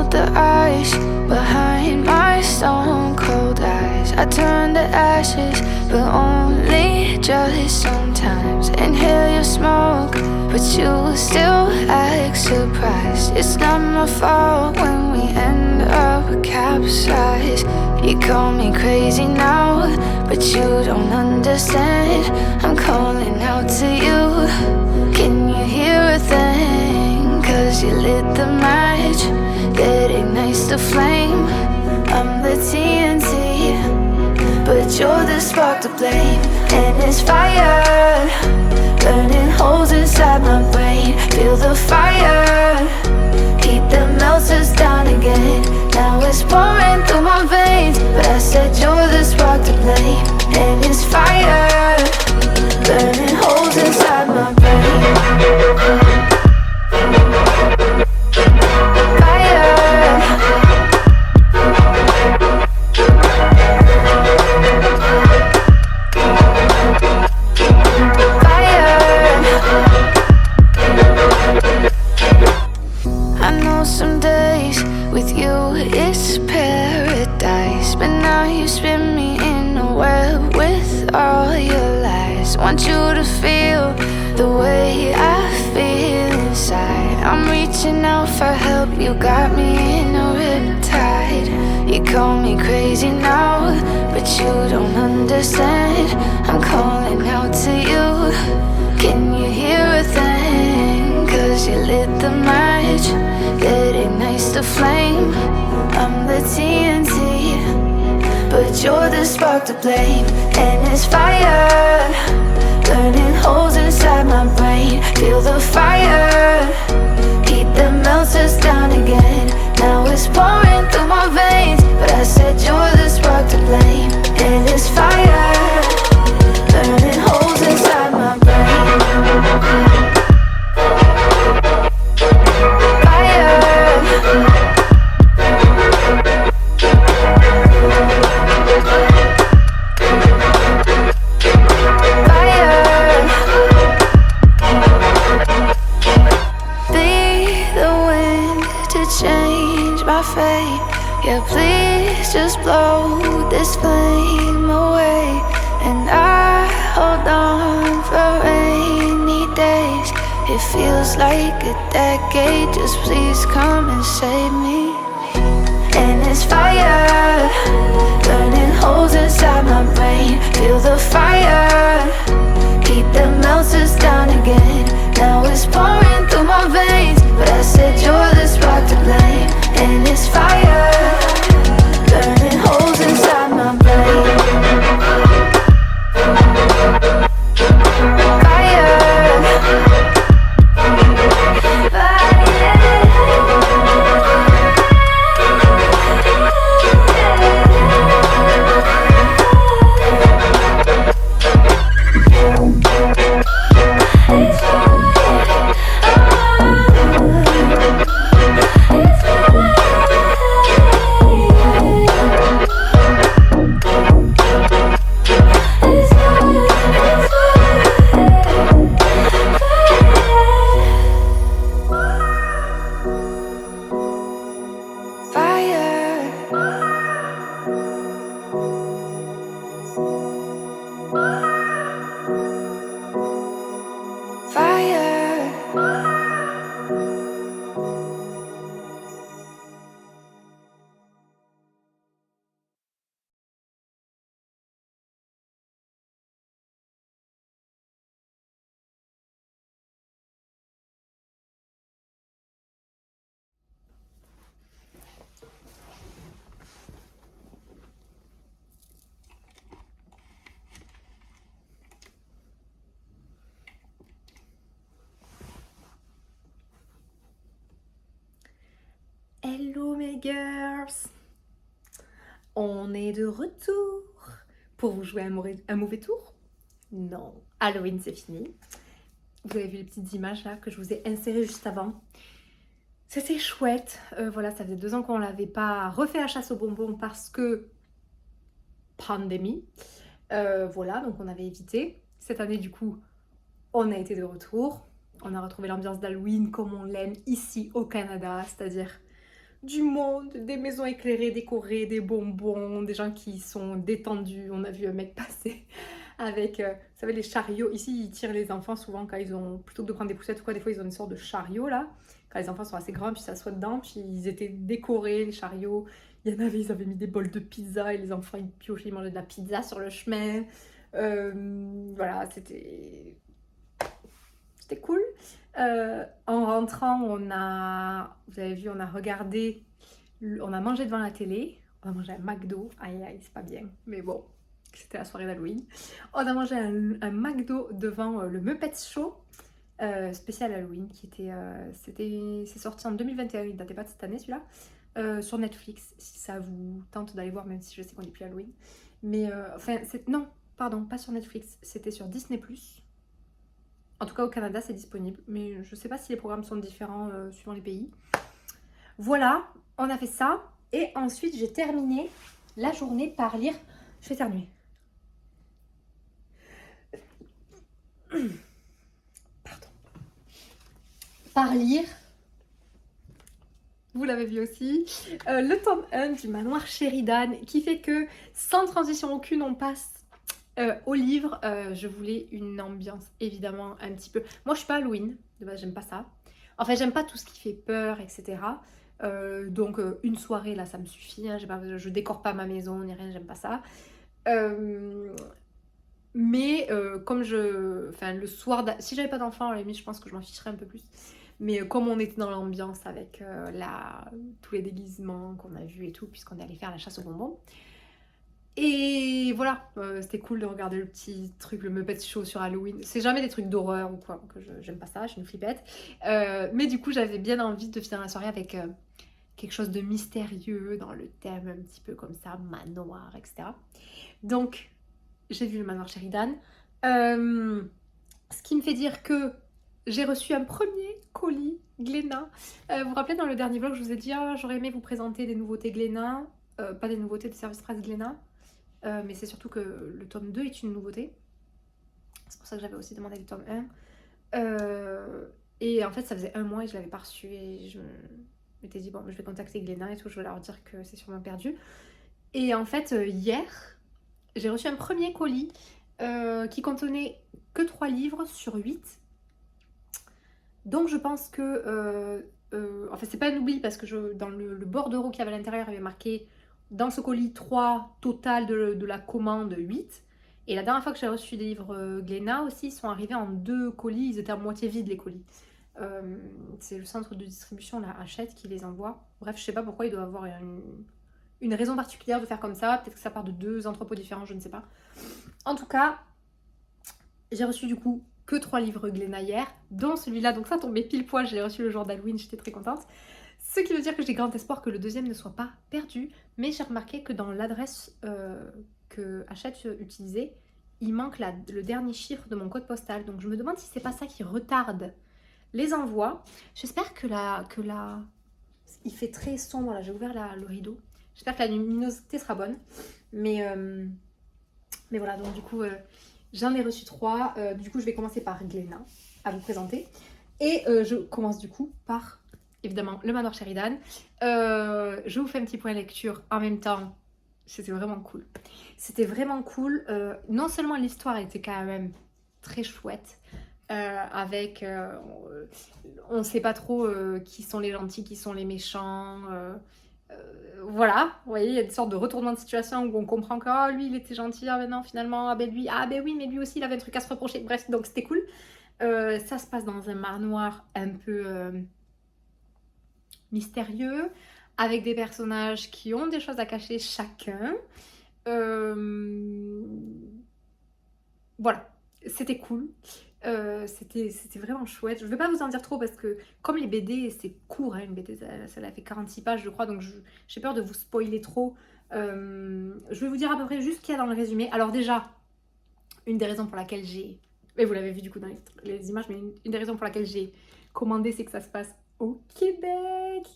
melt the ice behind my stone cold eyes. I turn to ashes, but only just sometimes. Inhale your smoke, but you still act surprised. It's not my fault when we end up capsized. You call me crazy now, but you don't understand. I'm calling out to you. Can you hear a thing? 'Cause you lit the match that ignites the flame. I'm the TNT, but you're the spark to blame. And it's fire, burning holes inside my brain. Feel the fire, heat that melts us down again. Now it's pouring through my veins, but I said you're the spark to blame. And it's fire, burning holes inside my brain. Some days with you it's paradise, but now you spin me in a web with all your lies. Want you to feel the way I feel inside. I'm reaching out for help, you got me in a riptide. You call me crazy now, but you don't understand. I'm calling out to you. Can you hear a thing? 'Cause you lit the match that ignites the flame. I'm the TNT, but you're the spark to blame. And it's fire, burning holes inside my brain. Feel the fire, heat that melts us down again. Now it's pouring through my veins, but I said you're the spark to blame. And it's fire, burning holes inside my brain. Yeah, please just blow this flame away. And I hold on for rainy days. It feels like a decade, just please come and save me. And it's fire, burning holes inside my brain. Feel the fire, heat that melts us down again. Now it's pouring through my veins, but I said you're the spark to blame. And it's fire, burning holes inside my brain. Hello mes girls! On est de retour pour vous jouer un mauvais tour? Non, Halloween c'est fini. Vous avez vu les petites images là que je vous ai insérées juste avant. C'était chouette. Voilà, ça faisait 2 ans qu'on l'avait pas refait à chasse aux bonbons parce que pandémie. Voilà, donc on avait évité. Cette année du coup, on a été de retour. On a retrouvé l'ambiance d'Halloween comme on l'aime ici au Canada, c'est-à-dire du monde, des maisons éclairées, décorées, des bonbons, des gens qui sont détendus. On a vu un mec passer avec, vous savez, les chariots. Ici, ils tirent les enfants souvent quand ils ont, plutôt que de prendre des poussettes ou quoi, des fois ils ont une sorte de chariot là. Quand les enfants sont assez grands, puis ça s'assoient dedans, puis ils étaient décorés, les chariots. Il y en avait, ils avaient mis des bols de pizza et les enfants ils piochaient, ils mangeaient de la pizza sur le chemin. Voilà, c'était cool. En rentrant, vous avez vu, on a regardé, on a mangé devant la télé, on a mangé un McDo, aïe aïe, c'est pas bien, mais bon, c'était la soirée d'Halloween. On a mangé un McDo devant le Muppets Show, spécial Halloween, c'est sorti en 2021, il datait pas de cette année celui-là, sur Netflix, si ça vous tente d'aller voir, même si je sais qu'on dit plus Halloween. Mais, non, pardon, pas sur Netflix, c'était sur Disney+. En tout cas, au Canada, c'est disponible. Mais je sais pas si les programmes sont différents suivant les pays. Voilà, on a fait ça. Et ensuite, j'ai terminé la journée par lire... Je vais éternuer. Pardon. Par lire... Vous l'avez vu aussi, le tome 1 du Manoir Sheridan, qui fait que, sans transition aucune, on passe au livre. Je voulais une ambiance, évidemment, un petit peu... Moi, je suis pas Halloween, de base, j'aime pas ça. Enfin, j'aime pas tout ce qui fait peur, etc. Donc, une soirée, là, ça me suffit. Hein, je décore pas ma maison, ni rien, j'aime pas ça. Mais comme enfin, le soir... Si j'avais pas d'enfant, à la limite, je pense que je m'en ficherais un peu plus. Mais comme on était dans l'ambiance avec tous les déguisements qu'on a vus et tout, puisqu'on est allé faire la chasse aux bonbons. Et voilà, c'était cool de regarder le petit truc, le Muppet Show sur Halloween. C'est jamais des trucs d'horreur ou quoi, que j'aime pas ça, je suis une flippette. Mais du coup, j'avais bien envie de finir la soirée avec quelque chose de mystérieux, dans le thème un petit peu comme ça, manoir, etc. Donc, j'ai vu le Manoir Sheridan. Ce qui me fait dire que j'ai reçu un premier colis Glénat. Vous vous rappelez, dans le dernier vlog, je vous ai dit j'aurais aimé vous présenter des nouveautés Glénat. Pas des nouveautés de service presse Glénat. Mais c'est surtout que le tome 2 est une nouveauté. C'est pour ça que j'avais aussi demandé le tome 1. Et en fait, ça faisait un mois et je l'avais pas reçu. Et je m'étais dit, bon, je vais contacter Glénat et tout, je vais leur dire que c'est sûrement perdu. Et en fait, hier, j'ai reçu un premier colis qui contenait que 3 livres sur 8. Donc je pense que... enfin, c'est pas un oubli parce que dans le bordereau qu'il y avait à l'intérieur, il y avait marqué dans ce colis 3 total de la commande 8. Et la dernière fois que j'ai reçu des livres Glénat aussi, ils sont arrivés en 2 colis, ils étaient à moitié vides les colis. C'est le centre de distribution, la Hachette, qui les envoie. Bref, je sais pas pourquoi il doit avoir une raison particulière de faire comme ça. Peut-être que ça part de 2 entrepôts différents, je ne sais pas. En tout cas, j'ai reçu du coup que 3 livres Glénat hier, dont celui-là. Donc ça tombait pile poil, je l'ai reçu le jour d'Halloween, j'étais très contente. Ce qui veut dire que j'ai grand espoir que le deuxième ne soit pas perdu. Mais j'ai remarqué que dans l'adresse que Hachette utilisait, il manque le dernier chiffre de mon code postal. Donc je me demande si c'est pas ça qui retarde les envois. J'espère que il fait très sombre là, j'ai ouvert le rideau. J'espère que la luminosité sera bonne. Mais voilà, donc du coup, j'en ai reçu 3. Du coup, je vais commencer par Glénat à vous présenter. Et je commence du coup par, évidemment, le Manoir Sheridan. Je vous fais un petit point lecture en même temps. C'était vraiment cool. C'était vraiment cool. Non seulement l'histoire était quand même très chouette, avec... on ne sait pas trop qui sont les gentils, qui sont les méchants. Voilà, vous voyez, il y a des sortes de retournements de situation où on comprend que lui il était gentil, ah ben non finalement, ah ben lui, ah ben oui, mais lui aussi il avait un truc à se reprocher. Bref, donc c'était cool. Ça se passe dans un manoir un peu mystérieux, avec des personnages qui ont des choses à cacher chacun. Voilà, c'était cool. C'était vraiment chouette. Je ne vais pas vous en dire trop parce que comme les BD c'est court, hein, une BD ça a fait 46 pages je crois, donc j'ai peur de vous spoiler trop. Je vais vous dire à peu près juste ce qu'il y a dans le résumé. Alors déjà, une des raisons pour laquelle j'ai... Et vous l'avez vu du coup dans les images, mais une des raisons pour laquelle j'ai commandé, c'est que ça se passe au Québec.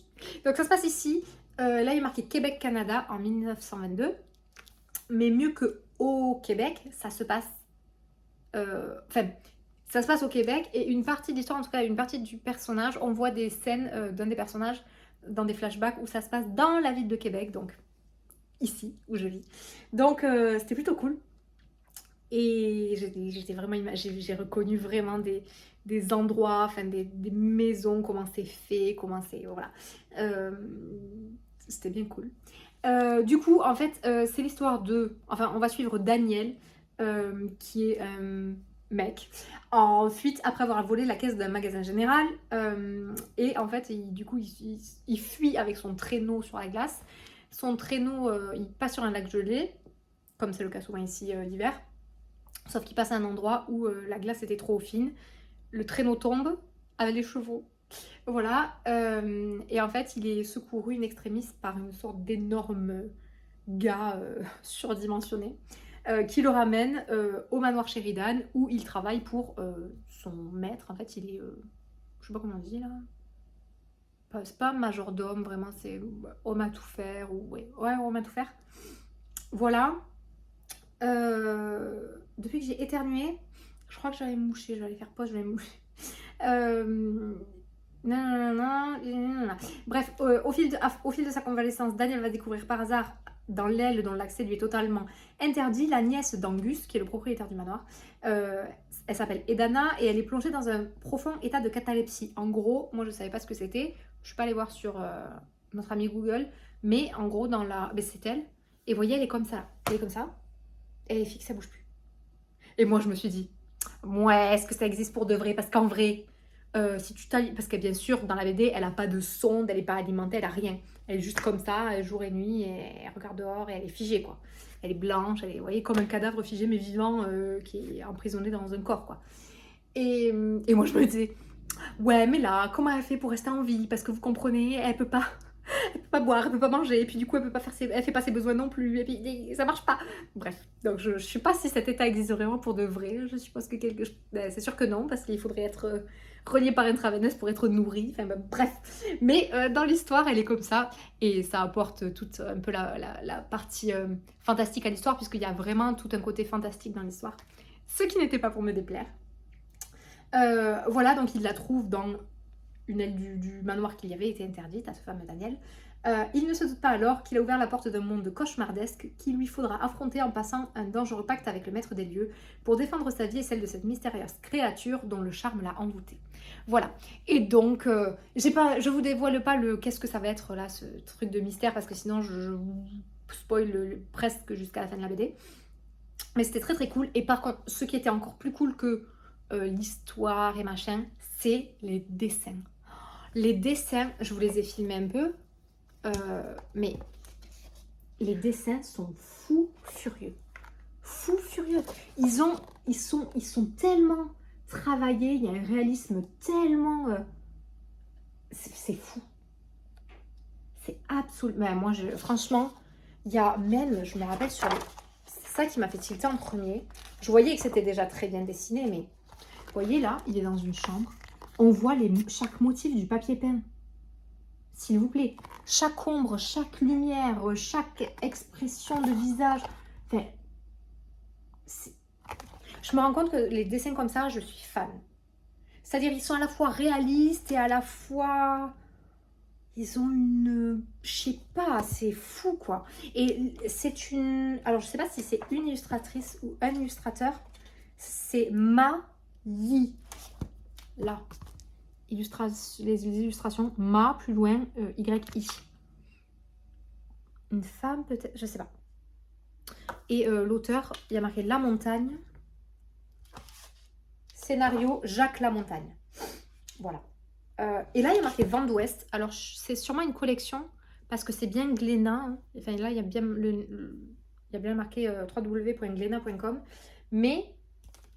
Donc ça se passe ici. Là il est marqué Québec-Canada en 1922. Mais mieux que au Québec, ça se passe... Enfin... Ça se passe au Québec et une partie de l'histoire, en tout cas une partie du personnage, on voit des scènes d'un des personnages dans des flashbacks où ça se passe dans la ville de Québec, donc ici où je vis. Donc c'était plutôt cool. Et j'étais vraiment, j'ai reconnu vraiment des endroits, enfin des maisons, comment c'est fait, comment c'est, voilà. C'était bien cool. Du coup, en fait, c'est l'histoire de, enfin, on va suivre Daniel, qui est un mec. Ensuite, après avoir volé la caisse d'un magasin général, et en fait, du coup, il fuit avec son traîneau sur la glace. Son traîneau, il passe sur un lac gelé, comme c'est le cas souvent ici l'hiver. Sauf qu'il passe à un endroit où la glace était trop fine. Le traîneau tombe avec les chevaux. Voilà. Et en fait, il est secouru in extremis par une sorte d'énorme gars surdimensionné qui le ramène au manoir Sheridan où il travaille pour son maître. En fait, il est... je sais pas comment on dit là. C'est pas majordome, vraiment, c'est homme à tout faire. Ou, ouais, homme à tout faire. Voilà. Depuis que j'ai éternué, je crois que j'allais me moucher, je vais aller faire pause, je vais me moucher. Bref, au fil de sa convalescence, Daniel va découvrir par hasard dans l'aile dont l'accès lui est totalement interdit la nièce d'Angus, qui est le propriétaire du manoir. Elle s'appelle Edana et elle est plongée dans un profond état de catalepsie. En gros, moi je savais pas ce que c'était, je suis pas allée voir sur notre ami Google, mais en gros dans la... Ben, c'est elle. Et vous voyez, elle est comme ça, elle est comme ça. Elle est fixe, ça bouge plus. Et moi, je me suis dit, ouais, est-ce que ça existe pour de vrai? Parce qu'en vrai, si tu t'alimentes, parce que bien sûr, dans la BD, elle n'a pas de sonde, elle n'est pas alimentée, elle n'a rien. Elle est juste comme ça, jour et nuit, et elle regarde dehors et elle est figée, quoi. Elle est blanche, elle est, vous voyez, comme un cadavre figé, mais vivant, qui est emprisonné dans un corps, quoi. Et moi, je me disais, ouais, mais là, comment elle fait pour rester en vie? Parce que vous comprenez, elle peut pas boire, elle peut pas manger, et puis du coup elle peut pas faire elle fait pas ses besoins non plus, et puis ça marche pas. Bref, donc je sais pas si cet état existe vraiment pour de vrai, je suppose que c'est sûr que non, parce qu'il faudrait être relié par intraveineuse pour être nourri, enfin bref. Mais dans l'histoire elle est comme ça, et ça apporte toute un peu la partie fantastique à l'histoire, puisqu'il y a vraiment tout un côté fantastique dans l'histoire, ce qui n'était pas pour me déplaire. Voilà, donc il la trouve dans une aile du manoir qui lui avait été interdite à ce fameux Daniel. Il ne se doute pas alors qu'il a ouvert la porte d'un monde cauchemardesque qu'il lui faudra affronter en passant un dangereux pacte avec le maître des lieux pour défendre sa vie et celle de cette mystérieuse créature dont le charme l'a envoûté. Voilà. Et donc, je vous dévoile pas qu'est-ce que ça va être là, ce truc de mystère, parce que sinon je vous spoil presque jusqu'à la fin de la BD. Mais c'était très très cool. Et par contre, ce qui était encore plus cool que l'histoire et machin, c'est les dessins. Les dessins, je vous les ai filmés un peu, mais les dessins sont fous furieux. Fous furieux. Ils sont tellement travaillés, il y a un réalisme tellement... c'est fou. C'est absolument... moi, franchement, il y a même, je me rappelle sur les... C'est ça qui m'a fait tilter en premier. Je voyais que c'était déjà très bien dessiné, mais... Vous voyez là, il est dans une chambre. On voit chaque motif du papier peint. S'il vous plaît. Chaque ombre, chaque lumière, chaque expression de visage. Enfin, je me rends compte que les dessins comme ça, je suis fan. C'est-à-dire, ils sont à la fois réalistes et à la fois... Ils ont une... Je sais pas, c'est fou, quoi. Et c'est une... Alors, je sais pas si c'est une illustratrice ou un illustrateur. C'est Ma-Yi. Là. Les illustrations Ma, plus loin, Y-I. Une femme, peut-être, je sais pas. Et l'auteur, il y a marqué La Montagne. Scénario Jacques Lamontagne. Voilà. Et là, il y a marqué Vent d'Ouest. Alors, c'est sûrement une collection, parce que c'est bien Glénat. Hein. Enfin, là, il y a bien, il y a bien marqué www.glénat.com. Mais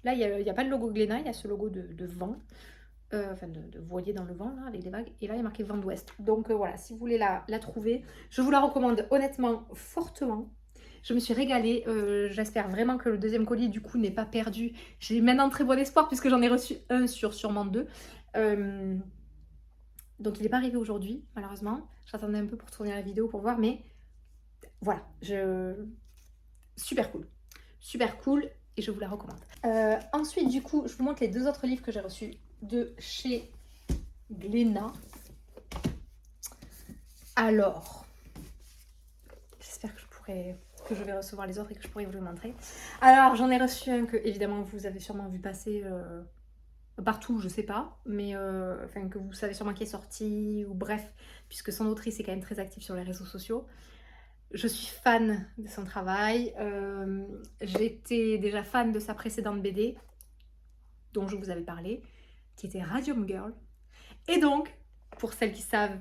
là, il n'y a pas de logo Glénat, il y a ce logo de vent. Enfin de voilier dans le vent là, avec des vagues, et là il y a marqué Vent d'Ouest. Donc voilà, si vous voulez la trouver, je vous la recommande honnêtement fortement. Je me suis régalée, j'espère vraiment que le deuxième colis du coup n'est pas perdu. J'ai maintenant très bon espoir puisque j'en ai reçu un sur sûrement deux. Donc il n'est pas arrivé aujourd'hui malheureusement, j'attendais un peu pour tourner la vidéo pour voir, mais voilà, super cool et je vous la recommande. Ensuite du coup je vous montre les deux autres livres que j'ai reçus de chez Glénat. Alors, j'espère que je vais recevoir les autres et que je pourrai vous les montrer. Alors, j'en ai reçu un que, évidemment, vous avez sûrement vu passer partout, je sais pas, mais enfin que vous savez sûrement qui est sorti, ou bref, puisque son autrice est quand même très active sur les réseaux sociaux. Je suis fan de son travail. J'étais déjà fan de sa précédente BD, dont je vous avais parlé, qui était Radium Girl. Et donc, pour celles qui savent,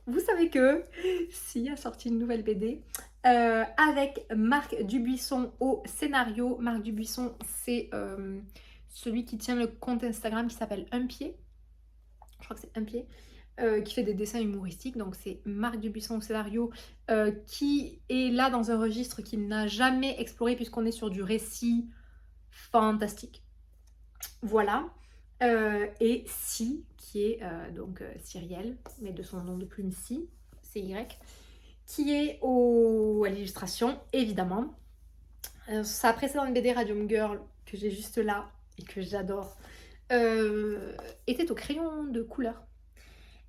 vous savez que Si a sorti une nouvelle BD avec Marc Dubuisson au scénario. Marc Dubuisson, c'est celui qui tient le compte Instagram qui s'appelle Un Pied. Je crois que c'est Un Pied. Qui fait des dessins humoristiques. Donc c'est Marc Dubuisson au scénario qui est là dans un registre qu'il n'a jamais exploré puisqu'on est sur du récit fantastique. Voilà. Et Si, qui est donc Cyrielle, mais de son nom de plume Si, C-Y, qui est à l'illustration, évidemment. Sa précédente BD Radium Girl, que j'ai juste là et que j'adore, était au crayon de couleur.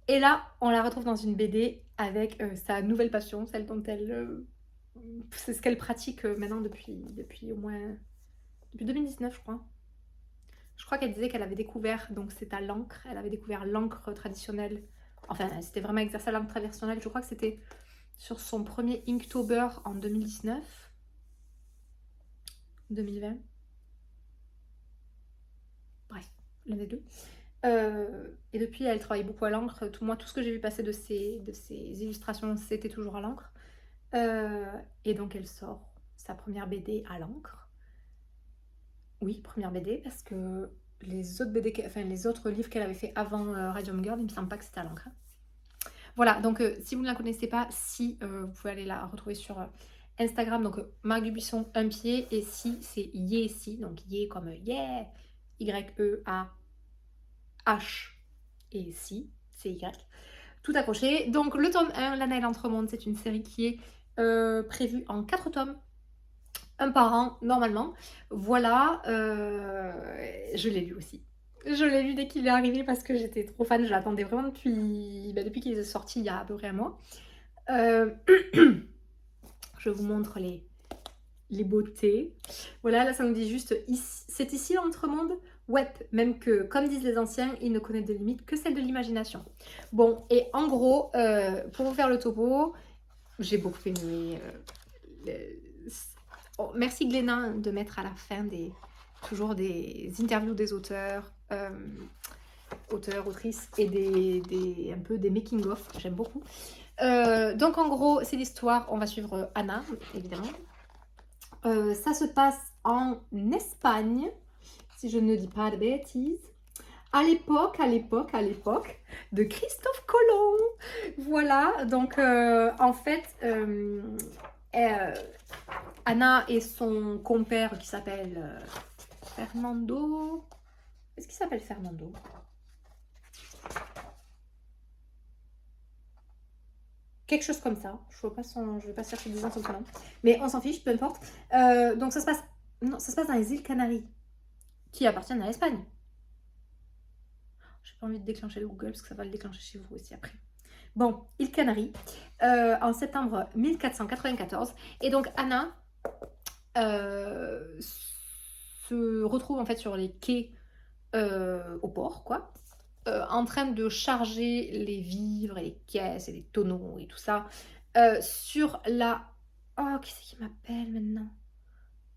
Et là, on la retrouve dans une BD avec sa nouvelle passion, celle dont elle... c'est ce qu'elle pratique maintenant depuis au moins... Depuis 2019, je crois. Je crois qu'elle disait qu'elle avait découvert, donc c'est à l'encre, elle avait découvert l'encre traditionnelle. Enfin, c'était vraiment exercé à l'encre traditionnelle. Je crois que c'était sur son premier Inktober en 2019. 2020. Bref, l'un des deux. Et depuis, elle travaille beaucoup à l'encre. Moi, tout ce que j'ai vu passer de ses illustrations, c'était toujours à l'encre. Et donc, elle sort sa première BD à l'encre. Oui, première BD, parce que les autres BD, enfin les autres livres qu'elle avait fait avant Radium Girl, il me semble pas que c'était à l'encre. Voilà, donc si vous ne la connaissez pas, vous pouvez aller la retrouver sur Instagram, donc Marc Dubuisson, Un Pied, et Si, c'est Si, donc Yé comme Yeah, Y-E-A-H, et Si, c'est Y, tout accroché. Donc le tome 1, Lana et l'Entremonde, c'est une série qui est prévue en 4 tomes. Un par an, normalement. Voilà, je l'ai lu aussi. Je l'ai lu dès qu'il est arrivé parce que j'étais trop fan. Je l'attendais vraiment depuis qu'il est sorti il y a à peu près un mois. Je vous montre les beautés. Voilà, là ça nous dit juste, c'est ici l'entremonde. Ouais, même que, comme disent les anciens, il ne connaît de limite que celle de l'imagination. Bon, et en gros, pour vous faire le topo, j'ai beaucoup aimé... merci Glénin de mettre à la fin toujours des interviews des auteurs, autrices, et un peu des making-of, j'aime beaucoup. Donc en gros, c'est l'histoire, on va suivre Anna, évidemment. Ça se passe en Espagne, si je ne dis pas de bêtises. À l'époque de Christophe Colomb. Voilà, donc en fait, Anna et son compère qui s'appelle Fernando. Est-ce qu'il s'appelle Fernando? Quelque chose comme ça. Je ne vais pas chercher des son prénom. Mais on s'en fiche, peu importe. Donc ça se passe dans les îles Canaries, qui appartiennent à l'Espagne. J'ai pas envie de déclencher le Google parce que ça va le déclencher chez vous aussi après. Bon, îles Canaries, en septembre 1494. Et donc Anna se retrouve en fait sur les quais au port, quoi. En train de charger les vivres et les caisses et les tonneaux et tout ça sur la... Oh, qui c'est qui m'appelle maintenant?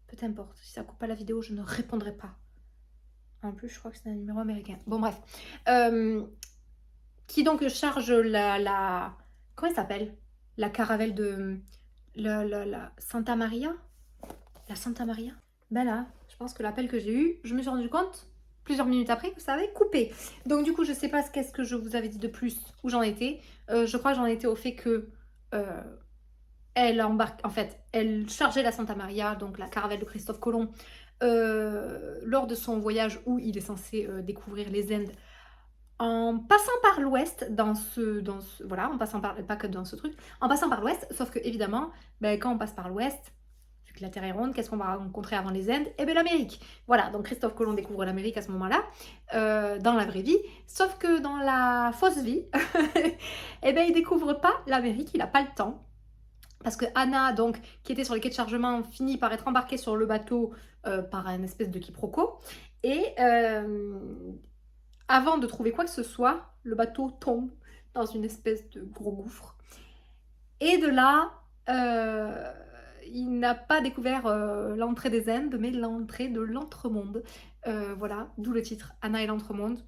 Peu importe, si ça coupe pas la vidéo, je ne répondrai pas. En plus, je crois que c'est un numéro américain. Bon, bref. Qui donc charge la... Comment elle s'appelle? La caravelle de... La Santa Maria? La Santa Maria? Ben là, je pense que l'appel que j'ai eu, je me suis rendu compte plusieurs minutes après que ça avait coupé. Donc du coup, je sais pas qu'est-ce que je vous avais dit de plus, où j'en étais. Je crois que j'en étais au fait que elle embarque, en fait, elle chargeait la Santa Maria, donc la caravelle de Christophe Colomb, lors de son voyage où il est censé découvrir les Indes, en passant par l'ouest, voilà, en passant par, pas que dans ce truc, en passant par l'ouest, sauf que évidemment, ben, quand on passe par l'ouest, vu que la Terre est ronde, qu'est-ce qu'on va rencontrer avant les Indes? Eh bien l'Amérique. Voilà, donc Christophe Colomb découvre l'Amérique à ce moment-là, dans la vraie vie. Sauf que dans la fausse vie, eh bien il découvre pas l'Amérique, il n'a pas le temps. Parce que Anna, donc, qui était sur les quais de chargement, finit par être embarquée sur le bateau par un espèce de quiproquo. Et avant de trouver quoi que ce soit, le bateau tombe dans une espèce de gros gouffre. Et de là, il n'a pas découvert l'entrée des Indes, mais l'entrée de l'entremonde. Voilà, d'où le titre Anna et l'entremonde,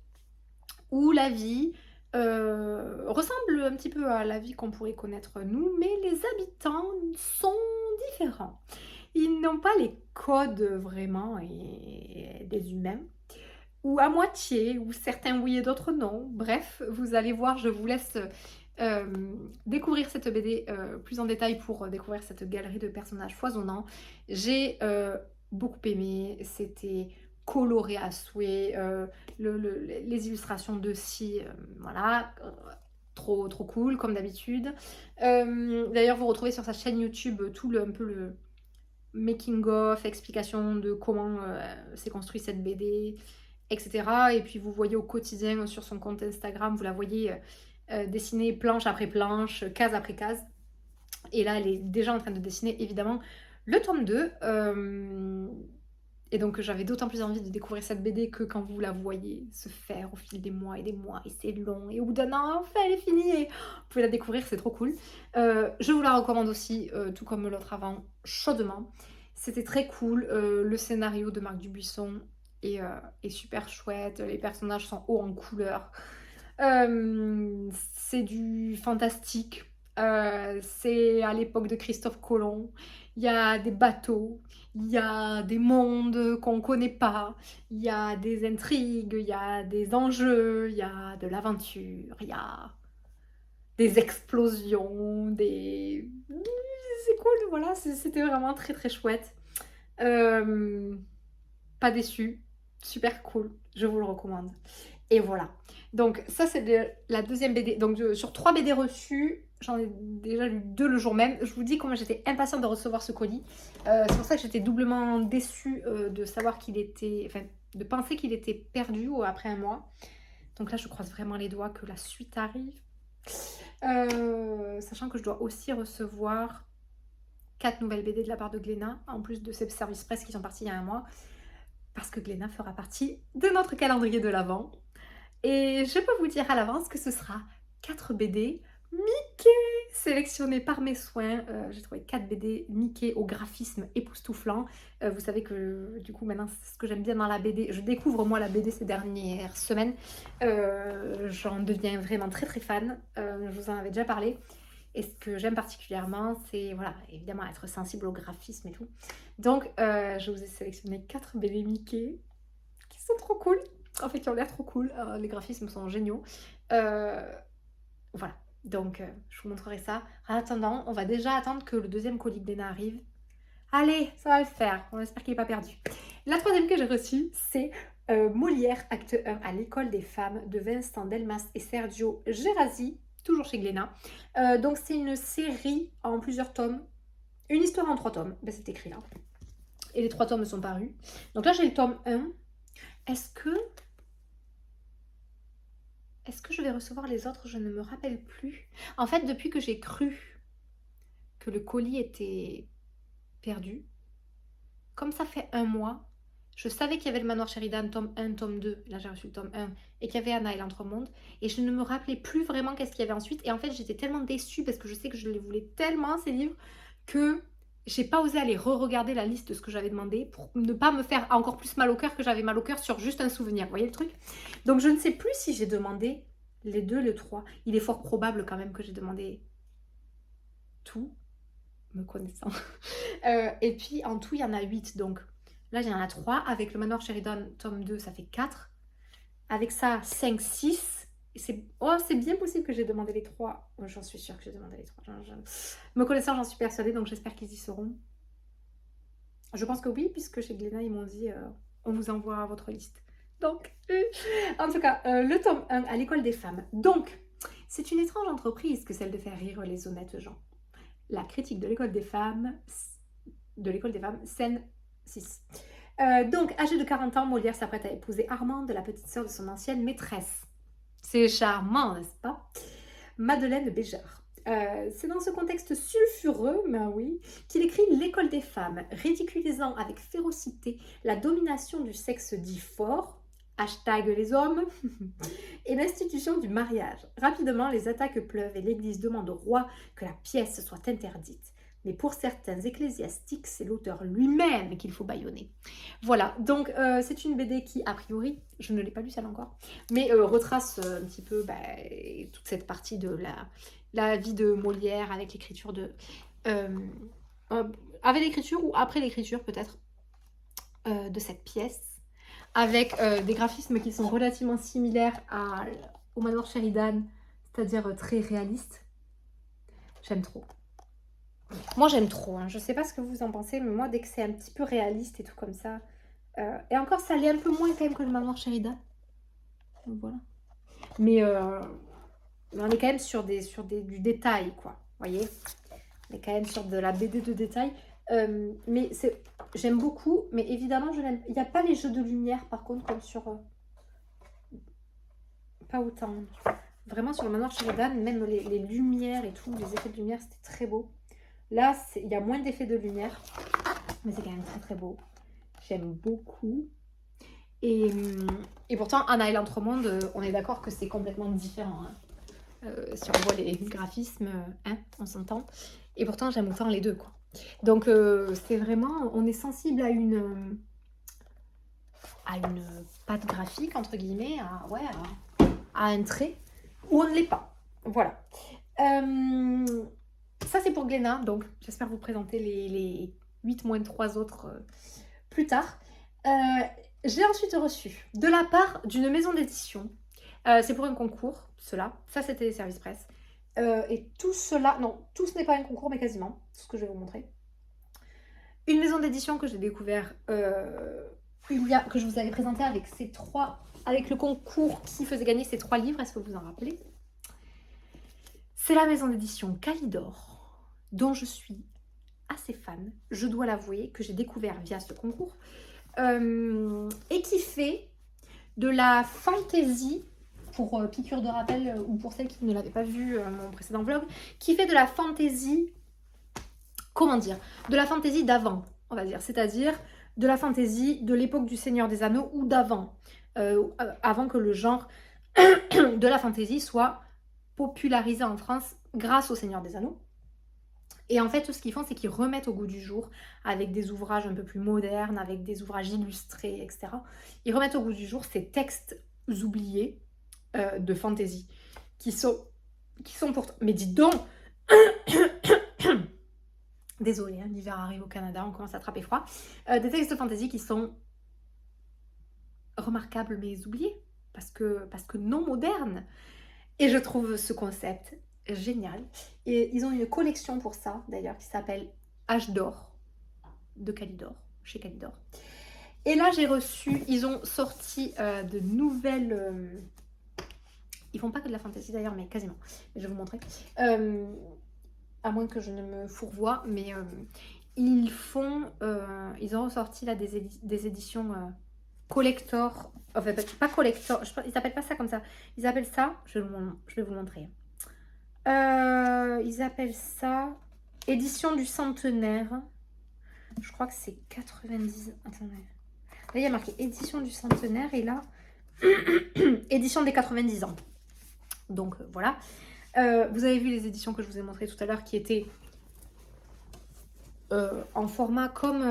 où la vie ressemble un petit peu à la vie qu'on pourrait connaître nous, mais les habitants sont différents. Ils n'ont pas les codes vraiment des humains, ou à moitié, ou certains oui et d'autres non. Bref, vous allez voir, je vous laisse découvrir cette BD plus en détail pour découvrir cette galerie de personnages foisonnants. J'ai beaucoup aimé, c'était coloré à souhait, les illustrations de Si, voilà, trop cool comme d'habitude. D'ailleurs, vous retrouvez sur sa chaîne YouTube tout un peu le making of, explication de comment s'est construit cette BD, etc. Et puis vous voyez au quotidien sur son compte Instagram, vous la voyez dessiner planche après planche, case après case. Et là, elle est déjà en train de dessiner évidemment le tome 2. Et donc j'avais d'autant plus envie de découvrir cette BD que quand vous la voyez se faire au fil des mois, et c'est long, et au bout d'un an, enfin elle est finie, et vous pouvez la découvrir, c'est trop cool. Je vous la recommande aussi, tout comme l'autre avant, chaudement. C'était très cool, le scénario de Marc Dubuisson est super chouette, les personnages sont hauts en couleur, c'est du fantastique, c'est à l'époque de Christophe Colomb, il y a des bateaux, il y a des mondes qu'on ne connaît pas, il y a des intrigues, il y a des enjeux, il y a de l'aventure, il y a des explosions, des... C'est cool, voilà, c'était vraiment très chouette. Pas déçu, super cool, je vous le recommande. Et voilà. Donc ça c'est la deuxième BD. Donc sur 3 BD reçues, j'en ai déjà lu 2 le jour même. Je vous dis comment j'étais impatiente de recevoir ce colis. C'est pour ça que j'étais doublement déçue de savoir qu'il était... Enfin, de penser qu'il était perdu après un mois. Donc là je croise vraiment les doigts que la suite arrive. Sachant que je dois aussi recevoir 4 nouvelles BD de la part de Glénat, en plus de ces services presse qui sont partis il y a un mois. Parce que Glénat fera partie de notre calendrier de l'Avent. Et je peux vous dire à l'avance que ce sera 4 BD Mickey sélectionnés par mes soins. J'ai trouvé 4 BD Mickey au graphisme époustouflant. Vous savez que du coup maintenant c'est ce que j'aime bien dans la BD. Je découvre moi la BD ces dernières semaines. J'en deviens vraiment très fan. Je vous en avais déjà parlé. Et ce que j'aime particulièrement, c'est voilà, évidemment être sensible au graphisme et tout. Donc je vous ai sélectionné 4 BD Mickey qui sont trop cool. En fait, ils ont l'air trop cool. Les graphismes sont géniaux. Voilà. Donc, je vous montrerai ça. En attendant, on va déjà attendre que le deuxième colis de Léna arrive. Allez, ça va le faire. On espère qu'il n'est pas perdu. La troisième que j'ai reçue, c'est Molière, acte 1 à l'école des femmes de Vincent Delmas et Sergio Gerasi, toujours chez Glénat. Donc, c'est une série en plusieurs tomes. Une histoire en 3 tomes. Ben, c'est écrit là. Et les 3 tomes sont parus. Donc là, j'ai le tome 1. Est-ce que je vais recevoir les autres? Je ne me rappelle plus. En fait, depuis que j'ai cru que le colis était perdu, comme ça fait un mois, je savais qu'il y avait le Manoir Sheridan, tome 1, tome 2, là j'ai reçu le tome 1, et qu'il y avait Anna et l'Entremonde, et je ne me rappelais plus vraiment qu'est-ce qu'il y avait ensuite, et en fait j'étais tellement déçue, parce que je sais que je les voulais tellement, ces livres, que j'ai pas osé aller re-regarder la liste de ce que j'avais demandé, pour ne pas me faire encore plus mal au cœur que j'avais mal au cœur sur juste un souvenir, vous voyez le truc? Donc je ne sais plus si j'ai demandé les 2, le 3. Il est fort probable quand même que j'ai demandé tout, me connaissant. Et puis en tout, il y en a 8. Donc là, il y en a 3. Avec le Manoir Sheridan, tome 2, ça fait 4. Avec ça, 5, 6. C'est bien possible que j'ai demandé les 3. J'en suis sûre que j'ai demandé les 3. Me connaissant, j'en suis persuadée, donc j'espère qu'ils y seront. Je pense que oui, puisque chez Glénat, ils m'ont dit on vous envoie votre liste. Donc, en tout cas, le tome 1 à l'école des femmes. Donc, c'est une étrange entreprise que celle de faire rire les honnêtes gens. La critique de l'école des femmes de l'école des femmes, scène 6. Donc, âgé de 40 ans, Molière s'apprête à épouser Armande, la petite sœur de son ancienne maîtresse. C'est charmant, n'est-ce pas? Madeleine Béjart. C'est dans ce contexte sulfureux, ben oui, qu'il écrit L'école des femmes, ridiculisant avec férocité la domination du sexe dit fort, hashtag les hommes, et l'institution du mariage. Rapidement, les attaques pleuvent et l'Église demande au roi que la pièce soit interdite. Mais pour certains ecclésiastiques, c'est l'auteur lui-même qu'il faut bâillonner. Voilà, donc c'est une BD qui, a priori, je ne l'ai pas lu celle encore, mais retrace un petit peu toute cette partie de la vie de Molière avec l'écriture de... avec l'écriture ou après l'écriture peut-être de cette pièce, avec des graphismes qui sont relativement similaires au Manoir Sheridan, c'est-à-dire très réalistes. J'aime trop. Moi j'aime trop, hein. Je sais pas ce que vous en pensez, mais moi dès que c'est un petit peu réaliste et tout comme ça, et encore ça l'est un peu moins quand même que le Manoir Sheridan. Donc, voilà. Mais on est quand même sur du détail, quoi. Vous voyez, on est quand même sur de la BD de détail. Mais j'aime beaucoup, mais évidemment, il n'y a pas les jeux de lumière, par contre, comme sur... pas autant. Vraiment, sur le Manoir Sheridan, même les lumières et tout, les effets de lumière, c'était très beau. Là, il y a moins d'effets de lumière, mais c'est quand même très très beau. J'aime beaucoup. Et pourtant, Anna et l'Entremonde, on est d'accord que c'est complètement différent. Hein. Si on voit les graphismes, hein, on s'entend. Et pourtant, j'aime autant les deux, quoi. Donc, c'est vraiment... On est sensible à une patte graphique, entre guillemets, à un trait, ou on ne l'est pas. Voilà. Ça, c'est pour Glénat. Donc, j'espère vous présenter les 8 moins 3 autres plus tard. J'ai ensuite reçu, de la part d'une maison d'édition, c'est pour un concours, ça c'était les services presse, et tout cela, non, tout ce n'est pas un concours, mais quasiment, c'est ce que je vais vous montrer. Une maison d'édition que j'ai découvert, que je vous avais présenté avec le concours qui faisait gagner ces 3 livres, est-ce que vous vous en rappelez? C'est la maison d'édition Calidor, dont je suis assez fan, je dois l'avouer, que j'ai découvert via ce concours. Et qui fait de la fantaisie, pour piqûre de rappel ou pour celles qui ne l'avaient pas vu mon précédent vlog, qui fait de la fantaisie, comment dire, de la fantaisie d'avant, on va dire, c'est-à-dire de la fantaisie de l'époque du Seigneur des Anneaux ou d'avant, avant que le genre de la fantaisie soit popularisé en France grâce au Seigneur des Anneaux. Et en fait, ce qu'ils font, c'est qu'ils remettent au goût du jour, avec des ouvrages un peu plus modernes, avec des ouvrages illustrés, etc. Ils remettent au goût du jour ces textes oubliés de fantaisie, qui sont pourtant... Mais dites donc désolée, hein, l'hiver arrive au Canada, on commence à attraper froid. Des textes de fantaisie qui sont remarquables, mais oubliés, parce que non modernes. Et je trouve ce concept génial. Et ils ont une collection pour ça, d'ailleurs, qui s'appelle Âge d'or, de Calidor, chez Calidor. Et là, j'ai reçu, ils ont sorti de nouvelles... ils font pas que de la fantaisie d'ailleurs, mais quasiment. Je vais vous montrer. À moins que je ne me fourvoie, mais ils ont ressorti là des éditions collector. Enfin, pas collector, ils appellent pas ça comme ça. Ils appellent ça, je vais vous le montrer. Ils appellent ça édition du centenaire. Je crois que c'est 90. Attendez. Là, il y a marqué édition du centenaire et là, édition des 90 ans. Donc voilà. Vous avez vu les éditions que je vous ai montrées tout à l'heure qui étaient en format comme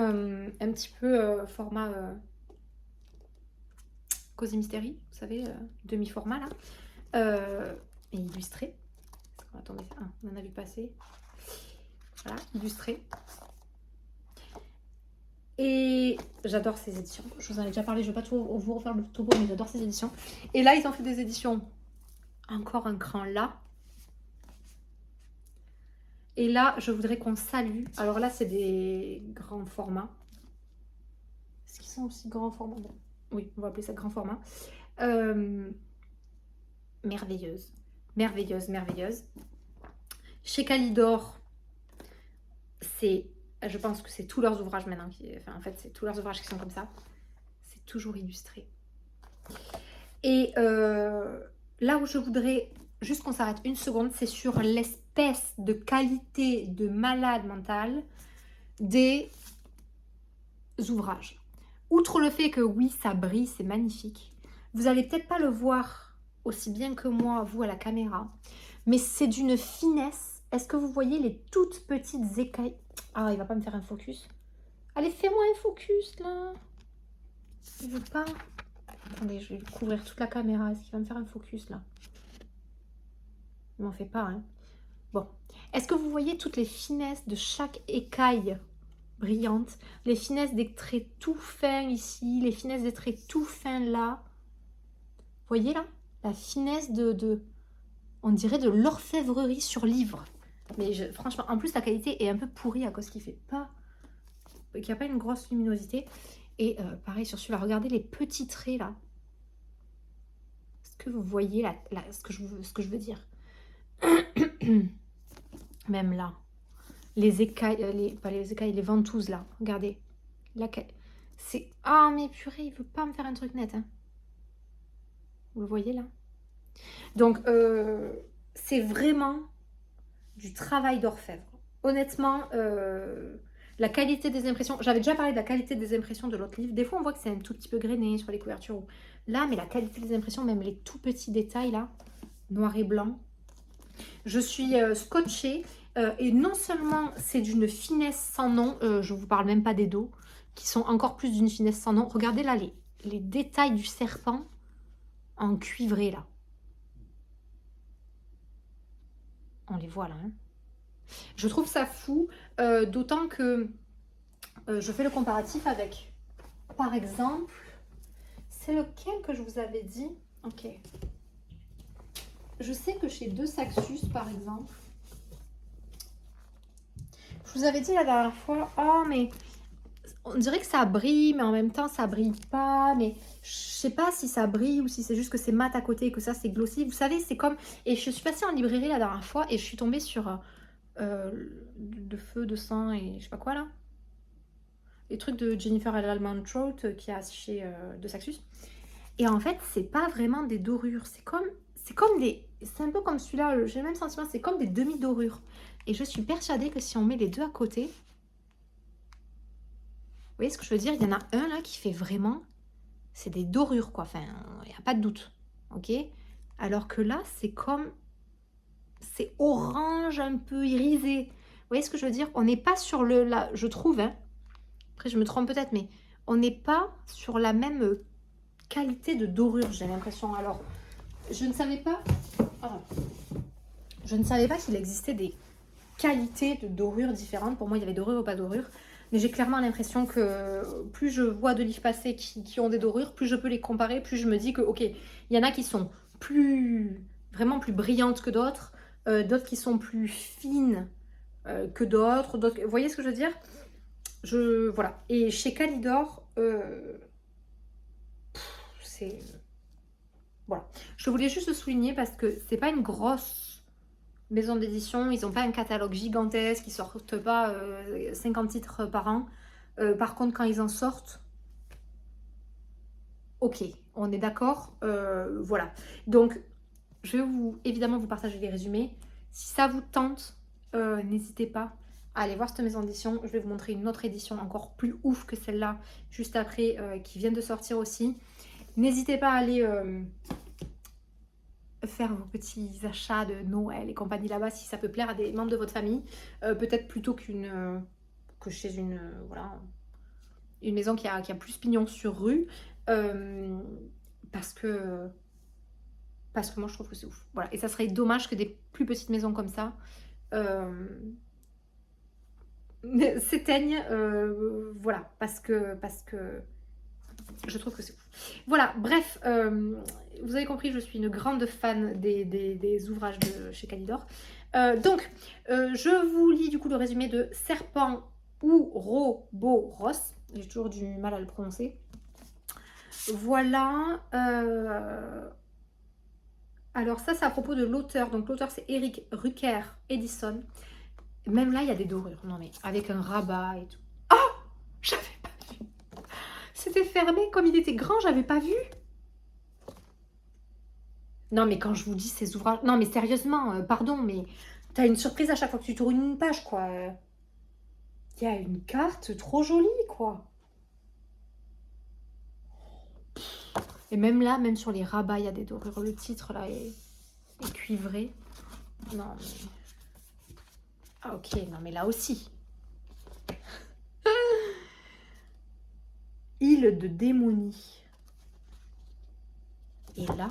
un petit peu format Cozy Mystery, vous savez, demi-format là, et illustré. Attendez, on en a vu passer. Voilà, illustré. Et j'adore ces éditions. Je vous en ai déjà parlé, je ne vais pas vous refaire le topo, mais j'adore ces éditions. Et là, ils ont fait des éditions encore un cran là. Et là, je voudrais qu'on salue. Alors là, c'est des grands formats. Est-ce qu'ils sont aussi grands formats? Oui, on va appeler ça grand format. Merveilleuse. Merveilleuse, merveilleuse. Chez Calidor, c'est je pense que c'est tous leurs ouvrages maintenant, en fait c'est tous leurs ouvrages qui sont comme ça, c'est toujours illustré. Et là où je voudrais juste qu'on s'arrête une seconde, c'est sur l'espèce de qualité de malade mental des ouvrages. Outre le fait que oui, ça brille, c'est magnifique, vous allez peut-être pas le voir aussi bien que moi, vous à la caméra, mais c'est d'une finesse. Est-ce que vous voyez les toutes petites écailles? Ah, il va pas me faire un focus. Allez, fais-moi un focus là. Il veut pas. Attendez, je vais lui couvrir toute la caméra. Est-ce qu'il va me faire un focus là? Il m'en fait pas, hein. Bon. Est-ce que vous voyez toutes les finesses de chaque écaille brillante? Les finesses des traits tout fins ici, les finesses des traits tout fins là. Vous voyez là? La finesse on dirait de l'orfèvrerie sur livre. Mais franchement, en plus la qualité est un peu pourrie à cause qu'il n'y a pas une grosse luminosité. Et pareil sur celui-là, regardez les petits traits là. Est-ce que vous voyez ce que je veux dire? Même là. Les écailles, pas les écailles, les ventouses là. Regardez. C'est... Ah mais purée, il veut pas me faire un truc net. Hein. Vous le voyez là? Donc, c'est vraiment du travail d'orfèvre. Honnêtement, la qualité des impressions... J'avais déjà parlé de la qualité des impressions de l'autre livre. Des fois, on voit que c'est un tout petit peu grainé sur les couvertures. Là, mais la qualité des impressions, même les tout petits détails là, noir et blanc. Je suis scotchée. Et non seulement c'est d'une finesse sans nom, je ne vous parle même pas des dos, qui sont encore plus d'une finesse sans nom. Regardez là, les détails du serpent en cuivré là. On les voit là. Hein. Je trouve ça fou, d'autant que je fais le comparatif avec, par exemple, c'est lequel que je vous avais dit? Ok. Je sais que chez De Saxus, par exemple, je vous avais dit la dernière fois, oh mais on dirait que ça brille, mais en même temps ça brille pas, mais je sais pas si ça brille ou si c'est juste que c'est mat à côté et que ça c'est glossy. Vous savez, c'est comme, et je suis passée en librairie la dernière fois et je suis tombée sur de feu, de sang et je sais pas quoi là. Les trucs de Jennifer L. Mantrout qui a chez De Saxus. Et en fait, c'est pas vraiment des dorures, c'est comme des... C'est un peu comme celui-là, j'ai le même sentiment, c'est comme des demi-dorures. Et je suis persuadée que si on met les deux à côté... Vous voyez ce que je veux dire? Il y en a un là qui fait vraiment... C'est des dorures quoi, enfin, il n'y a pas de doute. Ok? Alors que là, c'est comme... C'est orange, un peu irisé. Vous voyez ce que je veux dire? On n'est pas sur le... Là, je trouve, hein. Après je me trompe peut-être, mais on n'est pas sur la même qualité de dorure, j'ai l'impression. Alors, je ne savais pas... Je ne savais pas qu'il existait des qualités de dorure différentes. Pour moi, il y avait dorure ou pas dorure. Mais j'ai clairement l'impression que plus je vois de livres passés qui ont des dorures, plus je peux les comparer, plus je me dis que, ok, il y en a qui sont vraiment plus brillantes que d'autres, d'autres qui sont plus fines que d'autres. Vous voyez ce que je veux dire? Voilà. Et chez Calidor, c'est... Voilà. Je voulais juste le souligner parce que c'est pas une grosse maison d'édition. Ils n'ont pas un catalogue gigantesque. Ils sortent pas 50 titres par an. Par contre, quand ils en sortent, ok, on est d'accord. Voilà. Donc, je vais évidemment vous partager les résumés. Si ça vous tente, n'hésitez pas à aller voir cette maison d'édition. Je vais vous montrer une autre édition encore plus ouf que celle-là, juste après, qui vient de sortir aussi. N'hésitez pas à aller faire vos petits achats de Noël et compagnie là-bas si ça peut plaire à des membres de votre famille. Peut-être plutôt que chez une maison qui a plus pignon sur rue. Parce que moi je trouve que c'est ouf. Voilà. Et ça serait dommage que des plus petites maisons comme ça s'éteignent. Voilà. Parce que je trouve que c'est ouf. Voilà, bref, vous avez compris, je suis une grande fan des ouvrages de chez Calidor. Donc, je vous lis du coup le résumé de Serpent ou Roboros. J'ai toujours du mal à le prononcer. Voilà. Alors ça, c'est à propos de l'auteur. Donc l'auteur, c'est Eric Rucker Edison. Même là, il y a des dorures. Non, mais avec un rabat et tout. Oh, j'avais pas vu. C'était fermé. Comme il était grand, j'avais pas vu. Non, mais quand je vous dis ces ouvrages... Non, mais sérieusement, pardon, mais t'as une surprise à chaque fois que tu tournes une page, quoi. Il y a une carte trop jolie, quoi. Et même là, même sur les rabats, il y a des dorures. Le titre, là, est cuivré. Non, mais... Ah, ok. Non, mais là aussi. Île de démonie. Et là...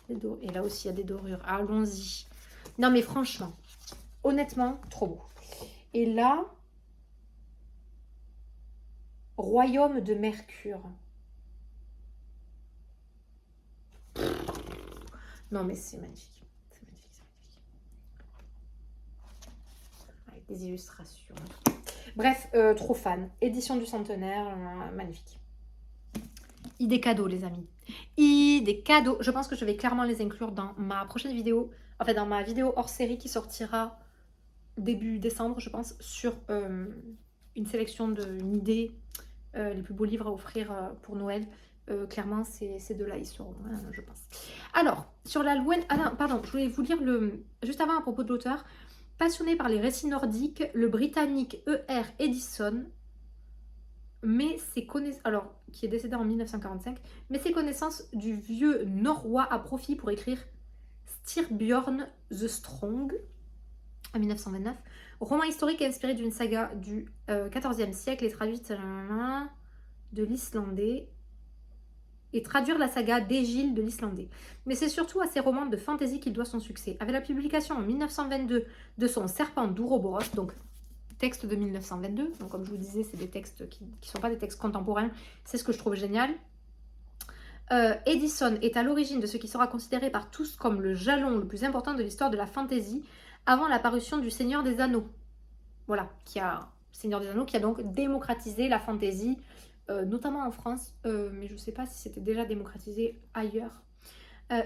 Et là aussi, il y a des dorures. Allons-y. Non, mais franchement, honnêtement, trop beau. Et là, Royaume de Mercure. Non, mais c'est magnifique. C'est magnifique, c'est magnifique. Avec des illustrations. Bref, trop fan. Édition du centenaire, magnifique. Idées cadeaux, les amis. Idées cadeaux. Je pense que je vais clairement les inclure dans ma prochaine vidéo. Enfin, dans ma vidéo hors série qui sortira début décembre, je pense, sur une sélection d'une idée, les plus beaux livres à offrir pour Noël. Clairement, ces deux-là, ils seront, je pense. Alors, sur la loin... Ah non, pardon, je voulais vous lire juste avant à propos de l'auteur. Passionné par les récits nordiques, le Britannique E.R. Edison, alors, qui est décédé en 1945, met ses connaissances du vieux norrois à profit pour écrire Styrbjörn the Strong, en 1929, roman historique inspiré d'une saga du XIVe siècle et traduite de l'islandais, et traduire la saga d'Egil de l'islandais. Mais c'est surtout à ses romans de fantasy qu'il doit son succès. Avec la publication en 1922 de son Serpent d'Ouroboros, donc texte de 1922, donc comme je vous disais, c'est des textes qui ne sont pas des textes contemporains, c'est ce que je trouve génial. Edison est à l'origine de ce qui sera considéré par tous comme le jalon le plus important de l'histoire de la fantasy, avant la parution du Seigneur des Anneaux. Voilà, Seigneur des Anneaux qui a donc démocratisé la fantasy, notamment en France, mais je ne sais pas si c'était déjà démocratisé ailleurs.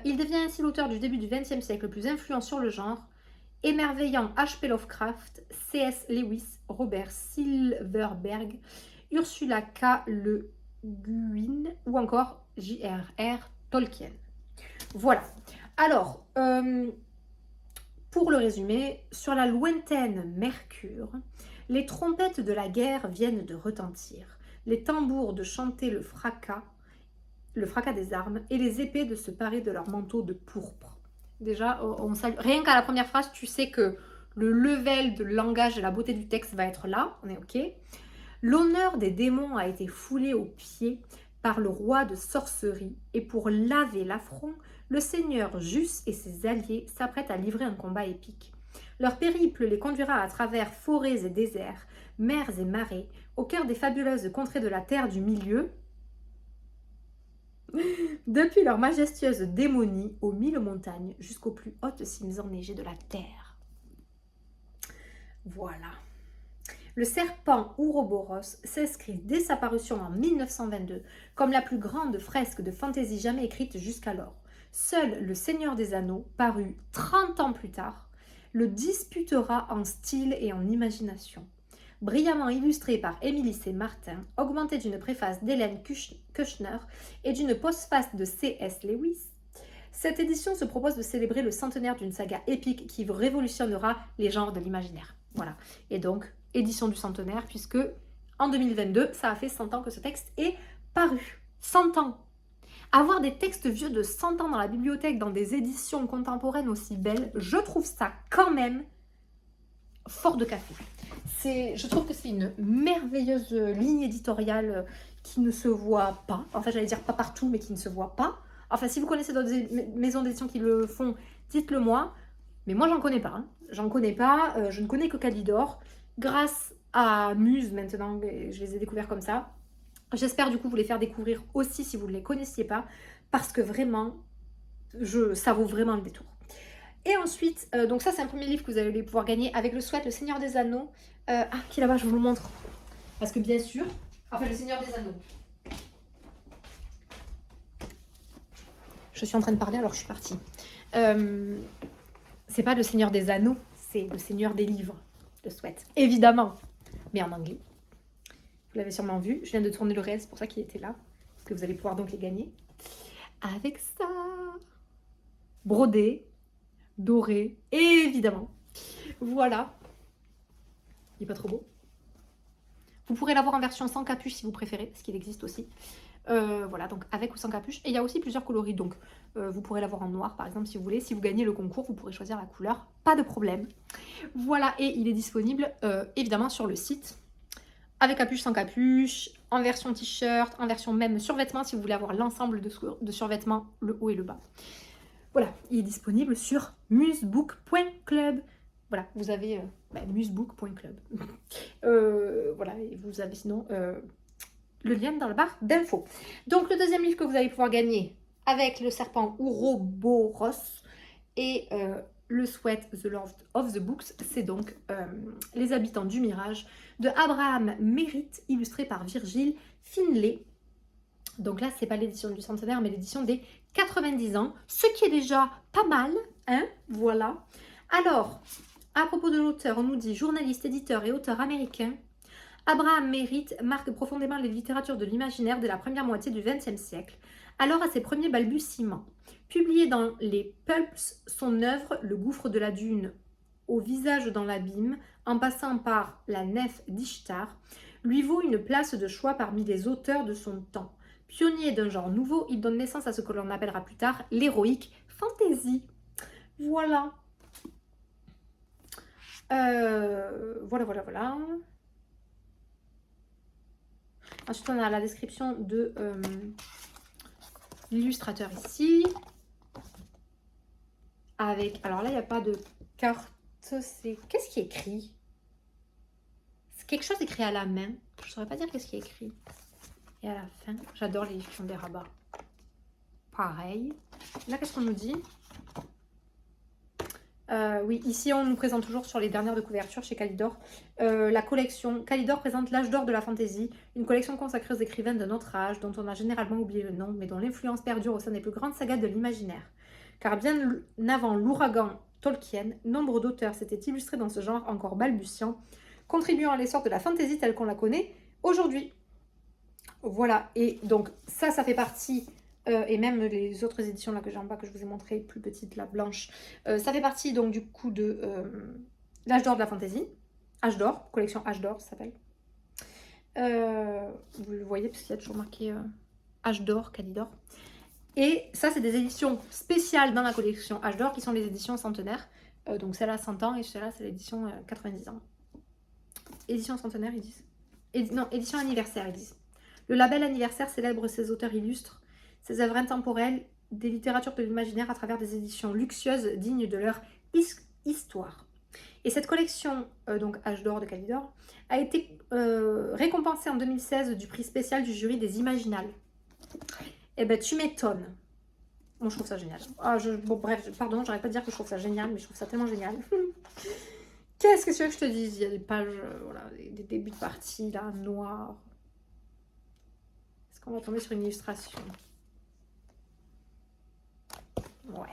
Il devient ainsi l'auteur du début du XXe siècle le plus influent sur le genre, émerveillant H.P. Lovecraft, C.S. Lewis, Robert Silverberg, Ursula K. Le Guin ou encore J.R.R. Tolkien. Voilà. Alors, pour le résumer, sur la lointaine Mercure, les trompettes de la guerre viennent de retentir, les tambours de chanter le fracas des armes et les épées de se parer de leurs manteaux de pourpre. Déjà, on salue. Rien qu'à la première phrase, tu sais que le level de langage et la beauté du texte va être là. On est OK. L'honneur des démons a été foulé aux pieds par le roi de sorcellerie. Et pour laver l'affront, le seigneur Jus et ses alliés s'apprêtent à livrer un combat épique. Leur périple les conduira à travers forêts et déserts, mers et marais, au cœur des fabuleuses contrées de la terre du milieu, depuis leur majestueuse démonie aux 1000 montagnes jusqu'aux plus hautes cimes enneigées de la terre. Voilà. Le Serpent Ouroboros s'inscrit dès sa parution en 1922 comme la plus grande fresque de fantaisie jamais écrite jusqu'alors. Seul le Seigneur des Anneaux, paru 30 ans plus tard, le disputera en style et en imagination. Brillamment illustré par Émilie C. Martin, augmenté d'une préface d'Hélène Kushner et d'une postface de C.S. Lewis, cette édition se propose de célébrer le centenaire d'une saga épique qui révolutionnera les genres de l'imaginaire. Voilà. Et donc, édition du centenaire, puisque en 2022, ça a fait 100 ans que ce texte est paru. 100 ans. Avoir des textes vieux de 100 ans dans la bibliothèque, dans des éditions contemporaines aussi belles, je trouve ça quand même fort de café. Je trouve que c'est une merveilleuse ligne éditoriale qui ne se voit pas. Enfin, j'allais dire pas partout, mais qui ne se voit pas. Enfin, si vous connaissez d'autres maisons d'édition qui le font, dites-le moi. Mais moi, j'en connais pas. Hein. J'en connais pas. Je ne connais que Calidor. Grâce à Muse, maintenant, je les ai découverts comme ça. J'espère du coup vous les faire découvrir aussi si vous ne les connaissiez pas. Parce que vraiment, ça vaut vraiment le détour. Et ensuite, donc ça c'est un premier livre que vous allez pouvoir gagner avec le Sweat, le Seigneur des Anneaux. Qui est là-bas, je vous le montre. Parce que bien sûr, enfin le Seigneur des Anneaux. Je suis en train de parler alors je suis partie. C'est pas le Seigneur des Anneaux, c'est le seigneur des livres, le Sweat. Évidemment, mais en anglais. Vous l'avez sûrement vu, je viens de tourner le reste, c'est pour ça qu'il était là. Que vous allez pouvoir donc les gagner. Avec ça, brodé, doré, évidemment. Voilà. Il n'est pas trop beau. Vous pourrez l'avoir en version sans capuche si vous préférez, parce qu'il existe aussi. Voilà, donc avec ou sans capuche. Et il y a aussi plusieurs coloris, donc vous pourrez l'avoir en noir par exemple si vous voulez. Si vous gagnez le concours, vous pourrez choisir la couleur, pas de problème. Voilà, et il est disponible évidemment sur le site, avec capuche, sans capuche, en version t-shirt, en version même survêtement si vous voulez avoir l'ensemble de survêtements, le haut et le bas. Voilà, il est disponible sur musebook.club. Voilà, vous avez musebook.club. Voilà, et vous avez sinon le lien dans la barre d'infos. Donc le deuxième livre que vous allez pouvoir gagner avec le serpent Ouroboros et le Sweat, The Lord of the Books, c'est donc Les Habitants du Mirage de Abraham Merritt, illustré par Virgile Finlay. Donc là, c'est pas l'édition du centenaire, mais l'édition des 90 ans, ce qui est déjà pas mal, hein, voilà. Alors, à propos de l'auteur, on nous dit journaliste, éditeur et auteur américain. Abraham Merritt marque profondément les littératures de l'imaginaire dès la première moitié du XXe siècle, alors à ses premiers balbutiements. Publié dans les Pulps, son œuvre, Le gouffre de la dune, Au visage dans l'abîme, en passant par La nef d'Ishtar, lui vaut une place de choix parmi les auteurs de son temps. Pionnier d'un genre nouveau, il donne naissance à ce que l'on appellera plus tard l'héroïque fantasy. Voilà. Voilà. Ensuite, on a la description de l'illustrateur ici. Avec, alors là, il n'y a pas de carte. C'est qu'est-ce qui est écrit? C'est quelque chose écrit à la main. Je ne saurais pas dire qu'est-ce qui est écrit. Et à la fin, j'adore les livres qui ont des rabats. Pareil. Là, qu'est-ce qu'on nous dit? Oui, ici on nous présente toujours sur les dernières de couverture chez Calidor la collection. Calidor présente l'âge d'or de la fantaisie, une collection consacrée aux écrivains de notre âge dont on a généralement oublié le nom, mais dont l'influence perdure au sein des plus grandes sagas de l'imaginaire. Car bien avant l'ouragan Tolkien, nombre d'auteurs s'étaient illustrés dans ce genre encore balbutiant, contribuant à l'essor de la fantaisie telle qu'on la connaît aujourd'hui. Voilà, et donc ça fait partie... et même les autres éditions là que j'ai en bas que je vous ai montré, plus petites, la blanche, ça fait partie donc du coup de l'âge d'or de la fantaisie. Âge d'or, collection âge d'or ça s'appelle. Vous le voyez parce qu'il y a toujours marqué âge d'or, Calidor. Et ça c'est des éditions spéciales dans la collection âge d'or qui sont les éditions centenaires. Donc celle-là 100 ans et celle-là c'est l'édition 90 ans. Édition centenaire ils disent. Non, édition anniversaire ils disent. Le label anniversaire célèbre ses auteurs illustres, ses œuvres intemporelles, des littératures de l'imaginaire à travers des éditions luxueuses dignes de leur histoire. Et cette collection, donc Âge d'or de Calidor, a été récompensée en 2016 du prix spécial du jury des Imaginales. Eh ben tu m'étonnes. Bon, je trouve ça génial. Bon, bref, pardon, j'arrête pas de dire que je trouve ça génial, mais je trouve ça tellement génial. Qu'est-ce que tu veux que je te dise? Il y a des pages, voilà, des débuts de partie, là, noirs. Est-ce qu'on va tomber sur une illustration? Ouais.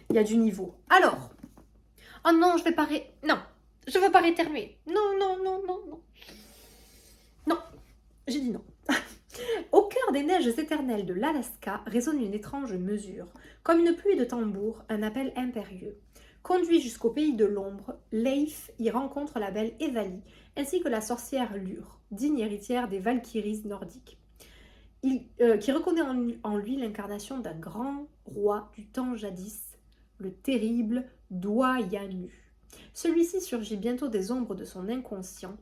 Il y a du niveau. Alors. Oh non, je vais pas Non. Je veux pas rétermer. Non. Non. J'ai dit non. Au cœur des neiges éternelles de l'Alaska résonne une étrange mesure. Comme une pluie de tambour, un appel impérieux. Conduit jusqu'au pays de l'ombre, Leif y rencontre la belle Evali, ainsi que la sorcière Lure, digne héritière des Valkyries nordiques. Qui reconnaît en lui l'incarnation d'un grand roi du temps jadis, le terrible Dwayanu. Celui-ci surgit bientôt des ombres de son inconscient,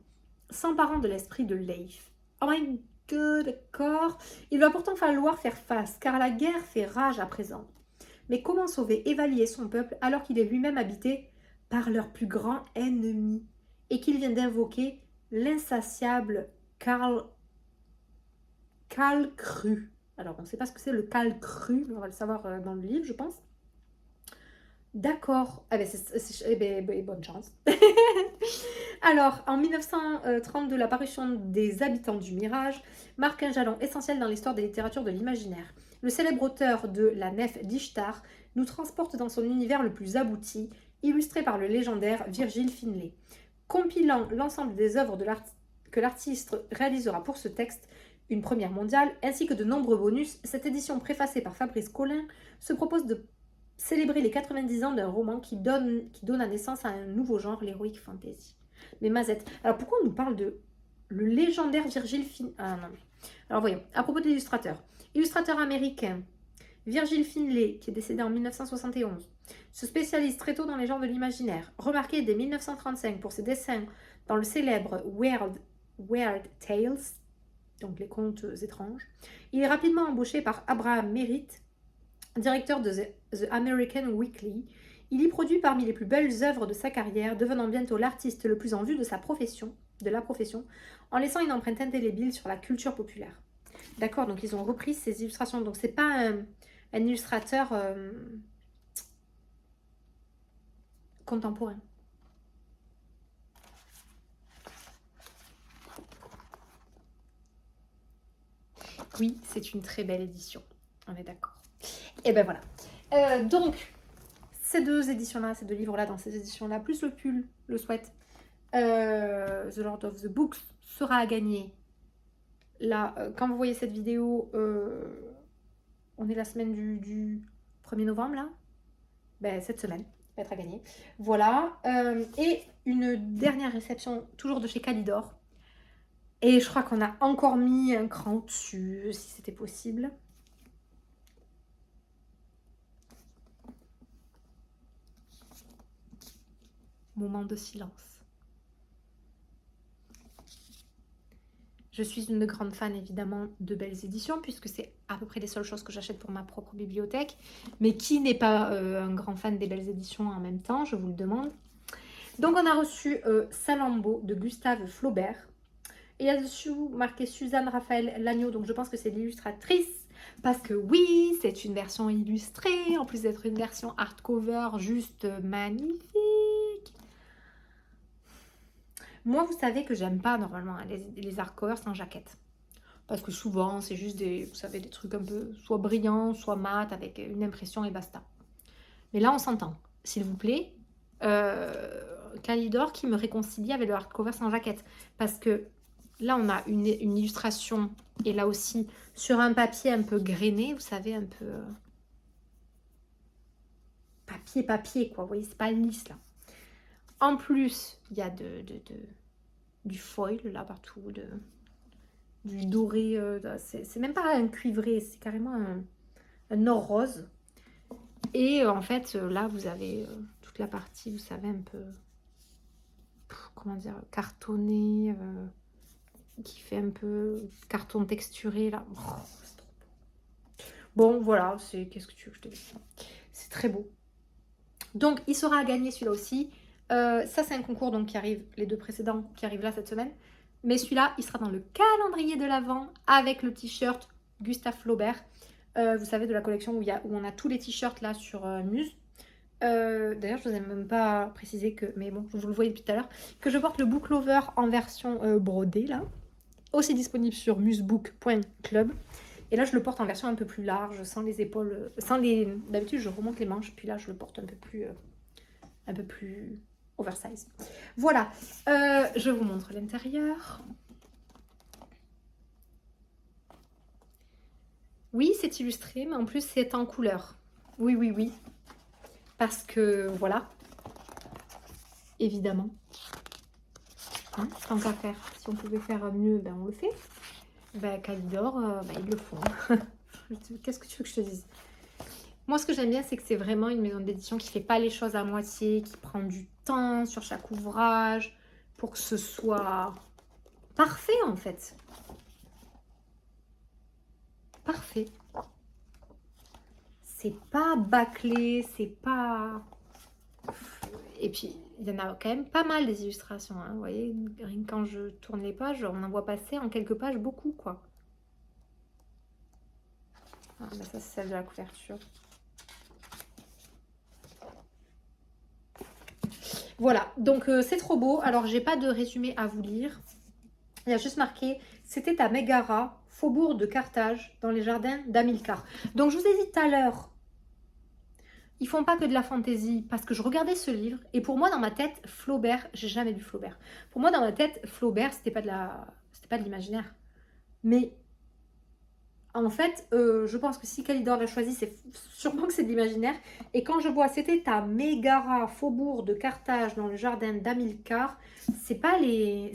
s'emparant de l'esprit de Leif. Oh my god, d'accord. Il va pourtant falloir faire face, car la guerre fait rage à présent. Mais comment sauver Evali et son peuple alors qu'il est lui-même habité par leur plus grand ennemi et qu'il vient d'invoquer l'insatiable Calcru. Alors, on ne sait pas ce que c'est le Calcru, mais on va le savoir dans le livre, je pense. D'accord. Bonne chance. Alors, en 1932, la parution des Habitants du Mirage marque un jalon essentiel dans l'histoire des littératures de l'imaginaire. Le célèbre auteur de La nef d'Ishtar nous transporte dans son univers le plus abouti, illustré par le légendaire Virgil Finlay. Compilant l'ensemble des œuvres que l'artiste réalisera pour ce texte, une première mondiale, ainsi que de nombreux bonus, cette édition préfacée par Fabrice Collin se propose de célébrer les 90 ans d'un roman qui donne naissance à un nouveau genre, l'heroic fantasy. Mais Mazette, alors pourquoi on nous parle de le légendaire Virgil Finlay? Ah non. Alors voyons, à propos de l'illustrateur. Illustrateur américain, Virgil Finlay, qui est décédé en 1971, se spécialise très tôt dans les genres de l'imaginaire. Remarqué dès 1935 pour ses dessins dans le célèbre Weird Tales, donc les contes étranges, il est rapidement embauché par Abraham Merritt, directeur de The American Weekly. Il y produit parmi les plus belles œuvres de sa carrière, devenant bientôt l'artiste le plus en vue de la profession, en laissant une empreinte indélébile sur la culture populaire. D'accord, donc ils ont repris ces illustrations. Donc c'est pas un illustrateur contemporain. Oui, c'est une très belle édition. On est d'accord. Et ben voilà. Donc, ces deux éditions-là, ces deux livres-là, dans ces éditions-là, plus le pull, le sweat, The Lord of the Books sera à gagner. Là, quand vous voyez cette vidéo, on est la semaine du 1er novembre, là. Ben, cette semaine va être à gagner. Voilà. Et une dernière réception, toujours de chez Calidor. Et je crois qu'on a encore mis un cran au-dessus, si c'était possible. Moment de silence. Je suis une grande fan évidemment de belles éditions puisque c'est à peu près les seules choses que j'achète pour ma propre bibliothèque. Mais qui n'est pas un grand fan des belles éditions en même temps, je vous le demande. Donc on a reçu Salammbô de Gustave Flaubert. Et il y a dessus marqué Suzanne Raphaël Lagneau, donc je pense que c'est l'illustratrice. Parce que oui, c'est une version illustrée, en plus d'être une version hardcover juste magnifique. Moi, vous savez que j'aime pas normalement les hardcovers sans jaquette. Parce que souvent, c'est juste vous savez, des trucs un peu soit brillants, soit mat, avec une impression et basta. Mais là, on s'entend. S'il vous plaît, Calidor qui me réconcilie avec le hardcover sans jaquette. Parce que là, on a une illustration, et là aussi, sur un papier un peu grainé, vous savez, un peu papier, quoi. Vous voyez, c'est pas lisse, là. En plus, il y a du foil, là, partout, du doré. C'est même pas un cuivré, c'est carrément un or rose. Et en fait, là, vous avez toute la partie, vous savez, un peu, comment dire, cartonné, qui fait un peu carton texturé, là. Oh, c'est trop beau. Bon, voilà, qu'est-ce que tu veux que je te dise? C'est très beau. Donc, il sera à gagner celui-là aussi. Ça, c'est un concours donc, qui arrive, les deux précédents qui arrivent là cette semaine. Mais celui-là, il sera dans le calendrier de l'Avent avec le t-shirt Gustave Flaubert. Vous savez, de la collection où on a tous les t-shirts là sur Muse. D'ailleurs, je ne vous ai même pas précisé que, mais bon, vous le voyez depuis tout à l'heure, que je porte le book lover en version brodée là. Aussi disponible sur musebook.club. Et là, je le porte en version un peu plus large, sans les épaules, D'habitude, je remonte les manches, puis là, je le porte un peu plus oversize. Voilà, je vous montre l'intérieur. Oui, c'est illustré, mais en plus, c'est en couleur. Oui, oui, oui. Parce que, voilà, évidemment. Hein, tant qu'à faire. Si on pouvait faire mieux, ben on le fait. Ben, Calidor, ben, ils le font. Qu'est-ce que tu veux que je te dise? Moi, ce que j'aime bien, c'est que c'est vraiment une maison d'édition qui ne fait pas les choses à moitié, qui prend du temps sur chaque ouvrage pour que ce soit parfait, en fait. Parfait. C'est pas bâclé, c'est pas... Et puis, il y en a quand même pas mal des illustrations. Hein. Vous voyez, rien que quand je tourne les pages, on en voit passer en quelques pages beaucoup, quoi. Ah, ben ça, c'est celle de la couverture. Voilà, donc c'est trop beau. Alors, j'ai pas de résumé à vous lire. Il y a juste marqué « C'était à Mégara, faubourg de Carthage, dans les jardins d'Hamilcar ». Donc, je vous ai dit tout à l'heure, ils font pas que de la fantaisie. Parce que je regardais ce livre, et pour moi, dans ma tête, Flaubert, j'ai jamais lu Flaubert. Pour moi, dans ma tête, Flaubert, c'était pas de l'imaginaire. Mais en fait, je pense que si Calidore l'a choisi, c'est sûrement que c'est de l'imaginaire. Et quand je vois, c'était à Mégara, faubourg de Carthage, dans le jardin d'Hamilcar, c'est pas les...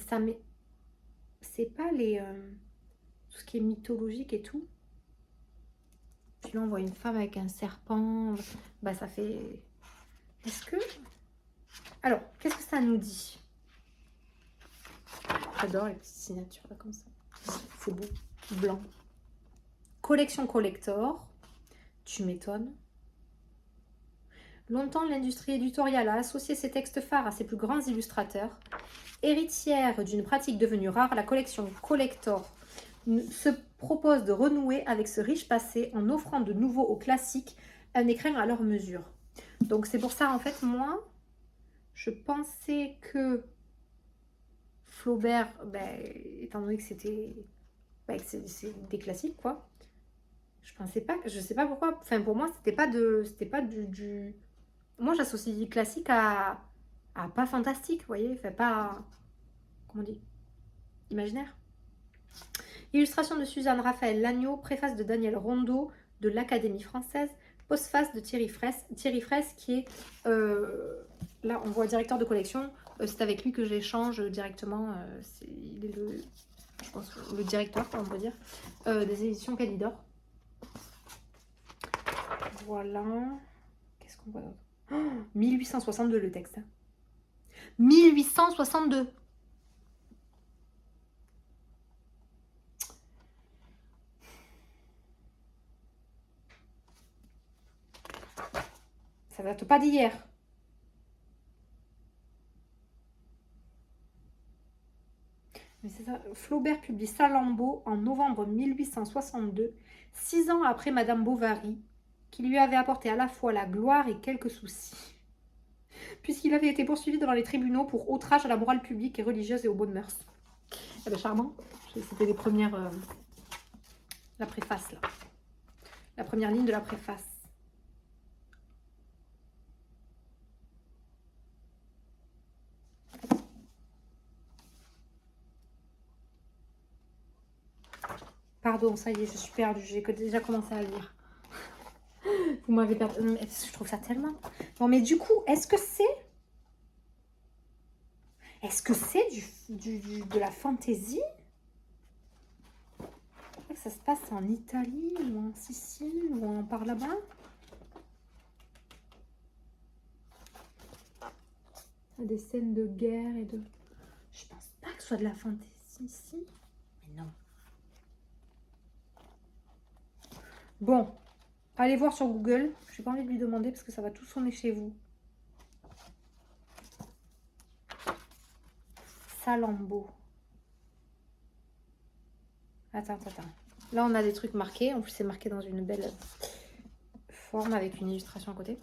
C'est pas les... tout ce qui est mythologique et tout. Puis là, on voit une femme avec un serpent. Bah, ça fait... Est-ce que... Alors, qu'est-ce que ça nous dit? J'adore les petites signatures là, comme ça. C'est beau. Blanc. Collection collector. Tu m'étonnes. Longtemps, l'industrie éditoriale a associé ses textes phares à ses plus grands illustrateurs. Héritière d'une pratique devenue rare, la collection collector se propose de renouer avec ce riche passé en offrant de nouveau aux classiques un écrin à leur mesure. Donc c'est pour ça, en fait, moi, je pensais que Flaubert, étant donné que c'était c'est des classiques, quoi, je pensais pas, je sais pas pourquoi, enfin pour moi, c'était pas du... Moi, j'associe classique à pas fantastique, vous voyez, enfin pas... Comment on dit? Imaginaire. Illustration de Suzanne Raphaël Lagneau, préface de Daniel Rondeau de l'Académie française, postface de Thierry Fraisse. Thierry Fraisse qui est, là on voit directeur de collection, c'est avec lui que j'échange directement, il est je pense, le directeur, on peut dire, des éditions Calidore. Voilà. Qu'est-ce qu'on voit d'autre? 1862 le texte. 1862. Ça date pas d'hier. Mais c'est ça. Flaubert publie Salammbô en novembre 1862, 6 ans après Madame Bovary, qui lui avait apporté à la fois la gloire et quelques soucis, puisqu'il avait été poursuivi devant les tribunaux pour outrage à la morale publique et religieuse et aux bonnes mœurs. Eh bien, charmant. C'était les premières... la préface, là. La première ligne de la préface. Pardon, ça y est, je suis perdue. J'ai déjà commencé à lire. Vous m'avez perdu. Je trouve ça tellement... Bon, mais du coup, est-ce que c'est... Est-ce que c'est de la fantaisie? Ça se passe en Italie ou en Sicile ou par là-bas? Des scènes de guerre et de... Je pense pas que ce soit de la fantaisie ici. Mais non. Bon, allez voir sur Google. J'ai pas envie de lui demander parce que ça va tout sonner chez vous. Salammbô. Attends. Là, on a des trucs marqués. En plus, c'est marqué dans une belle forme avec une illustration à côté.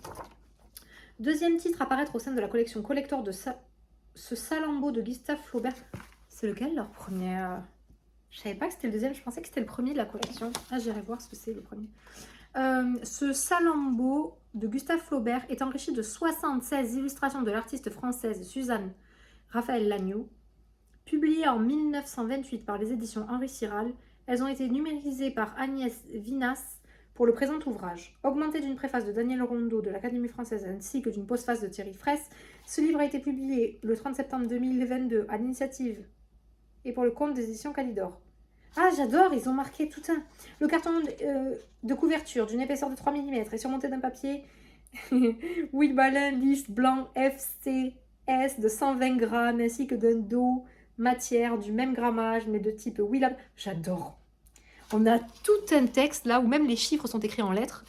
Deuxième titre à apparaître au sein de la collection collector de ce Salammbô de Gustave Flaubert. C'est lequel leur premier? Je savais pas que c'était le deuxième, je pensais que c'était le premier de la collection. Ah, j'irai voir ce que c'est le premier. Ce Salammbô de Gustave Flaubert est enrichi de 76 illustrations de l'artiste française Suzanne Raphaël Lagneau. Publiées en 1928 par les éditions Henri Siral, elles ont été numérisées par Agnès Vinas pour le présent ouvrage. Augmenté d'une préface de Daniel Rondeau de l'Académie française ainsi que d'une postface de Thierry Fraisse, ce livre a été publié le 30 septembre 2022 à l'initiative et pour le compte des éditions Calidore. Ah, j'adore, ils ont marqué tout un... Le carton de couverture d'une épaisseur de 3 mm est surmonté d'un papier Will Balin lisse blanc FCS de 120 grammes ainsi que d'un dos matière du même grammage mais de type Willam. J'adore. On a tout un texte là où même les chiffres sont écrits en lettres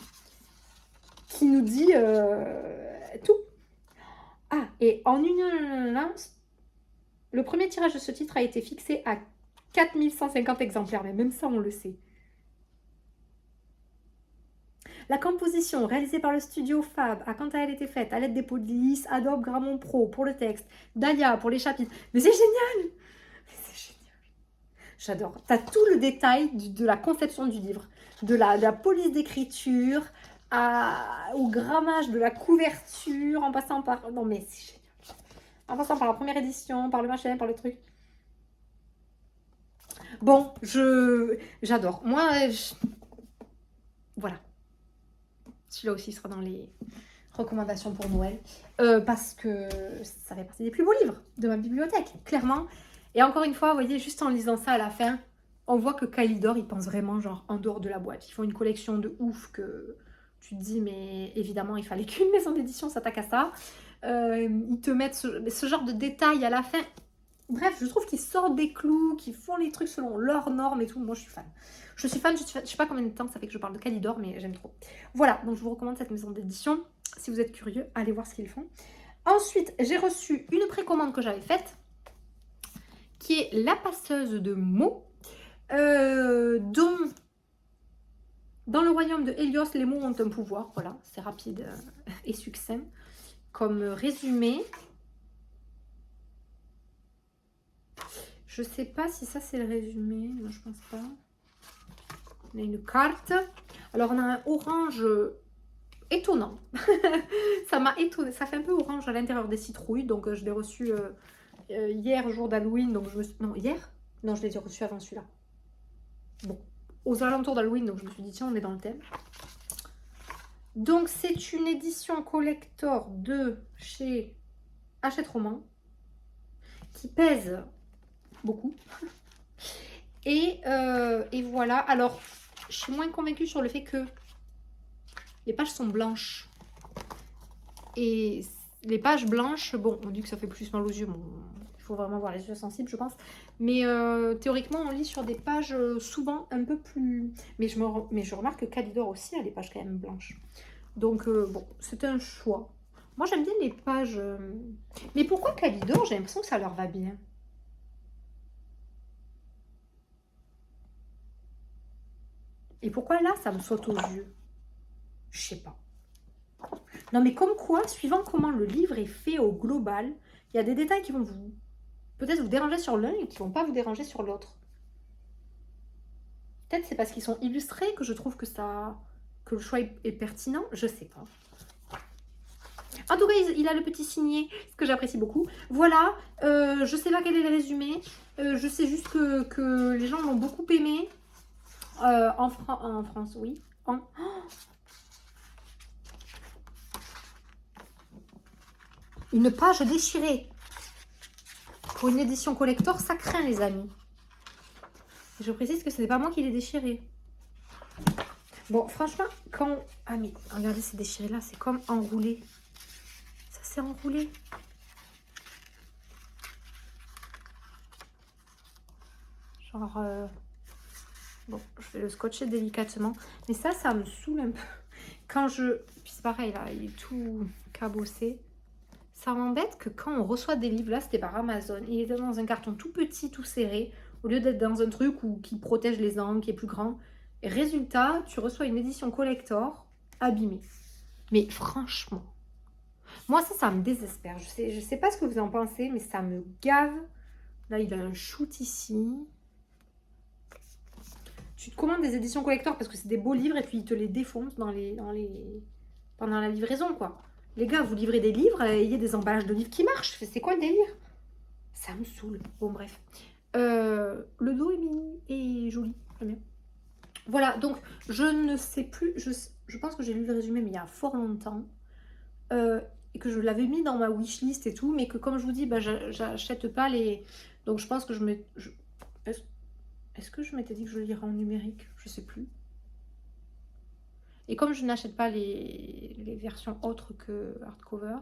qui nous dit tout. Ah, et en une... Le premier tirage de ce titre a été fixé à 4150 exemplaires, mais même ça, on le sait. La composition réalisée par le studio Fab a quant à elle été faite à l'aide des polices Adobe Gramon Pro pour le texte, Dahlia pour les chapitres. Mais c'est génial! J'adore. Tu as tout le détail de la conception du livre, de la police d'écriture, au grammage de la couverture, en passant par... Non mais c'est génial. En passant par la première édition, par le machin, par le truc. Bon, j'adore. Moi, voilà. Celui-là aussi sera dans les recommandations pour Noël. Parce que ça fait partie des plus beaux livres de ma bibliothèque, clairement. Et encore une fois, vous voyez, juste en lisant ça à la fin, on voit que Kalidor, ils pensent vraiment genre en dehors de la boîte. Ils font une collection de ouf que tu te dis, mais évidemment, il fallait qu'une maison d'édition s'attaque à ça. Ils te mettent ce genre de détails à la fin. Bref, je trouve qu'ils sortent des clous, qu'ils font les trucs selon leurs normes et tout. Moi, je suis fan. Je suis fan, je sais pas combien de temps ça fait que je parle de Kalidor, mais j'aime trop. Voilà, donc je vous recommande cette maison d'édition. Si vous êtes curieux, allez voir ce qu'ils font. Ensuite, j'ai reçu une précommande que j'avais faite, qui est La passeuse de mots, dont dans le royaume de Hélios, les mots ont un pouvoir. Voilà, c'est rapide et succinct. Comme résumé, je sais pas si ça c'est le résumé, moi je pense pas. On a une carte. Alors on a un orange étonnant. Ça m'a étonné. Ça fait un peu orange à l'intérieur des citrouilles. Donc je l'ai reçu hier, jour d'Halloween. Donc je me suis... Non, hier? Non, je l'ai reçu avant celui-là. Bon, aux alentours d'Halloween. Donc je me suis dit, tiens, on est dans le thème. Donc c'est une édition collector de chez Hachette Roman qui pèse beaucoup. Et voilà. Alors, je suis moins convaincue sur le fait que les pages sont blanches. Et les pages blanches, bon, on dit que ça fait plus mal aux yeux. Bon, il faut vraiment avoir les yeux sensibles, je pense. Mais théoriquement, on lit sur des pages souvent un peu plus... Mais je remarque que Kalidor aussi a des pages quand même blanches. Donc, bon, c'est un choix. Moi, j'aime bien les pages... Mais pourquoi Kalidor? J'ai l'impression que ça leur va bien. Et pourquoi là, ça me saute aux yeux? Je sais pas. Non, mais comme quoi, suivant comment le livre est fait au global, il y a des détails qui vont peut-être vous déranger sur l'un et qui vont pas vous déranger sur l'autre. Peut-être c'est parce qu'ils sont illustrés que je trouve que le choix est pertinent. Je sais pas. En tout cas, il a le petit signet, ce que j'apprécie beaucoup. Voilà, je sais pas quel est le résumé. Je sais juste que les gens l'ont beaucoup aimé. En France, oui. Une page déchirée. Pour une édition collector, ça craint, les amis. Je précise que ce n'est pas moi qui l'ai déchiré. Bon, franchement, quand... Ah, mais regardez, c'est déchiré là, c'est comme enroulé. Ça s'est enroulé. Genre... Bon, je vais le scotcher délicatement. Mais ça me saoule un peu. Quand je... Puis c'est pareil, là, il est tout cabossé. Ça m'embête que quand on reçoit des livres, là, c'était par Amazon, il était dans un carton tout petit, tout serré, au lieu d'être dans un truc qui protège les angles, qui est plus grand. Et résultat, tu reçois une édition collector abîmée. Mais franchement, moi, ça me désespère. Je sais pas ce que vous en pensez, mais ça me gave. Là, il a un shoot ici. Tu te commandes des éditions collector parce que c'est des beaux livres et puis ils te les défoncent pendant la livraison, quoi. Les gars, vous livrez des livres, ayez des emballages de livres qui marchent. C'est quoi le délire? Ça me saoule. Bon, bref. Le dos est mini et joli. Très bien. Voilà, donc je ne sais plus. Je pense que j'ai lu le résumé, mais il y a fort longtemps. Et que je l'avais mis dans ma wishlist et tout. Mais que comme je vous dis, bah, j'achète pas les... Donc je pense que Est-ce que je m'étais dit que je le lirais en numérique? Je sais plus. Et comme je n'achète pas les versions autres que hardcover,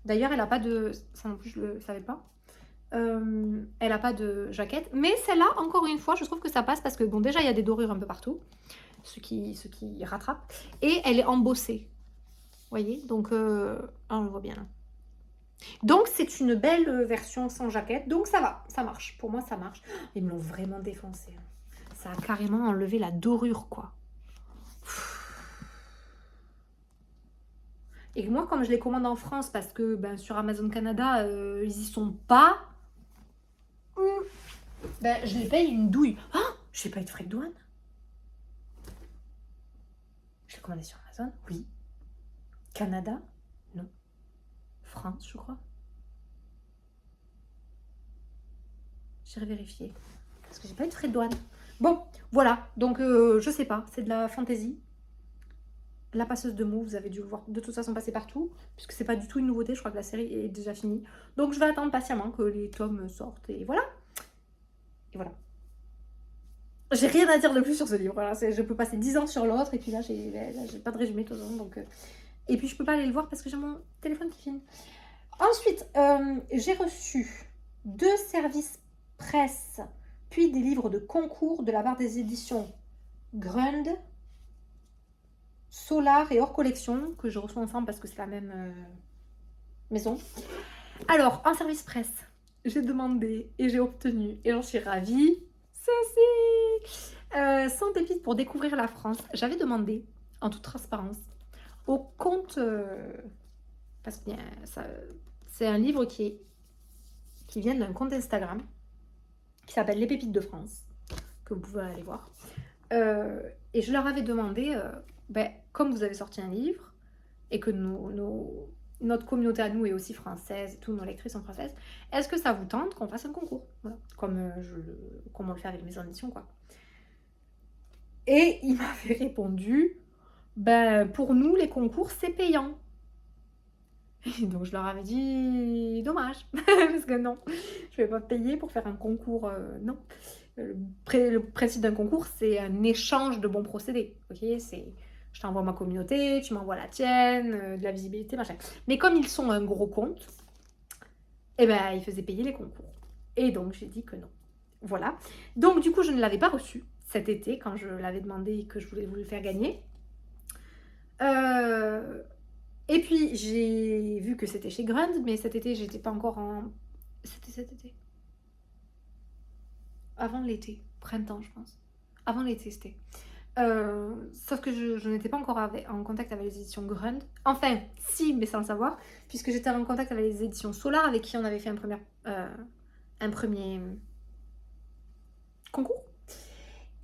d'ailleurs elle n'a pas de... Ça non plus je le savais pas. Elle n'a pas de jaquette. Mais celle-là, encore une fois, je trouve que ça passe parce que bon, déjà il y a des dorures un peu partout. Ce qui rattrape. Et elle est embossée. Vous voyez? Donc, on le voit bien là. Donc c'est une belle version sans jaquette. Donc ça va, ça marche. Pour moi ça marche. Ils me l'ont vraiment défoncé. Ça a carrément enlevé la dorure, quoi. Et moi, comme je les commande en France, parce que ben, sur Amazon Canada, ils y sont pas, ben, je les paye une douille. Ah, je vais pas être frais de douane. Je l'ai commandé sur Amazon, oui. Canada, non. France, je crois. J'irai vérifier. Parce que j'ai pas eu de frais de douane. Bon, voilà. Donc, je sais pas. C'est de la fantaisie. La passeuse de mots, vous avez dû le voir de toute façon passer partout. Puisque c'est pas du tout une nouveauté. Je crois que la série est déjà finie. Donc, je vais attendre patiemment que les tomes sortent. Et voilà. Et voilà. J'ai rien à dire de plus sur ce livre. Voilà, je peux passer 10 ans sur l'autre. Et puis là, j'ai pas de résumé de toute façon. Donc, et puis, je peux pas aller le voir parce que j'ai mon téléphone qui filme. Ensuite, j'ai reçu 2 services presse, puis des livres de concours de la part des éditions Grund, Solar et Hors Collection, que je reçois ensemble parce que c'est la même maison. Alors, en service presse, j'ai demandé et j'ai obtenu, et j'en suis ravie, ceci 100 pépites pour découvrir la France. J'avais demandé, en toute transparence, au compte, parce que c'est un livre qui vient d'un compte Instagram, qui s'appelle Les Pépites de France, que vous pouvez aller voir. Et je leur avais demandé, comme vous avez sorti un livre, et que notre communauté à nous est aussi française, tous nos lectrices sont françaises, est-ce que ça vous tente qu'on fasse un concours, voilà, comme on le fait avec mes éditions, quoi. Et il m'avait répondu, pour nous, les concours, c'est payant. Et donc je leur avais dit dommage, parce que non, je vais pas payer pour faire un concours, non. Le principe d'un concours, c'est un échange de bons procédés, ok, c'est je t'envoie ma communauté, tu m'envoies la tienne, de la visibilité, machin. Mais comme ils sont un gros compte, ils faisaient payer les concours. Et donc j'ai dit que non. Voilà. Donc du coup, je ne l'avais pas reçu cet été quand je l'avais demandé et que je voulais vous le faire gagner. Et puis, j'ai vu que c'était chez Grund, mais cet été, j'étais pas encore en... C'était cet été. Avant l'été. Printemps, je pense. Avant l'été, c'était. Sauf que je n'étais pas encore en contact avec les éditions Grund. Enfin, si, mais sans le savoir, puisque j'étais en contact avec les éditions Solar, avec qui on avait fait un premier concours.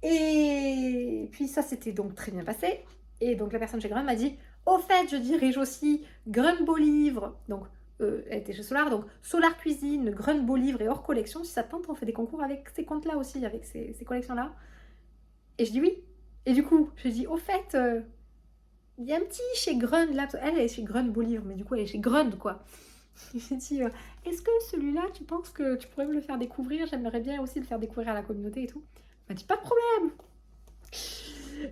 Et puis ça s'était donc très bien passé. Et donc la personne chez Grund m'a dit... Au fait, je dirige aussi Grund Beau Livre, donc elle était chez Solar, donc Solar Cuisine, Grund Beau Livre et Hors Collection. Si ça te tente, on fait des concours avec ces comptes-là aussi, avec ces collections-là. Et je dis oui. Et du coup, je dis, au fait, il y a un petit chez Grund là, elle est chez Grund Beau Livre, mais du coup elle est chez Grund, quoi. J'ai dit, est-ce que celui-là, tu penses que tu pourrais me le faire découvrir? J'aimerais bien aussi le faire découvrir à la communauté et tout. Elle m'a dit, pas de problème.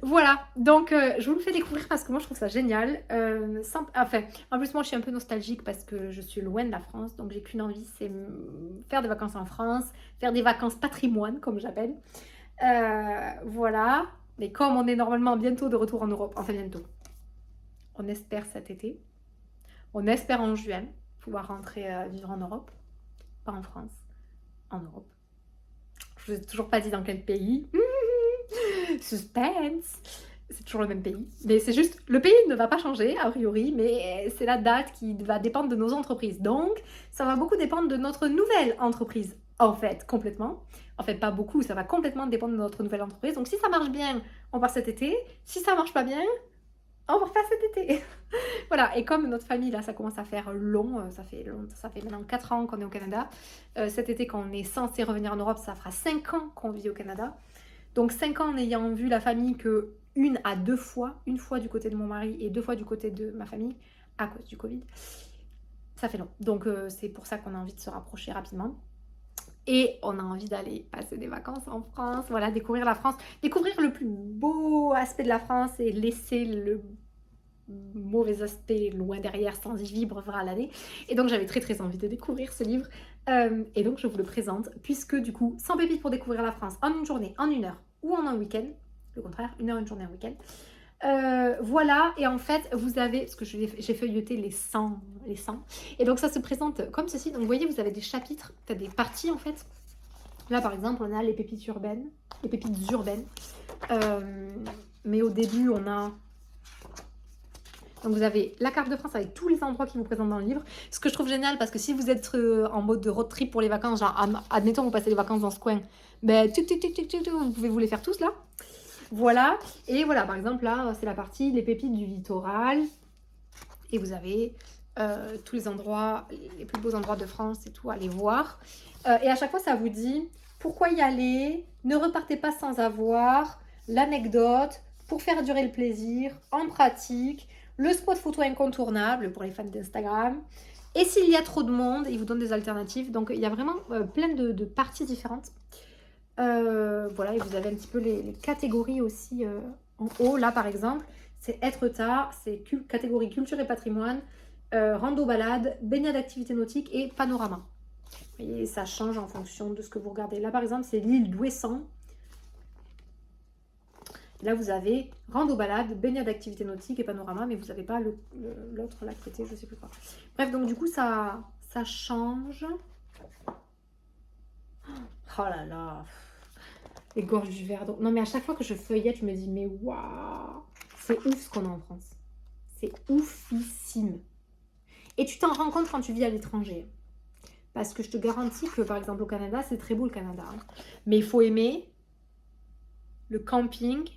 Voilà, donc je vous le fais découvrir parce que moi je trouve ça génial. En plus moi je suis un peu nostalgique parce que je suis loin de la France, donc j'ai qu'une envie, c'est faire des vacances en France, faire des vacances patrimoine comme j'appelle. Voilà, mais comme on est normalement bientôt de retour en Europe, enfin bientôt, on espère cet été, on espère en juin pouvoir rentrer vivre en Europe, pas en France, en Europe. Je vous ai toujours pas dit dans quel pays. Suspense, c'est toujours le même pays, mais c'est juste, le pays ne va pas changer a priori, mais c'est la date qui va dépendre de nos entreprises, donc ça va beaucoup dépendre de notre nouvelle entreprise, en fait, complètement, en fait pas beaucoup, ça va complètement dépendre de notre nouvelle entreprise, donc si ça marche bien, on part cet été, si ça marche pas bien, on va refaire cet été. Voilà, et comme notre famille là ça commence à faire long, ça fait maintenant 4 ans qu'on est au Canada, cet été quand on est censé revenir en Europe, ça fera 5 ans qu'on vit au Canada. Donc 5 ans en ayant vu la famille que une fois du côté de mon mari et 2 fois du côté de ma famille à cause du Covid, ça fait long. Donc c'est pour ça qu'on a envie de se rapprocher rapidement. Et on a envie d'aller passer des vacances en France, voilà, découvrir la France, découvrir le plus beau aspect de la France et laisser le mauvais aspect loin derrière sans y vivre à l'année. Et donc j'avais très très envie de découvrir ce livre. Et donc je vous le présente, puisque du coup, 100 pépites pour découvrir la France en une journée, en 1 heure ou en un week-end, le contraire, 1 heure, une journée, un week-end. Voilà, et en fait, vous avez, parce que j'ai feuilleté les 100, et donc ça se présente comme ceci. Donc vous voyez, vous avez des chapitres, des parties en fait. Là par exemple, on a les pépites urbaines, mais au début, on a... Donc vous avez la carte de France avec tous les endroits qui vous présentent dans le livre. Ce que je trouve génial, parce que si vous êtes en mode de road trip pour les vacances, genre admettons vous passez les vacances dans ce coin, vous pouvez vous les faire tous là. Voilà, et voilà, par exemple, là, c'est la partie les pépites du littoral. Et vous avez tous les endroits, les plus beaux endroits de France et tout, à aller voir. Et à chaque fois, ça vous dit pourquoi y aller, ne repartez pas sans avoir l'anecdote, pour faire durer le plaisir, en pratique, le spot photo incontournable pour les fans d'Instagram. Et s'il y a trop de monde, il vous donne des alternatives. Donc, il y a vraiment plein de parties différentes. Voilà, et vous avez un petit peu les catégories aussi en haut. Là, par exemple, c'est être tard, c'est catégorie culture et patrimoine, rando balade, baignade d'activité nautique et panorama. Et ça change en fonction de ce que vous regardez. Là, par exemple, c'est l'île d'Ouessant. Là, vous avez rando balade, baignade d'activité nautique et panorama, mais vous n'avez pas l'autre là qui était, je ne sais plus quoi. Bref, donc du coup, ça change. Oh là là, les gorges du Verdon. Non, mais à chaque fois que je feuillette, je me dis, mais waouh, c'est ouf ce qu'on a en France. C'est oufissime. Et tu t'en rends compte quand tu vis à l'étranger. Parce que je te garantis que, par exemple, au Canada, c'est très beau le Canada. Hein. Mais il faut aimer le camping,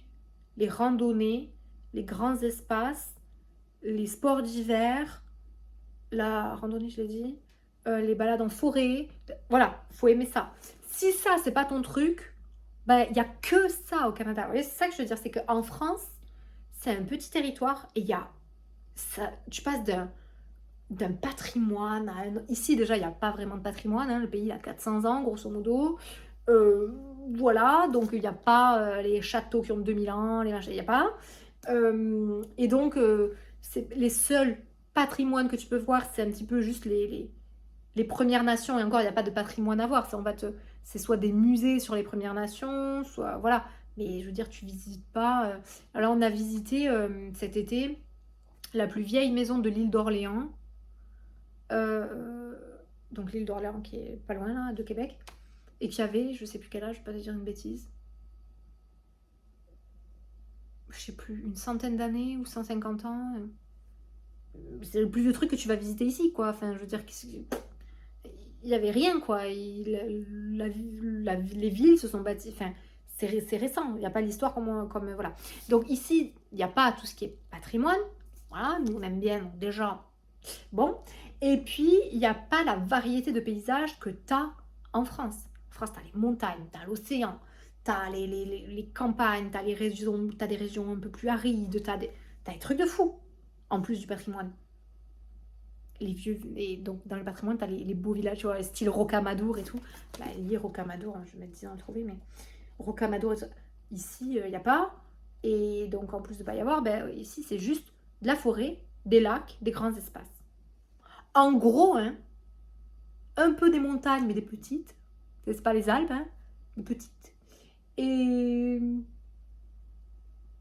les randonnées, les grands espaces, les sports d'hiver, la randonnée, je l'ai dit, les balades en forêt. Voilà, il faut aimer ça. Si ça, c'est pas ton truc, ben, il n'y a que ça au Canada. Vous voyez, c'est ça que je veux dire, c'est qu'en France, c'est un petit territoire et il y a ça, tu passes d'un patrimoine à un... Ici, déjà, il n'y a pas vraiment de patrimoine. Hein. Le pays a 400 ans, grosso modo. Voilà, donc il n'y a pas les châteaux qui ont 2000 ans, les machins, il n'y a pas. Et donc, c'est les seuls patrimoines que tu peux voir, c'est un petit peu juste les Premières Nations. Et encore, il n'y a pas de patrimoine à voir. C'est soit des musées sur les Premières Nations, soit... Voilà. Mais je veux dire, tu visites pas... Alors, on a visité cet été la plus vieille maison de l'île d'Orléans. Donc l'île d'Orléans qui est pas loin là, de Québec. Et qui avait, je sais plus quel âge, je vais pas te dire une bêtise. Je sais plus, une centaine d'années ou 150 ans. C'est le plus vieux truc que tu vas visiter ici, quoi. Enfin, je veux dire, il y avait rien, quoi. Les villes se sont bâties... Enfin, c'est récent, il n'y a pas l'histoire comme voilà. Donc ici, il n'y a pas tout ce qui est patrimoine. Voilà, nous on aime bien, donc déjà, bon. Et puis, il n'y a pas la variété de paysages que tu as en France. En France, tu as les montagnes, tu as l'océan, tu as les campagnes, tu as des régions un peu plus arides, tu as des trucs de fou, en plus du patrimoine. Et donc, dans le patrimoine, tu as les beaux villages, tu vois, style Rocamadour et tout. Bah, l'île Rocamadour, hein, je vais mettre 10 ans à le trouver, mais Rocamadour, ici, il n'y a pas. Et donc, en plus de ne pas y avoir, ben, ici, c'est juste de la forêt, des lacs, des grands espaces. En gros, hein, un peu des montagnes, mais des petites. C'est pas les Alpes, hein, des petites. Et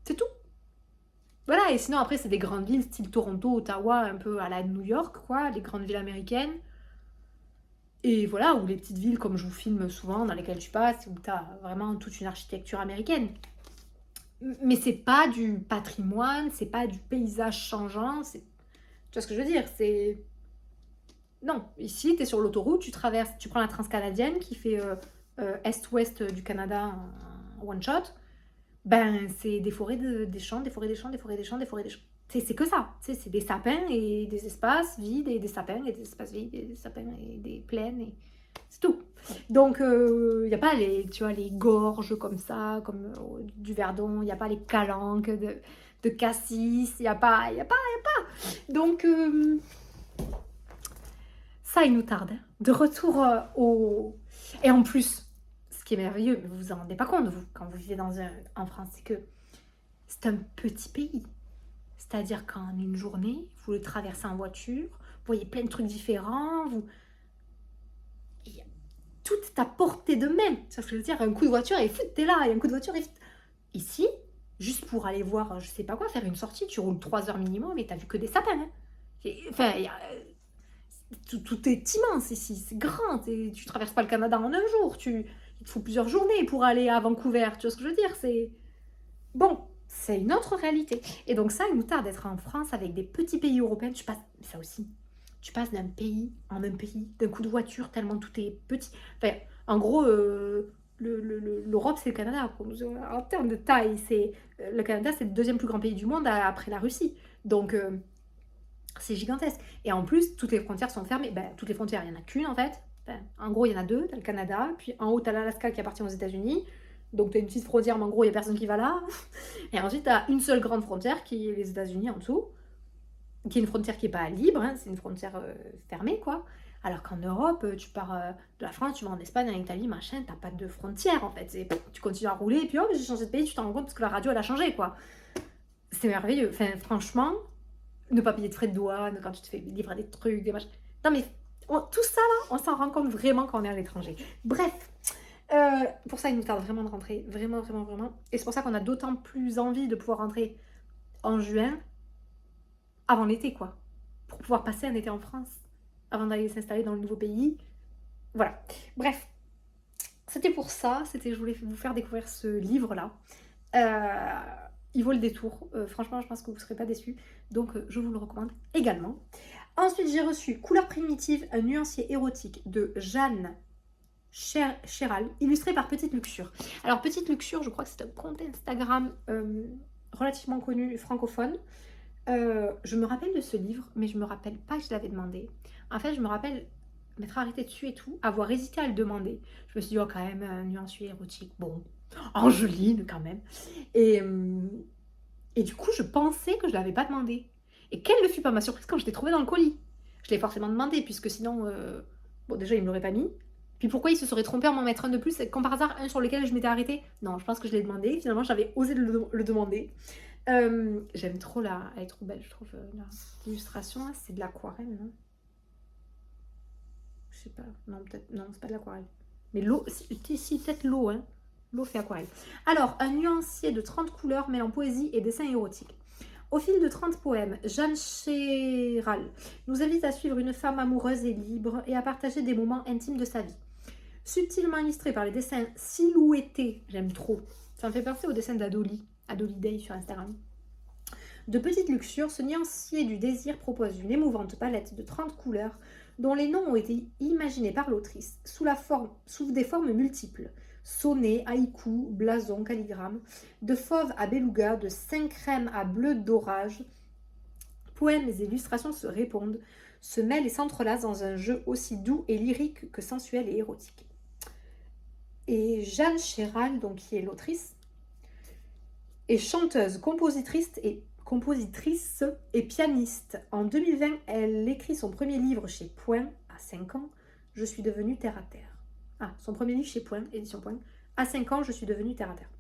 c'est tout. Voilà, et sinon, après, c'est des grandes villes, style Toronto, Ottawa, un peu à la New York, quoi, les grandes villes américaines. Et voilà, ou les petites villes, comme je vous filme souvent, dans lesquelles tu passes, où tu as vraiment toute une architecture américaine. Mais c'est pas du patrimoine, c'est pas du paysage changeant, tu vois ce que je veux dire, c'est... Non, ici, tu es sur l'autoroute, tu traverses, tu prends la transcanadienne qui fait est-ouest du Canada en one shot. Ben, c'est des forêts des champs, des forêts des champs, des forêts des champs, des forêts des champs. C'est que ça, c'est des sapins et des espaces vides et des sapins et des espaces vides et des sapins et des plaines et c'est tout. Donc, il n'y a pas tu vois, les gorges comme ça, comme du Verdon, il n'y a pas les calanques de Cassis, il n'y a pas. Donc, ça, il nous tarde. Hein. De retour au... Et en plus, ce qui est merveilleux, mais vous vous en rendez pas compte, vous, quand vous vivez en France, c'est que c'est un petit pays. C'est-à-dire qu'en une journée, vous le traversez en voiture, vous voyez plein de trucs différents, tout est à portée de main. C'est ce que je veux dire, un coup de voiture et t'es là, et un coup de voiture et... Ici, juste pour aller voir, je sais pas quoi, faire une sortie, tu roules 3 heures minimum et t'as vu que des sapins. Hein. Enfin, tout est immense ici, c'est grand, tu traverses pas le Canada en un jour, il te faut plusieurs journées pour aller à Vancouver, tu vois ce que je veux dire, c'est... Bon, c'est une autre réalité. Et donc ça, il nous tarde d'être en France avec des petits pays européens, ça aussi, tu passes d'un pays en un pays, d'un coup de voiture, tellement tout est petit. Enfin, en gros, l'Europe, c'est le Canada. En termes de taille, le Canada, c'est le deuxième plus grand pays du monde après la Russie. Donc, c'est gigantesque. Et en plus, toutes les frontières sont fermées. Ben, toutes les frontières, il n'y en a qu'une en fait. Ben, en gros, il y en a deux. Tu as le Canada, puis en haut, tu as l'Alaska qui appartient aux États-Unis. Donc, tu as une petite frontière, mais en gros, il n'y a personne qui va là. Et ensuite, tu as une seule grande frontière qui est les États-Unis en dessous, qui est une frontière qui n'est pas libre, hein, c'est une frontière fermée, quoi. Alors qu'en Europe, tu pars de la France, tu vas en Espagne, en Italie, machin, t'as pas de frontière en fait. Tu continues à rouler, et puis oh, j'ai changé de pays, tu t'en rends compte parce que la radio, elle a changé, quoi. C'est merveilleux. Enfin, franchement, ne pas payer de frais de douane quand tu te fais livrer des trucs, des machins. Non, mais tout ça, là, on s'en rend compte vraiment quand on est à l'étranger. Bref, pour ça, il nous tarde vraiment de rentrer. Vraiment, vraiment, vraiment. Et c'est pour ça qu'on a d'autant plus envie de pouvoir rentrer en juin, avant l'été, quoi. Pour pouvoir passer un été en France, avant d'aller s'installer dans le nouveau pays. Voilà. Bref, c'était pour ça. Je voulais vous faire découvrir ce livre-là. Il vaut le détour. Franchement, je pense que vous ne serez pas déçus. Donc, je vous le recommande également. Ensuite, j'ai reçu Couleurs primitives, un nuancier érotique de Jeanne Chéral, illustré par Petite Luxure. Alors, Petite Luxure, je crois que c'est un compte Instagram relativement connu, francophone. Je me rappelle de ce livre, mais je me rappelle pas que je l'avais demandé. En fait, je me rappelle m'être arrêtée dessus et tout, avoir hésité à le demander. Je me suis dit, oh, quand même, un nuancier érotique, bon, Angeline, quand même. Et du coup, je pensais que je l'avais pas demandé. Et quelle ne fut pas ma surprise quand je l'ai trouvé dans le colis. Je l'ai forcément demandé, puisque sinon, bon, déjà, il me l'aurait pas mis. Puis pourquoi il se serait trompé à m'en mettre un de plus, comme par hasard, un sur lequel je m'étais arrêtée? Non, je pense que je l'ai demandé. Finalement, j'avais osé le demander. J'aime trop elle est trop belle, je trouve. L'illustration, c'est de l'aquarelle, non? Je sais pas. Non, peut-être. Non, c'est pas de l'aquarelle. Mais l'eau, si peut-être l'eau, hein. L'eau fait aquarelle. Alors, un nuancier de 30 couleurs mêlant poésie et dessin érotique. Au fil de 30 poèmes, Jeanne Chéral nous invite à suivre une femme amoureuse et libre et à partager des moments intimes de sa vie. Subtilement illustré par les dessins silhouettés, j'aime trop. Ça me fait penser aux dessins d'Adoli Day sur Instagram. De Petite Luxure, ce nuancier du désir propose une émouvante palette de 30 couleurs dont les noms ont été imaginés par l'autrice sous des formes multiples. Sonnet, haïku, blason, calligramme, de fauve à beluga, de saint crème à bleu d'orage. Poèmes et illustrations se répondent, se mêlent et s'entrelacent dans un jeu aussi doux et lyrique que sensuel et érotique. Et Jeanne Chéral, donc qui est l'autrice, est chanteuse, compositrice et pianiste. En 2020, elle écrit son premier livre chez Point, à 5 ans, Je suis devenue terre à terre. Ah, son premier livre chez Point, édition Point. À 5 ans, je suis devenue terre à terre.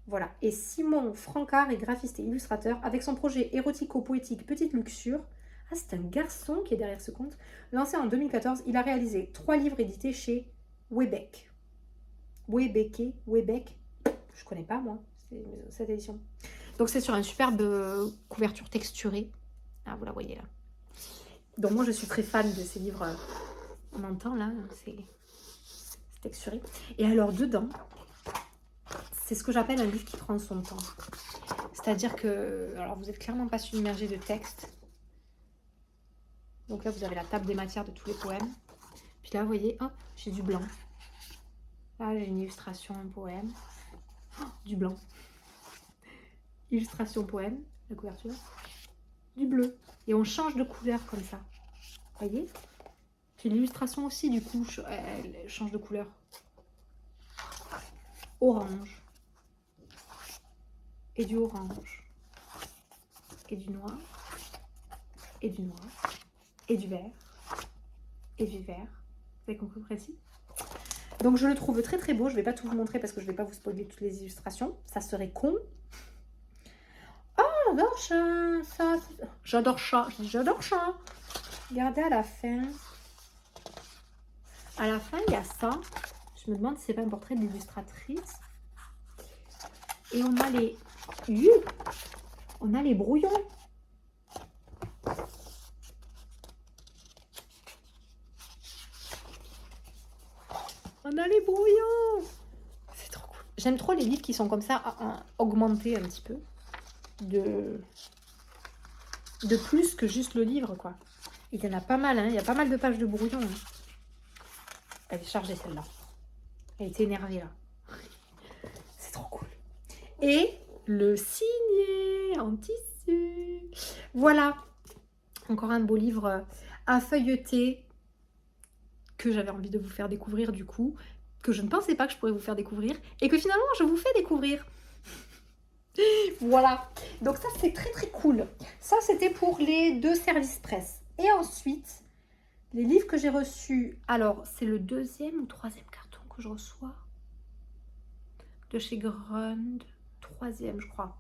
Voilà. Et Simon Francard est graphiste et illustrateur avec son projet érotico-poétique Petite Luxure. Ah, c'est un garçon qui est derrière ce compte. Lancé en 2014, il a réalisé 3 livres édités chez Webec. Webec, je connais pas moi, c'est cette édition. Donc c'est sur une superbe couverture texturée. Ah, vous la voyez là. Donc moi je suis très fan de ces livres. On entend là, c'est texturé. Et alors dedans, c'est ce que j'appelle un livre qui prend son temps. C'est-à-dire que, alors vous êtes clairement pas submergé de texte. Donc là vous avez la table des matières de tous les poèmes. Puis là vous voyez, hop, j'ai du blanc. Là j'ai une illustration, un poème. Oh, du blanc. Illustration, poème, la couverture. Du bleu. Et on change de couleur comme ça. Vous voyez? Puis l'illustration aussi, du coup, elle change de couleur. Orange. Et du orange. Et du noir. Et du noir. Et du vert. Et du vert. Vous avez compris précis? Donc je le trouve très très beau. Je ne vais pas tout vous montrer parce que je ne vais pas vous spoiler toutes les illustrations. Ça serait con. Oh, j'adore ça. J'adore ça. J'adore ça. Regardez à la fin. À la fin, il y a ça. Je me demande si c'est pas un portrait d'illustratrice. Et on a les... On a les brouillons. On a les brouillons. C'est trop cool. J'aime trop les livres qui sont comme ça, augmentés un petit peu. De plus que juste le livre, quoi. Il y en a pas mal, hein. Il y a pas mal de pages de brouillons. Hein. Elle est chargée, celle-là. Elle était énervée, là. et le signer en tissu. Voilà, encore un beau livre à feuilleter que j'avais envie de vous faire découvrir du coup, que je ne pensais pas que je pourrais vous faire découvrir et que finalement je vous fais découvrir. Voilà, donc ça c'est très très cool. Ça c'était pour les 2 services presse. Et ensuite, les livres que j'ai reçus, alors c'est le 2e ou 3e carton que je reçois de chez Grund, 3e je crois.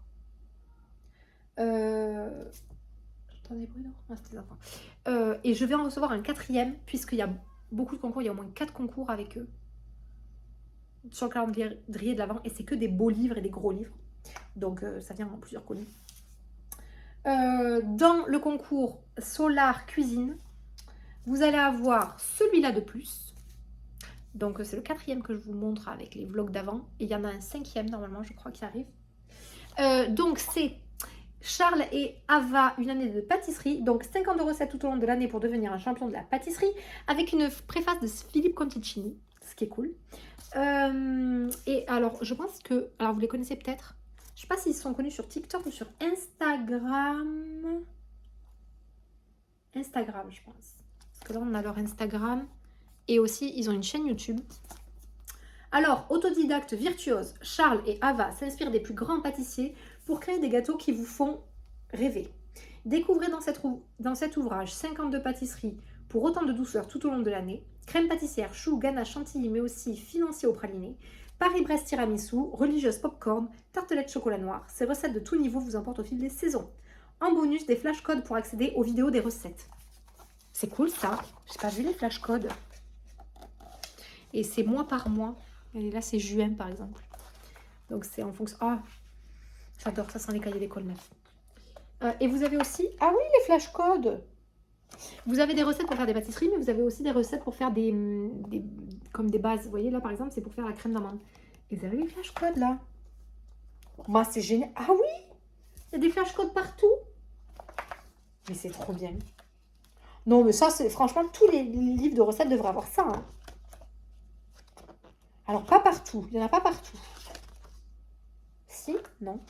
J'entends des bruits, non? Ah, c'était les enfants. Et je vais en recevoir un 4e puisqu'il y a beaucoup de concours, il y a au moins 4 concours avec eux sur le calendrier de l'Avent et c'est que des beaux livres et des gros livres. Donc ça vient en plusieurs colis. Dans le concours Solar Cuisine, vous allez avoir celui-là de plus. Donc c'est le 4e que je vous montre avec les vlogs d'avant. Et il y en a un 5e normalement, je crois, qui arrive. Donc c'est Charles et Ava, une année de pâtisserie. Donc 50 recettes tout au long de l'année pour devenir un champion de la pâtisserie. Avec une préface de Philippe Conticini, ce qui est cool. Et alors, je pense que... Alors, vous les connaissez peut-être. Je sais pas s'ils sont connus sur TikTok ou sur Instagram. Instagram, je pense. Parce que là, on a leur Instagram. Et aussi, ils ont une chaîne YouTube. Alors, autodidacte virtuose, Charles et Ava s'inspirent des plus grands pâtissiers pour créer des gâteaux qui vous font rêver. Découvrez dans cet ouvrage 52 pâtisseries pour autant de douceur tout au long de l'année. Crème pâtissière, chou, ganache, chantilly, mais aussi financier au praliné. Paris-Brest tiramisu, religieuse popcorn, tartelette chocolat noir. Ces recettes de tout niveau vous emportent au fil des saisons. En bonus, des flashcodes pour accéder aux vidéos des recettes. C'est cool ça. J'ai pas vu les flashcodes. Et c'est mois par mois. Et là, c'est juin par exemple. Donc c'est en fonction... Ah, j'adore, ça sent les cahiers d'école neufs. Et vous avez aussi... Ah oui, les flashcodes. Vous avez des recettes pour faire des pâtisseries, mais vous avez aussi des recettes pour faire comme des bases. Vous voyez, là, par exemple, c'est pour faire la crème d'amande. Et vous avez les flashcodes, là. Bah, c'est génial. Ah oui, il y a des flashcodes partout. Mais c'est trop bien. Non, mais ça, c'est franchement, tous les livres de recettes devraient avoir ça. Hein. Alors, pas partout. Il n'y en a pas partout. Si, non.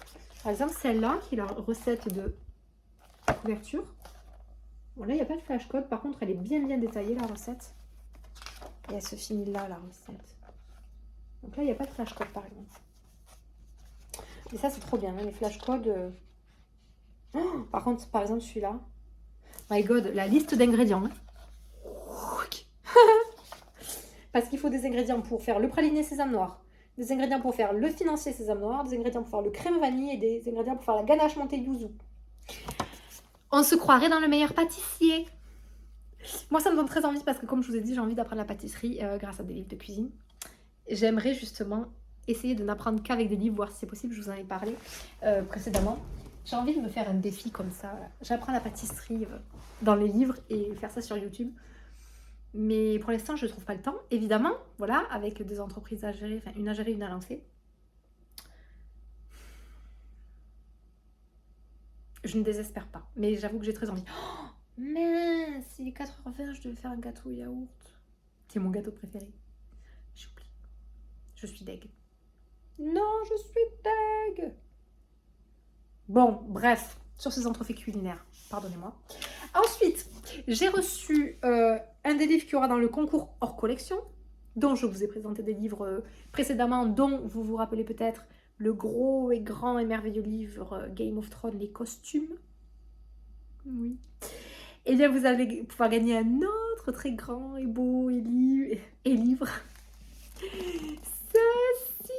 Par exemple, celle-là, qui est la recette de couverture. Bon, là, il n'y a pas de flashcode. Par contre, elle est bien détaillée, la recette. Et elle se finit là, la recette. Donc là, il n'y a pas de flashcode, par exemple. Et ça, c'est trop bien, hein, les flashcodes. Oh, par contre, par exemple, celui-là. My God, la liste d'ingrédients. Hein. Parce qu'il faut des ingrédients pour faire le praliné sésame noir, des ingrédients pour faire le financier sésame noir, des ingrédients pour faire le crème vanille et des ingrédients pour faire la ganache montée yuzu. On se croirait dans le meilleur pâtissier. Moi, ça me donne très envie parce que, comme je vous ai dit, j'ai envie d'apprendre la pâtisserie grâce à des livres de cuisine. J'aimerais justement essayer de n'apprendre qu'avec des livres, voir si c'est possible. Je vous en ai parlé précédemment. J'ai envie de me faire un défi comme ça. J'apprends la pâtisserie dans les livres et faire ça sur YouTube. Mais pour l'instant, je ne trouve pas le temps. Évidemment, voilà, avec des entreprises à gérer, enfin une à gérer, une à lancer. Je ne désespère pas. Mais j'avoue que j'ai très envie. Oh, mince, il est 4h20, je devais faire un gâteau au yaourt. C'est mon gâteau préféré. J'oublie. Je suis deg. Non, je suis deg. Bon, bref, sur ces entrefaits culinaires, pardonnez-moi. Ensuite, j'ai reçu un des livres qu'il y aura dans le concours hors collection, dont je vous ai présenté des livres précédemment, dont vous vous rappelez peut-être le gros et grand et merveilleux livre Game of Thrones, les costumes. Oui. Et bien, vous allez pouvoir gagner un autre très grand et beau livre. Ceci.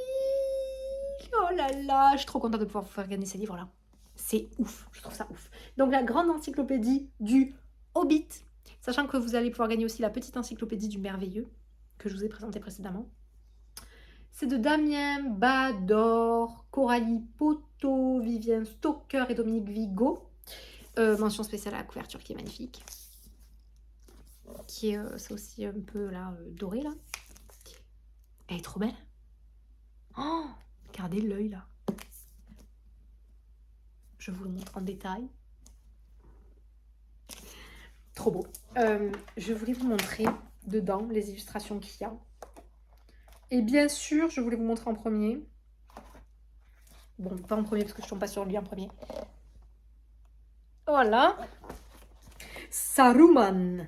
Oh là là, je suis trop contente de pouvoir vous faire gagner ces livres-là. C'est ouf, je trouve ça ouf. Donc la grande encyclopédie du Hobbit, sachant que vous allez pouvoir gagner aussi la petite encyclopédie du Merveilleux, que je vous ai présentée précédemment. C'est de Damien Bador, Coralie Poteau, Vivienne Stoker et Dominique Vigo. Mention spéciale à la couverture qui est magnifique. Qui est c'est aussi un peu là doré là. Elle est trop belle. Oh, regardez l'œil là. Je vous le montre en détail. Trop beau. Je voulais vous montrer dedans les illustrations qu'il y a. Et bien sûr, je voulais vous montrer en premier Bon, pas en premier parce que je tombe pas sur lui en premier. Voilà. Saruman.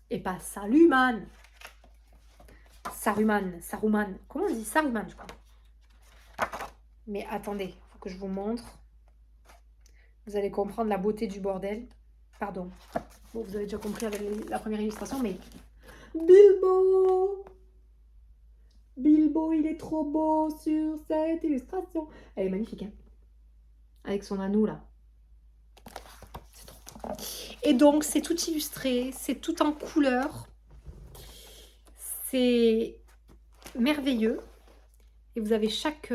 Et pas Saluman. Saruman. Comment on dit Saruman, je crois. Mais attendez, faut que je vous montre. Vous allez comprendre la beauté du bordel. Pardon. Bon, vous avez déjà compris avec la première illustration, mais... Bilbo, il est trop beau sur cette illustration. Elle est magnifique, hein. Avec son anneau, là. C'est trop beau. Et donc, c'est tout illustré, c'est tout en couleur. C'est merveilleux. Et vous avez chaque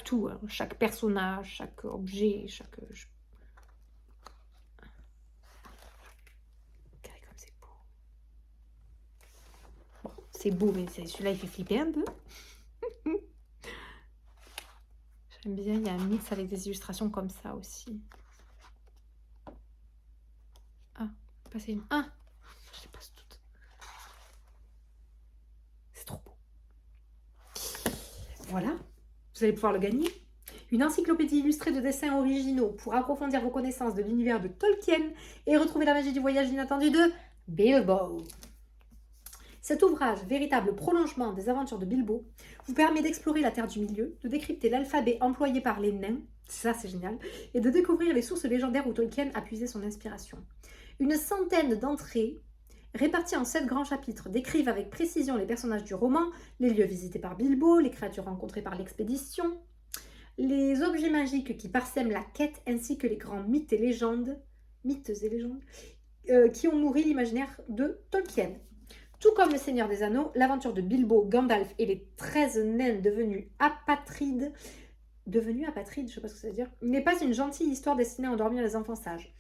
tout, hein, chaque personnage, chaque objet, chaque... Regardez comme c'est beau. Bon, c'est beau, mais celui-là, il fait flipper un peu. J'aime bien, il y a un mix avec des illustrations comme ça aussi. Ah, passer une... Ah, je les passe toutes. C'est trop beau. Voilà, vous allez pouvoir le gagner. Une encyclopédie illustrée de dessins originaux pour approfondir vos connaissances de l'univers de Tolkien et retrouver la magie du voyage inattendu de Bilbo. Cet ouvrage, véritable prolongement des aventures de Bilbo, vous permet d'explorer la Terre du Milieu, de décrypter l'alphabet employé par les nains, ça c'est génial, et de découvrir les sources légendaires où Tolkien a puisé son inspiration. Une centaine d'entrées, réparties en 7 grands chapitres, décrivent avec précision les personnages du roman, les lieux visités par Bilbo, les créatures rencontrées par l'expédition, les objets magiques qui parsèment la quête, ainsi que les grands mythes et légendes, qui ont nourri l'imaginaire de Tolkien. Tout comme le Seigneur des Anneaux, l'aventure de Bilbo, Gandalf et les 13 nains devenus apatrides, je sais pas ce que ça veut dire, n'est pas une gentille histoire destinée à endormir les enfants sages.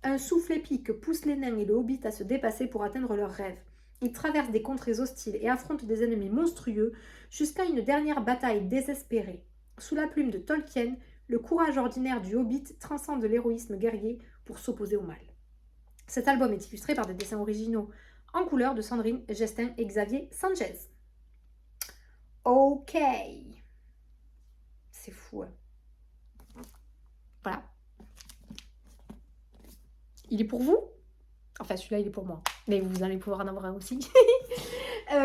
Un souffle épique pousse les nains et le hobbit à se dépasser pour atteindre leurs rêves. Ils traversent des contrées hostiles et affrontent des ennemis monstrueux jusqu'à une dernière bataille désespérée. Sous la plume de Tolkien, le courage ordinaire du hobbit transcende l'héroïsme guerrier pour s'opposer au mal. Cet album est illustré par des dessins originaux en couleur de Sandrine Gestin et Xavier Sanchez. Ok. C'est fou. Hein. Voilà. Il est pour vous. Enfin, celui-là, il est pour moi. Mais vous allez pouvoir en avoir un aussi. Dans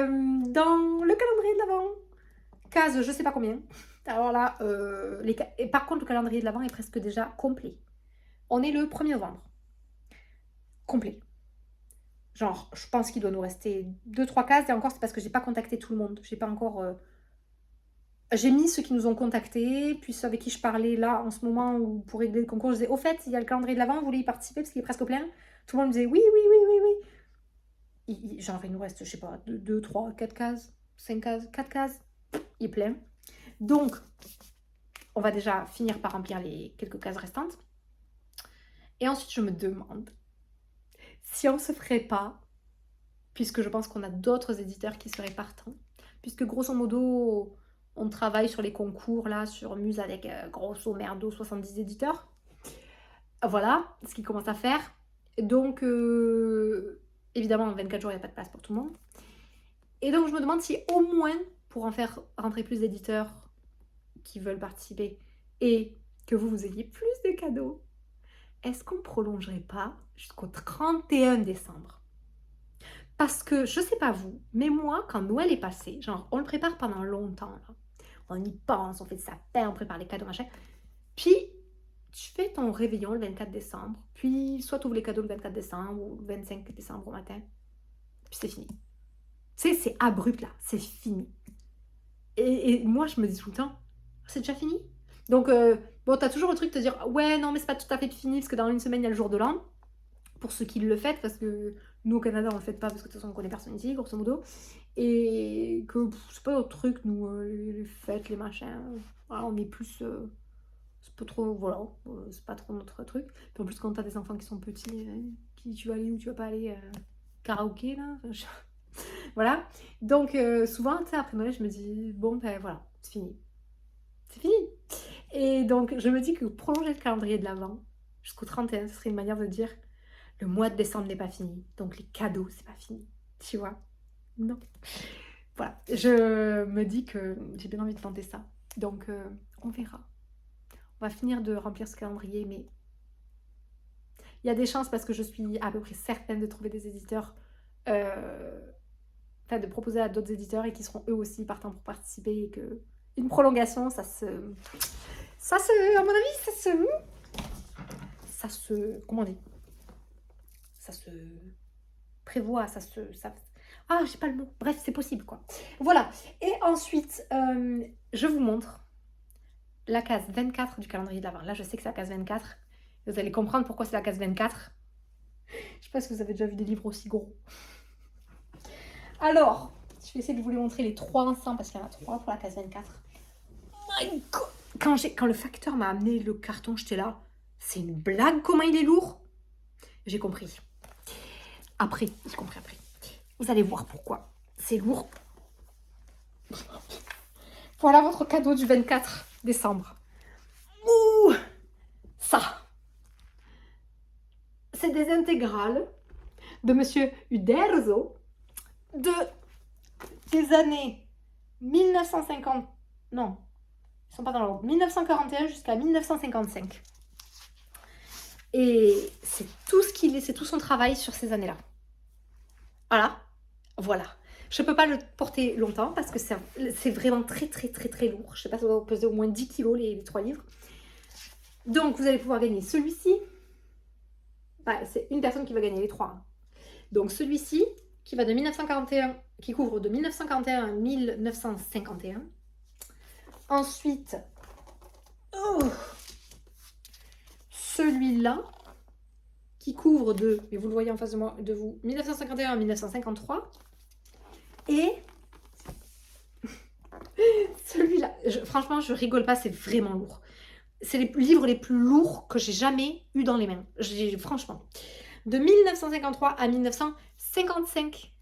le calendrier de l'Avent, case je sais pas combien. Alors là, et par contre, le calendrier de l'Avent est presque déjà complet. On est le 1er novembre. Complet. Genre, je pense qu'il doit nous rester 2-3 cases. Et encore, c'est parce que j'ai pas contacté tout le monde. J'ai pas encore... J'ai mis ceux qui nous ont contactés, puis ceux avec qui je parlais là, en ce moment, où pour régler le concours. Je disais, au fait, il y a le calendrier de l'Avent, vous voulez y participer parce qu'il est presque plein. Tout le monde me disait, oui. Genre, il nous reste, je sais pas, 2, 3, 4 cases, 5 cases, 4 cases. Il est plein. Donc, on va déjà finir par remplir les quelques cases restantes. Et ensuite, je me demande si on se ferait pas, puisque je pense qu'on a d'autres éditeurs qui seraient partants, puisque grosso modo, on travaille sur les concours, là, sur Muse avec grosso merdo 70 éditeurs. Voilà, ce qu'ils commencent à faire. Donc, évidemment, en 24 jours, il n'y a pas de place pour tout le monde. Et donc, je me demande si au moins, pour en faire rentrer plus d'éditeurs qui veulent participer et que vous ayez plus de cadeaux, est-ce qu'on ne prolongerait pas jusqu'au 31 décembre? Parce que, je sais pas vous, mais moi, quand Noël est passé, genre, on le prépare pendant longtemps, là. On y pense, on fait de sapin, on prépare les cadeaux, machin. Puis, tu fais ton réveillon le 24 décembre, puis soit tu ouvres les cadeaux le 24 décembre ou le 25 décembre au matin, puis c'est fini. Tu sais, c'est abrupt, là, c'est fini. Et moi, je me dis tout le temps, c'est déjà fini? Donc, bon, t'as toujours le truc de te dire, ouais, non, mais c'est pas tout à fait fini, parce que dans une semaine, il y a le jour de l'an. Pour ceux qui le font, parce que nous, au Canada, on le fait pas, parce que de toute façon, on connaît personne ici, grosso modo. Et que c'est pas notre truc, nous, les fêtes, les machins. Voilà, on est plus... c'est pas trop... Voilà, c'est pas trop notre truc. Puis en plus, quand t'as des enfants qui sont petits, qui tu vas aller ou tu vas pas aller karaoké, là. Voilà. Donc, souvent, tu sais, après Noël, je me dis, bon, ben voilà, c'est fini. C'est fini. Et donc, je me dis que prolonger le calendrier de l'Avent jusqu'au 31, ce serait une manière de dire le mois de décembre n'est pas fini. Donc, les cadeaux, c'est pas fini. Tu vois? Non. Voilà. Je me dis que j'ai bien envie de tenter ça. Donc, on verra. On va finir de remplir ce calendrier, mais il y a des chances parce que je suis à peu près certaine de trouver des éditeurs, enfin de proposer à d'autres éditeurs et qui seront eux aussi partants pour participer et que une prolongation, à mon avis, comment on dit, ça se prévoit, ah, j'ai pas le mot. Bref, c'est possible, quoi. Voilà. Et ensuite, je vous montre la case 24 du calendrier de l'Avent. Là, je sais que c'est la case 24. Vous allez comprendre pourquoi c'est la case 24. Je sais pas si vous avez déjà vu des livres aussi gros. Alors, je vais essayer de vous les montrer les 3 ensemble parce qu'il y en a 3 pour la case 24. Oh my God! Quand le facteur m'a amené le carton, j'étais là. C'est une blague comment il est lourd. J'ai compris. J'ai compris après. Vous allez voir pourquoi. C'est lourd. Voilà votre cadeau du 24 décembre. Ouh! Ça. C'est des intégrales de Monsieur Uderzo des années 1950. Non, ils sont pas dans l'ordre. 1941 jusqu'à 1955. Et c'est tout ce qu'il est, c'est tout son travail sur ces années-là. Voilà. Je ne peux pas le porter longtemps parce que c'est vraiment très très très très lourd. Je ne sais pas, ça doit peser au moins 10 kilos les 3 livres. Donc vous allez pouvoir gagner celui-ci. C'est une personne qui va gagner les 3. Donc celui-ci qui va de 1941, qui couvre de 1941 à 1951. Ensuite, celui-là qui couvre et vous le voyez en face de vous, 1951 à 1953. Et celui-là, franchement, je rigole pas, c'est vraiment lourd. C'est les livres les plus lourds que j'ai jamais eu dans les mains. Franchement. De 1953 à 1955.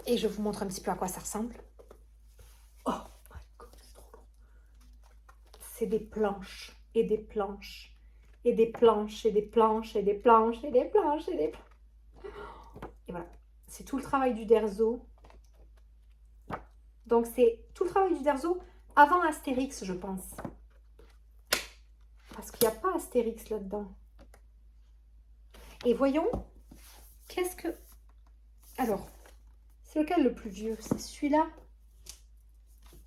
Et je vous montre un petit peu à quoi ça ressemble. Oh my God, c'est trop lourd. C'est des planches et des planches. Et des planches et des planches et des planches et des planches et des planches. Et voilà. C'est tout le travail du Derzo. Donc c'est tout le travail du Derzo avant Astérix, je pense. Parce qu'il n'y a pas Astérix là-dedans. Et voyons, qu'est-ce que... Alors, c'est lequel le plus vieux? C'est celui-là.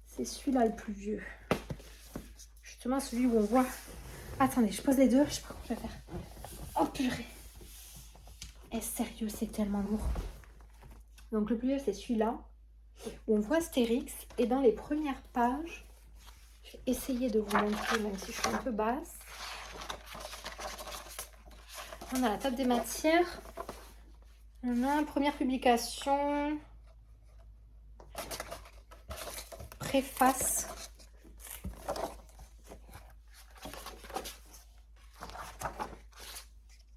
C'est celui-là le plus vieux. Justement, celui où on voit... Attendez, je pose les deux. Je sais pas comment je vais faire. Oh purée. Eh, sérieux, c'est tellement lourd. Donc le plus vieux, c'est celui-là. Où on voit Astérix. Et dans les premières pages, je vais essayer de vous montrer, même si je suis un peu basse. On a la table des matières. On a première publication. Préface.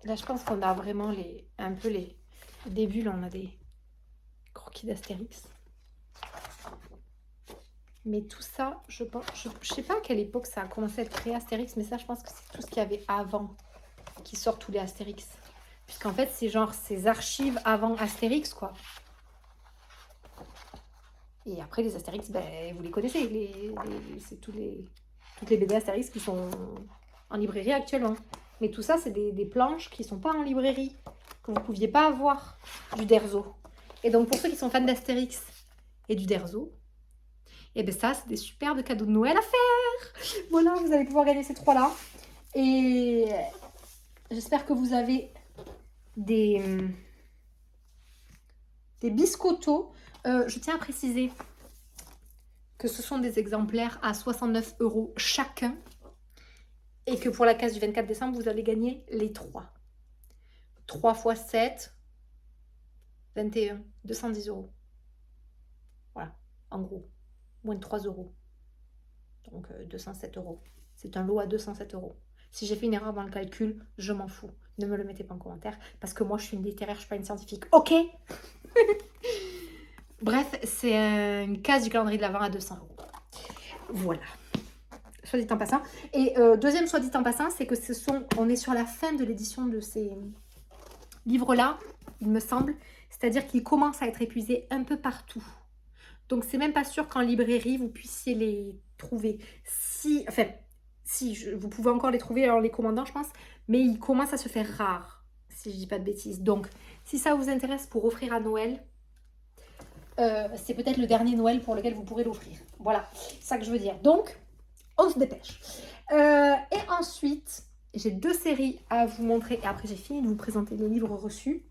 Là, je pense qu'on a vraiment un peu les débuts. Là, on a des croquis d'Astérix. Mais tout ça, je sais pas à quelle époque ça a commencé à être créé Astérix, mais ça, je pense que c'est tout ce qu'il y avait avant qui sort tous les Astérix. Puisqu'en fait, c'est genre ces archives avant Astérix, quoi. Et après, les Astérix, ben, vous les connaissez. C'est toutes les BD Astérix qui sont en librairie actuellement. Mais tout ça, c'est des planches qui ne sont pas en librairie, que vous ne pouviez pas avoir du Derzo. Et donc, pour ceux qui sont fans d'Astérix et du Derzo, et bien ça, c'est des superbes cadeaux de Noël à faire. Voilà, vous allez pouvoir gagner ces 3-là. Et j'espère que vous avez des biscottos. Je tiens à préciser que ce sont des exemplaires à 69 € chacun. Et que pour la case du 24 décembre, vous allez gagner les 3. 3 x 7, 21, 210 €. Voilà, en gros. Moins de 3 €. Donc 207 €. C'est un lot à 207 €. Si j'ai fait une erreur dans le calcul, je m'en fous. Ne me le mettez pas en commentaire. Parce que moi, je suis une littéraire, je ne suis pas une scientifique. Ok. Bref, c'est une case du calendrier de l'Avent à 200 €. Voilà. Soit dit en passant. Et deuxième soit dit en passant, c'est que on est sur la fin de l'édition de ces livres-là, il me semble. C'est-à-dire qu'ils commencent à être épuisés un peu partout. Donc, c'est même pas sûr qu'en librairie, vous puissiez les trouver. Si, enfin, si, vous pouvez encore les trouver en les commandant, je pense. Mais ils commencent à se faire rares, si je dis pas de bêtises. Donc, si ça vous intéresse pour offrir à Noël, c'est peut-être le dernier Noël pour lequel vous pourrez l'offrir. Voilà, c'est ça que je veux dire. Donc, on se dépêche. Et ensuite, j'ai 2 séries à vous montrer. Et après, j'ai fini de vous présenter les livres reçus.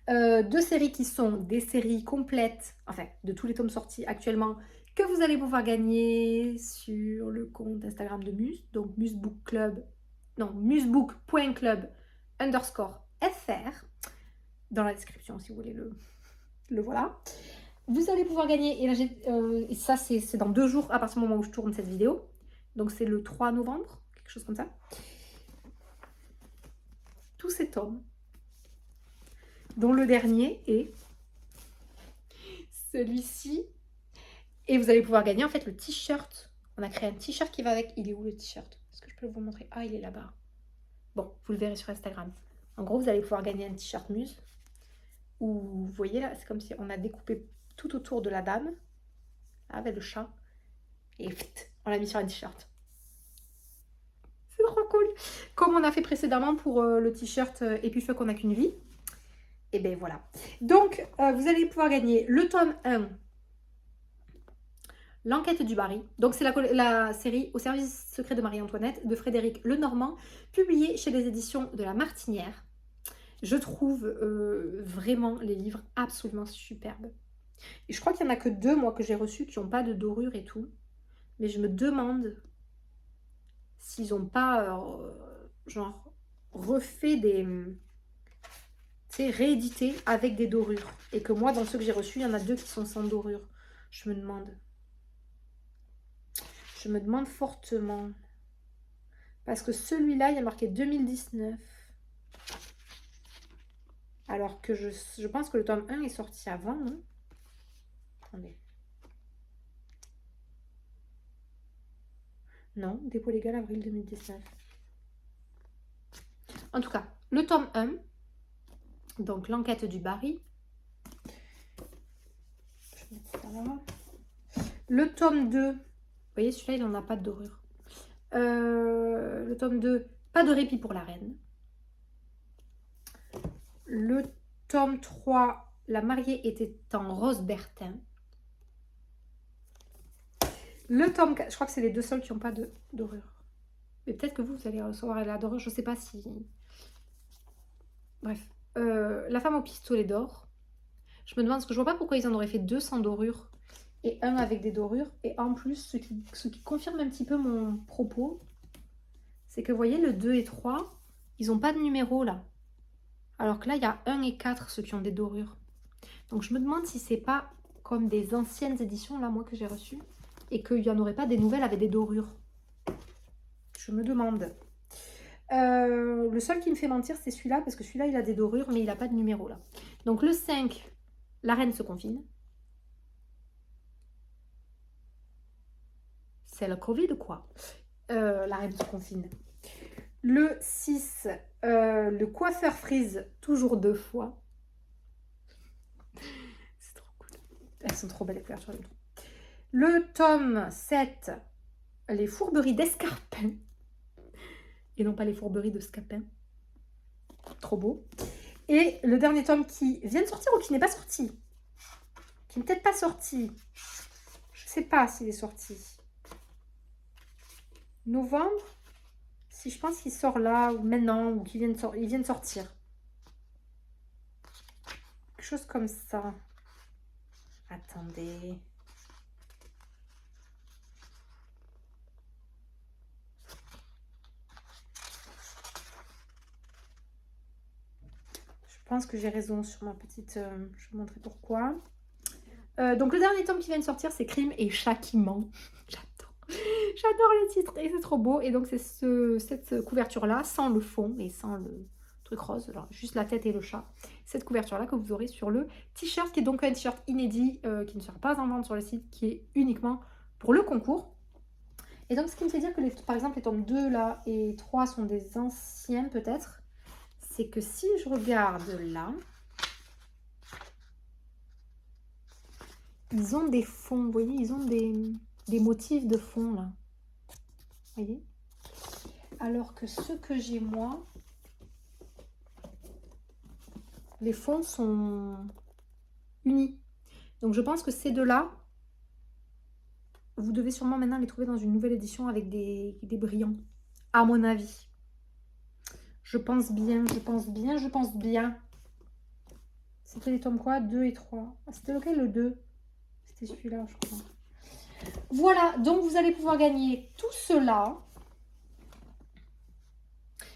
2 séries qui sont des séries complètes, enfin, de tous les tomes sortis actuellement, que vous allez pouvoir gagner sur le compte Instagram de Muse. Donc, musebook.club_fr. Dans la description, si vous voulez le voilà. Vous allez pouvoir gagner, et là, et ça c'est dans 2 jours à partir du moment où je tourne cette vidéo. Donc c'est le 3 novembre, quelque chose comme ça. Tous ces tomes, dont le dernier est celui-ci. Et vous allez pouvoir gagner en fait le t-shirt. On a créé un t-shirt qui va avec. Il est où le t-shirt? Est-ce que je peux vous montrer? Ah, il est là-bas. Bon, vous le verrez sur Instagram. En gros, vous allez pouvoir gagner un t-shirt Muse. Où, vous voyez là, c'est comme si on a découpé tout autour de la dame, avec le chat, et on l'a mis sur un t-shirt. C'est trop cool. Comme on a fait précédemment pour le t-shirt Et puis feu qu'on n'a qu'une vie. Et bien voilà. Donc, vous allez pouvoir gagner le tome 1, L'enquête du Barry. Donc, c'est la série Au service secret de Marie-Antoinette de Frédéric Lenormand, publiée chez les éditions de La Martinière. Je trouve vraiment les livres absolument superbes. Et je crois qu'il n'y en a que 2, moi, que j'ai reçus qui n'ont pas de dorure et tout. Mais je me demande s'ils n'ont pas, genre, refait des... Tu sais, réédité avec des dorures. Et que moi, dans ceux que j'ai reçus, il y en a 2 qui sont sans dorure. Je me demande. Je me demande fortement. Parce que celui-là, il y a marqué 2019. Alors que je pense que le tome 1 est sorti avant, non? Attendez. Non, dépôt légal avril 2019. En tout cas, le tome 1, donc l'enquête du Barry. Je vais mettre ça là. Le tome 2, vous voyez, celui-là, il n'en a pas de dorure. Le tome 2, pas de répit pour la reine. Le tome 3, la mariée était en rose Bertin. Le tome 4, je crois que c'est les 2 seuls qui n'ont pas de dorure. Mais peut-être que vous allez recevoir la dorure, je ne sais pas si... Bref. La femme au pistolet d'or. Je me demande, parce que je ne vois pas pourquoi ils en auraient fait 2 sans dorure et 1 avec des dorures. Et en plus, ce qui confirme un petit peu mon propos, c'est que vous voyez, le 2 et 3, ils n'ont pas de numéro là. Alors que là, il y a 1 et 4, ceux qui ont des dorures. Donc je me demande si c'est pas comme des anciennes éditions, là, moi, que j'ai reçues, et qu'il n'y en aurait pas des nouvelles avec des dorures. Je me demande. Le seul qui me fait mentir, c'est celui-là, parce que celui-là, il a des dorures, mais il n'a pas de numéro, là. Donc le 5, la reine se confine. C'est le Covid, quoi. La reine se confine. Le 6, le coiffeur frise toujours 2 fois. C'est trop cool. Elles sont trop belles, les couvertures. Le tome 7, les fourberies d'Escarpin. Et non pas les fourberies de Scapin. Trop beau. Et le dernier tome qui vient de sortir ou qui n'est pas sorti. Qui n'est peut-être pas sorti. Je ne sais pas s'il est sorti. Novembre. Si je pense qu'il sort là, ou maintenant, ou qu'il vient de sortir. Quelque chose comme ça. Attendez. Je pense que j'ai raison sur ma petite... je vais vous montrer pourquoi. Donc le dernier tome qui vient de sortir, c'est Crime et Châtiment. J'adore les titres et c'est trop beau. Et donc c'est cette couverture-là, sans le fond et sans le truc rose, genre juste la tête et le chat. Cette couverture-là que vous aurez sur le t-shirt, qui est donc un t-shirt inédit, qui ne sera pas en vente sur le site, qui est uniquement pour le concours. Et donc ce qui me fait dire que par exemple les tomes 2 là et 3 sont des anciens peut-être, c'est que si je regarde là, Ils ont des fonds, vous voyez, ils ont des motifs de fond là. Vous voyez? Alors que ceux que j'ai moi, les fonds sont unis. Donc je pense que ces deux-là, vous devez sûrement maintenant les trouver dans une nouvelle édition avec des brillants. À mon avis. Je pense bien, je pense bien, je pense bien. C'était les tomes quoi? 2 et 3. Ah, c'était lequel le 2? C'était celui-là, je crois. Voilà, donc vous allez pouvoir gagner tout cela.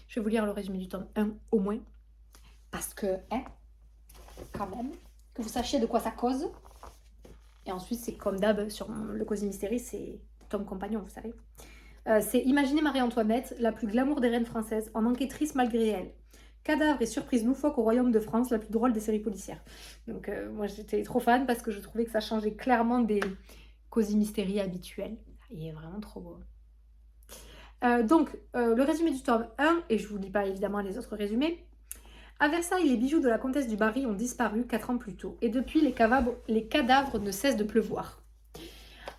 Je vais vous lire le résumé du tome 1 au moins. Parce que, hein, quand même, que vous sachiez de quoi ça cause. Et ensuite, c'est comme d'hab sur le Cosy Mystery, c'est tome compagnon, vous savez. C'est Imaginez Marie-Antoinette, la plus glamour des reines françaises, en enquêtrice malgré elle. Cadavre et surprise loufoque au royaume de France, la plus drôle des séries policières. Donc moi j'étais trop fan parce que je trouvais que ça changeait clairement des Cosy Mystery habituels. Il est vraiment trop beau. Donc le résumé du tome 1, et je vous lis pas évidemment les autres résumés. À Versailles, les bijoux de la comtesse du Barry ont disparu 4 ans plus tôt, et depuis les cadavres ne cessent de pleuvoir.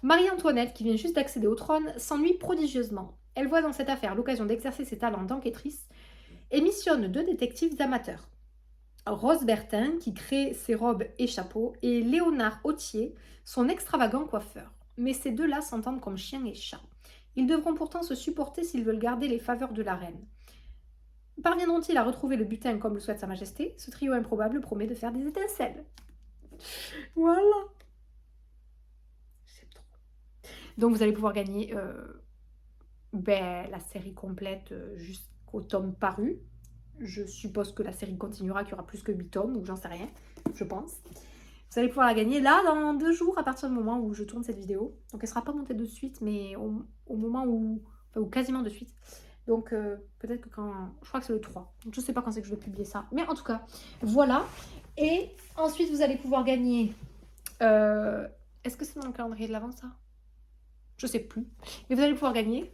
Marie-Antoinette, qui vient juste d'accéder au trône, s'ennuie prodigieusement. Elle voit dans cette affaire l'occasion d'exercer ses talents d'enquêtrice et missionne 2 détectives amateurs. Rose Bertin, qui crée ses robes et chapeaux, et Léonard Autier, son extravagant coiffeur. Mais ces deux-là s'entendent comme chien et chat. Ils devront pourtant se supporter s'ils veulent garder les faveurs de la reine. Parviendront-ils à retrouver le butin comme le souhaite sa majesté? Ce trio improbable promet de faire des étincelles. Voilà. Donc vous allez pouvoir gagner la série complète jusqu'au tome paru. Je suppose que la série continuera, qu'il y aura plus que 8 tomes, ou j'en sais rien, je pense. Vous allez pouvoir la gagner là dans 2 jours à partir du moment où je tourne cette vidéo. Donc elle ne sera pas montée de suite, mais au moment où... Enfin, ou quasiment de suite. Donc peut-être que quand... Je crois que c'est le 3. Donc je ne sais pas quand c'est que je vais publier ça. Mais en tout cas, voilà. Et ensuite vous allez pouvoir gagner... Est-ce que c'est dans le calendrier de l'avant ça? Je sais plus. Mais vous allez pouvoir gagner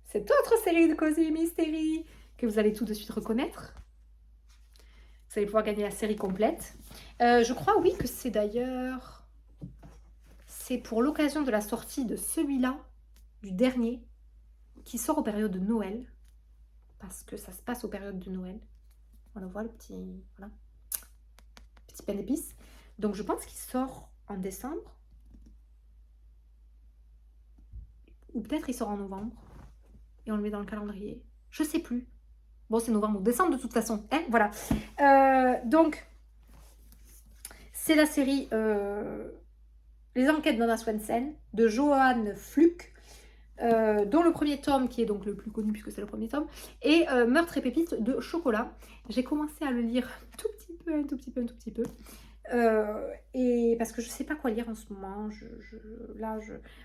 cette autre série de Cosy Mystery que vous allez tout de suite reconnaître. Vous allez pouvoir gagner la série complète. Je crois, oui, que c'est d'ailleurs... C'est pour l'occasion de la sortie de celui-là, du dernier, qui sort aux périodes de Noël. Parce que ça se passe aux périodes de Noël. On voit le petit... Voilà. Petit pain d'épices. Donc je pense qu'il sort en décembre. Ou peut-être il sort en novembre. Et on le met dans le calendrier. Je sais plus. Bon, c'est novembre ou décembre de toute façon. Hein, voilà. Donc, c'est la série Les enquêtes d'Anna Swensen de Johan Fluck, dont le premier tome, qui est donc le plus connu puisque c'est le premier tome, et Meurtre et pépites de chocolat. J'ai commencé à le lire un tout petit peu. Et parce que je sais pas quoi lire en ce moment.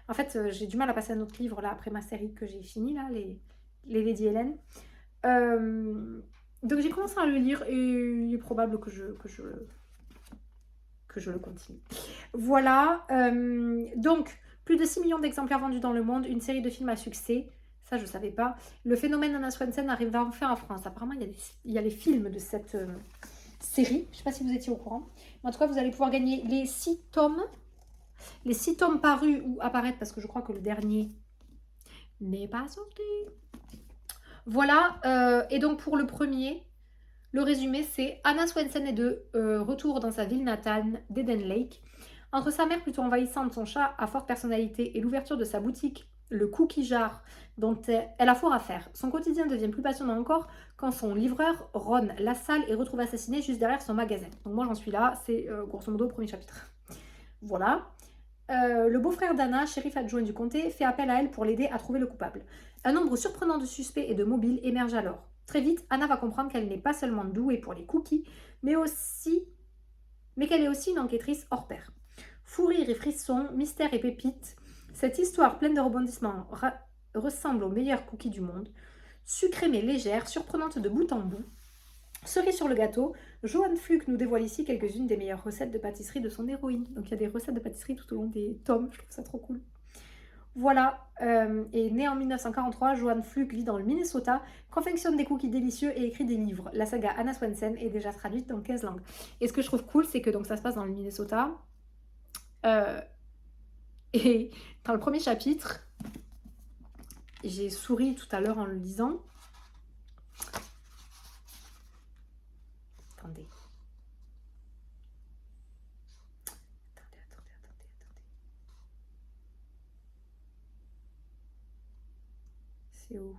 En fait, j'ai du mal à passer à un autre livre là après ma série que j'ai fini là, les Lady Helen. Donc j'ai commencé à le lire et il est probable que je le continue. Voilà. Donc plus de 6 millions d'exemplaires vendus dans le monde, une série de films à succès. Ça, je ne savais pas. Le phénomène Anna Swensen arrive enfin en France. Apparemment, il y a les films de cette série. Je ne sais pas si vous étiez au courant. Mais en tout cas, vous allez pouvoir gagner les 6 tomes. Les 6 tomes parus ou apparaître parce que je crois que le dernier n'est pas sorti. Voilà. Et donc, pour le premier, le résumé, c'est Anna Swensen est de retour dans sa ville natale d'Eden Lake. Entre sa mère plutôt envahissante, son chat à forte personnalité et l'ouverture de sa boutique, le Cookie Jar, dont elle a fort à faire, son quotidien devient plus passionnant encore quand son livreur, Ron Lassalle, est retrouvé assassiné juste derrière son magasin. Donc moi j'en suis là, c'est grosso modo le premier chapitre. Voilà. Le beau-frère d'Anna, shérif adjoint du comté, fait appel à elle pour l'aider à trouver le coupable. Un nombre surprenant de suspects et de mobiles émerge alors. Très vite, Anna va comprendre qu'elle n'est pas seulement douée pour les cookies, mais qu'elle est aussi une enquêtrice hors pair. Fou rire et frissons, mystère et pépites, cette histoire pleine de rebondissements ressemble aux meilleurs cookies du monde. Sucrée mais légère, surprenante de bout en bout. Cerise sur le gâteau, Johan Fluck nous dévoile ici quelques-unes des meilleures recettes de pâtisserie de son héroïne. Donc il y a des recettes de pâtisserie tout au long des tomes, je trouve ça trop cool. Voilà, et né en 1943, Johan Fluck vit dans le Minnesota, confectionne des cookies délicieux et écrit des livres. La saga Anna Swensen est déjà traduite dans 15 langues. Et ce que je trouve cool, c'est que donc, ça se passe dans le Minnesota. Et dans le premier chapitre, j'ai souri tout à l'heure en le lisant. Attendez. C'est où?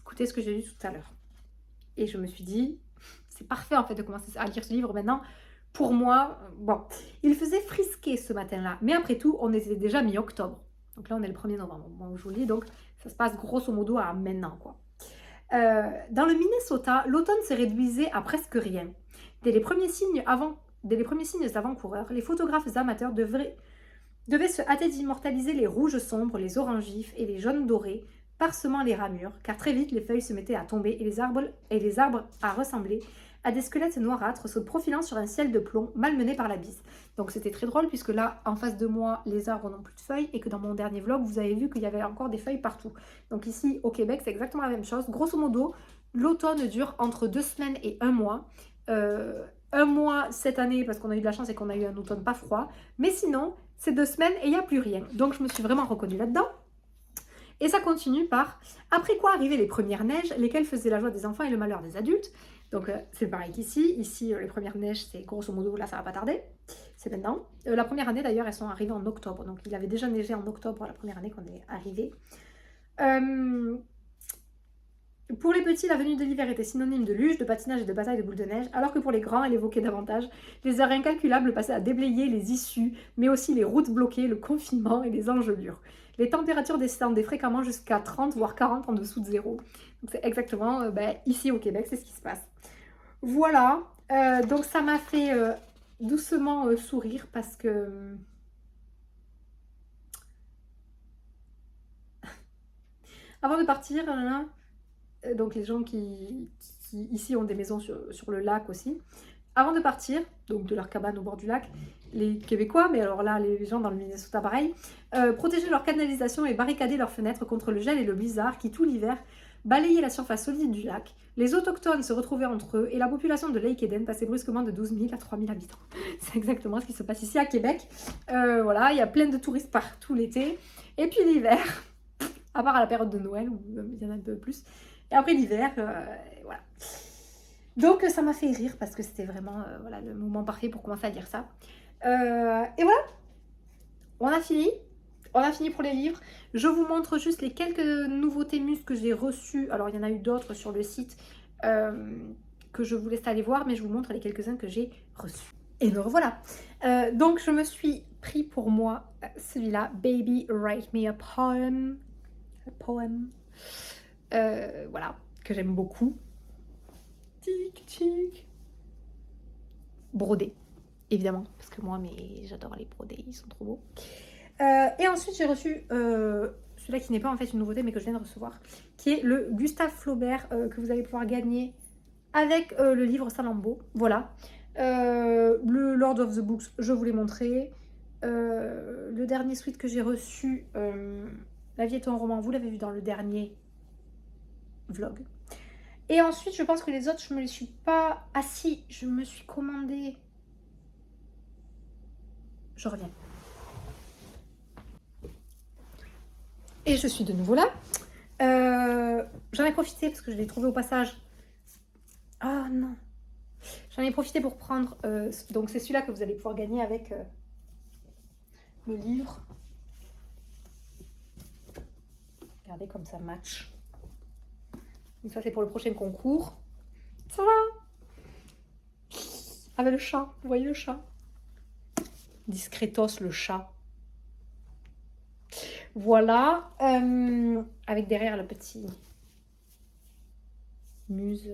Écoutez ce que j'ai lu tout à l'heure. Et je me suis dit, c'est parfait en fait de commencer à lire ce livre maintenant. Pour moi, bon, il faisait frisquer ce matin-là. Mais après tout, on était déjà mi-octobre. Donc là, on est le 1er novembre. Bon, je vous le dis, donc ça se passe grosso modo à maintenant, quoi. Dans le Minnesota, l'automne se réduisait à presque rien. Dès les premiers signes avant-coureurs, les photographes amateurs devaient se hâter d'immortaliser les rouges sombres, les oranges vifs et les jaunes dorés, parsemant les ramures, car très vite les feuilles se mettaient à tomber et les arbres à ressembler à des squelettes noirâtres se profilant sur un ciel de plomb malmené par la bise. Donc c'était très drôle puisque là, en face de moi, les arbres n'ont plus de feuilles et que dans mon dernier vlog, vous avez vu qu'il y avait encore des feuilles partout. Donc ici, au Québec, c'est exactement la même chose. Grosso modo, l'automne dure entre 2 semaines et 1 mois. Un mois cette année parce qu'on a eu de la chance et qu'on a eu un automne pas froid. Mais sinon, c'est 2 semaines et il n'y a plus rien. Donc je me suis vraiment reconnue là-dedans. Et ça continue par « Après quoi arrivaient les premières neiges, lesquelles faisaient la joie des enfants et le malheur des adultes. » Donc c'est pareil qu'ici. Ici, les premières neiges, c'est grosso modo, là ça va pas tarder. C'est maintenant. La première année d'ailleurs, elles sont arrivées en octobre. Donc il avait déjà neigé en octobre la première année qu'on est arrivé. Pour les petits, la venue de l'hiver était synonyme de luge, de patinage et de bataille de boules de neige, alors que pour les grands, elle évoquait davantage les heures incalculables passées à déblayer les issues, mais aussi les routes bloquées, le confinement et les engelures. Les températures descendaient fréquemment jusqu'à 30 voire 40 en dessous de zéro. Donc c'est exactement ici au Québec, c'est ce qui se passe. Voilà, donc ça m'a fait doucement sourire parce que... Avant de partir, donc les gens qui ici ont des maisons sur le lac aussi. Avant de partir, donc de leur cabane au bord du lac, les Québécois, mais alors là les gens dans le Minnesota pareil, protégeaient leur canalisation et barricadaient leurs fenêtres contre le gel et le blizzard qui tout l'hiver balayaient la surface solide du lac. Les autochtones se retrouvaient entre eux et la population de Lake Eden passait brusquement de 12 000 à 3 000 habitants. C'est exactement ce qui se passe ici à Québec. Voilà, il y a plein de touristes partout l'été. Et puis l'hiver, à part à la période de Noël où il y en a un peu plus. Et après l'hiver, voilà. Donc ça m'a fait rire parce que c'était vraiment voilà, le moment parfait pour commencer à lire ça. Et voilà, on a fini. On a fini pour les livres. Je vous montre juste les quelques nouveautés Muse que j'ai reçues. Alors il y en a eu d'autres sur le site que je vous laisse aller voir, mais je vous montre les quelques-uns que j'ai reçus. Et me revoilà. Donc je me suis pris pour moi celui-là, Baby Write Me a Poem. Voilà, que j'aime beaucoup. Tic, tic. Brodé, évidemment, parce que moi, j'adore les brodés, ils sont trop beaux. Et ensuite, j'ai reçu celui-là qui n'est pas en fait une nouveauté, mais que je viens de recevoir, qui est le Gustave Flaubert, que vous allez pouvoir gagner avec le livre Salammbô. Voilà. Le Lord of the Books, je vous l'ai montré. Le dernier suite que j'ai reçu, La vie est un roman, vous l'avez vu dans le dernier vlog. Et ensuite, je pense que les autres, je me les suis pas... Ah si, je me suis commandé... Je reviens. Et je suis de nouveau là. J'en ai profité parce que je l'ai trouvé au passage. Ah non. J'en ai profité pour prendre... donc c'est celui-là que vous allez pouvoir gagner avec le livre. Regardez comme ça match. Donc ça c'est pour le prochain concours. Ça va. Avec le chat, vous voyez le chat. Discretos le chat. Voilà. Avec derrière le petit Muse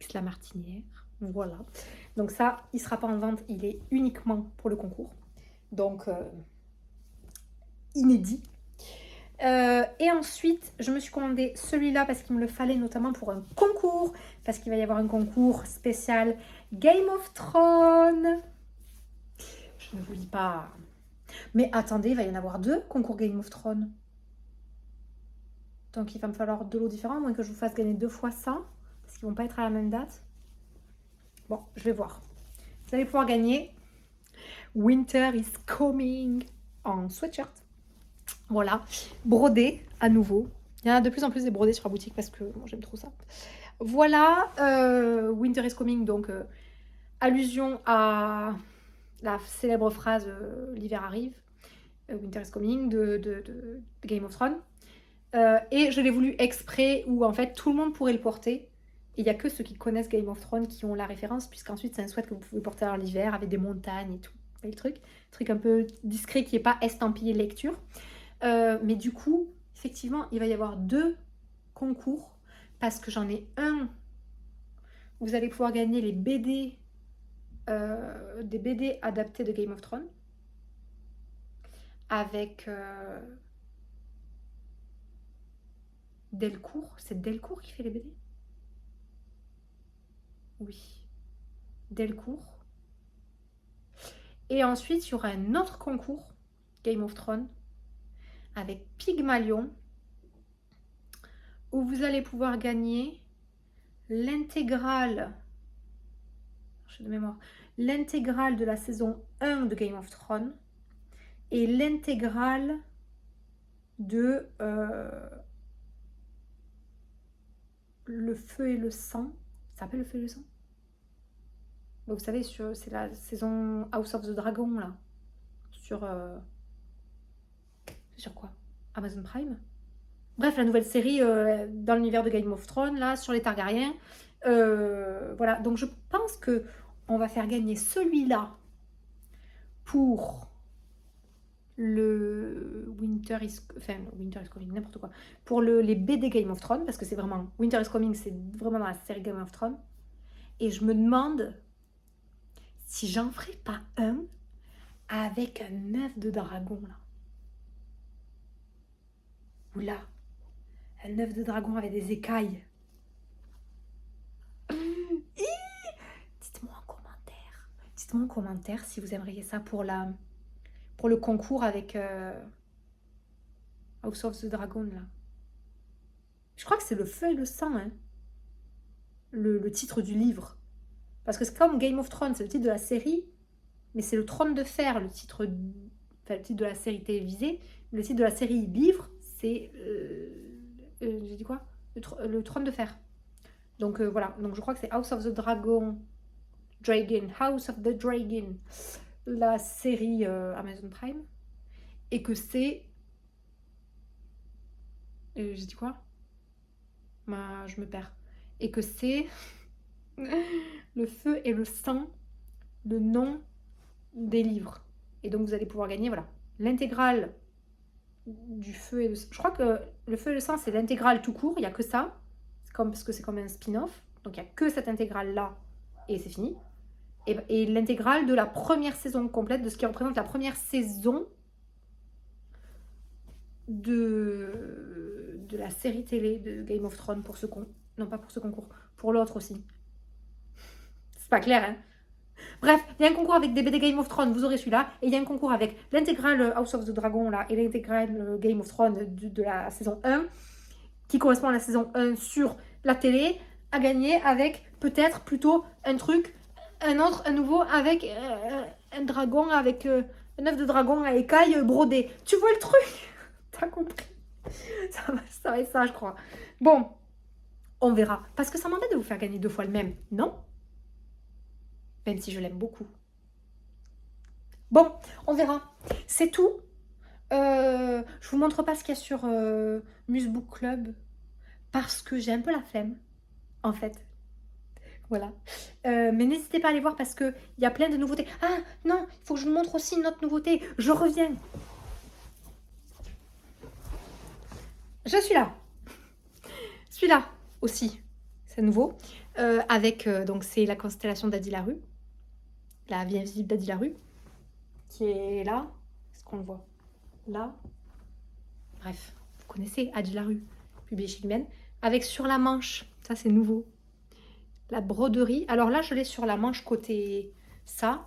X la martinière. Voilà. Donc ça, il ne sera pas en vente, il est uniquement pour le concours. Donc inédit. Et ensuite, je me suis commandé celui-là parce qu'il me le fallait notamment pour un concours, parce qu'il va y avoir un concours spécial Game of Thrones. Je ne vous dis pas. Mais attendez, il va y en avoir 2 concours Game of Thrones. Donc il va me falloir 2 lots différents, à moins que je vous fasse gagner 2 fois ça. Est-ce qu'ils vont pas être à la même date? Bon, je vais voir. Vous allez pouvoir gagner Winter is Coming en sweatshirt. Voilà, brodé à nouveau. Il y en a de plus en plus des brodés sur la boutique parce que moi j'aime trop ça. Voilà, Winter is Coming, donc allusion à la célèbre phrase l'hiver arrive, Winter is Coming de Game of Thrones. Et je l'ai voulu exprès où en fait tout le monde pourrait le porter. Et il n'y a que ceux qui connaissent Game of Thrones qui ont la référence, puisqu'ensuite c'est un sweat que vous pouvez porter en l'hiver avec des montagnes et tout. Vous voyez le truc un peu discret qui n'est pas estampillé lecture. Mais du coup, effectivement, il va y avoir 2 concours parce que j'en ai un. Vous allez pouvoir gagner les BD, des BD adaptés de Game of Thrones avec Delcourt. C'est Delcourt qui fait les BD? Oui, Delcourt. Et ensuite, il y aura un autre concours Game of Thrones avec Pygmalion où vous allez pouvoir gagner l'intégrale de mémoire, l'intégrale de la saison 1 de Game of Thrones et l'intégrale de Le Feu et le Sang. Ça s'appelle Le Feu et le Sang? Vous savez, c'est la saison House of the Dragon, là. Sur quoi? Amazon Prime? Bref, la nouvelle série dans l'univers de Game of Thrones, là, sur les Targaryens. Voilà, donc je pense que on va faire gagner celui-là pour le Winter is Coming, n'importe quoi. Pour les BD Game of Thrones, parce que c'est vraiment... Winter is Coming, c'est vraiment dans la série Game of Thrones. Et je me demande si j'en ferai pas un avec un œuf de dragon, là. Ou là, un œuf de dragon avec des écailles. Dites-moi en commentaire si vous aimeriez ça pour le concours avec House of the Dragon, là. Je crois que c'est Le Feu et le Sang, hein, le titre du livre. Parce que c'est comme Game of Thrones, c'est le titre de la série, mais c'est le Trône de Fer, le titre de la série télévisée. Le titre de la série livre, c'est... j'ai dit quoi? Le Trône de Fer. Donc voilà, donc je crois que c'est House of the Dragon, House of the Dragon, la série Amazon Prime, et que c'est... j'ai dit quoi? Je me perds. Et que c'est Le Feu et le Sang, le nom des livres. Et donc vous allez pouvoir gagner, voilà, l'intégrale du Feu et le Sang. Je crois que Le Feu et le Sang, c'est l'intégrale tout court, il n'y a que ça. Parce que c'est comme un spin-off. Donc il n'y a que cette intégrale-là, et c'est fini. Et l'intégrale de la première saison complète, de ce qui représente la première saison de la série télé de Game of Thrones pour ce concours. Non, pas pour ce concours, pour l'autre aussi. C'est pas clair, hein? Bref, il y a un concours avec des BD Game of Thrones, vous aurez celui-là. Et il y a un concours avec l'intégrale House of the Dragon, là, et l'intégrale Game of Thrones de la saison 1, qui correspond à la saison 1 sur la télé, à gagner avec peut-être plutôt un truc, un nouveau, avec un dragon, avec un œuf de dragon à écailles brodé. Tu vois le truc? T'as compris? Ça va être ça, je crois. Bon, on verra. Parce que ça m'embête de vous faire gagner 2 fois le même, non? Même si je l'aime beaucoup. Bon, on verra. C'est tout. Je vous montre pas ce qu'il y a sur Musebook Club parce que j'ai un peu la flemme, en fait. Voilà. Mais n'hésitez pas à aller voir parce qu'il y a plein de nouveautés. Ah non, il faut que je vous montre aussi une autre nouveauté. Je reviens. Je suis là. Celui-là aussi, c'est nouveau. Avec, donc c'est la constellation d'Adi-Larue. La vie invisible d'Adi-Larue. Qui est là. Est-ce qu'on le voit? Là. Bref, vous connaissez Adi-Larue, publié chez Lumène. Avec sur la manche, ça c'est nouveau, la broderie. Alors là, je l'ai sur la manche côté ça.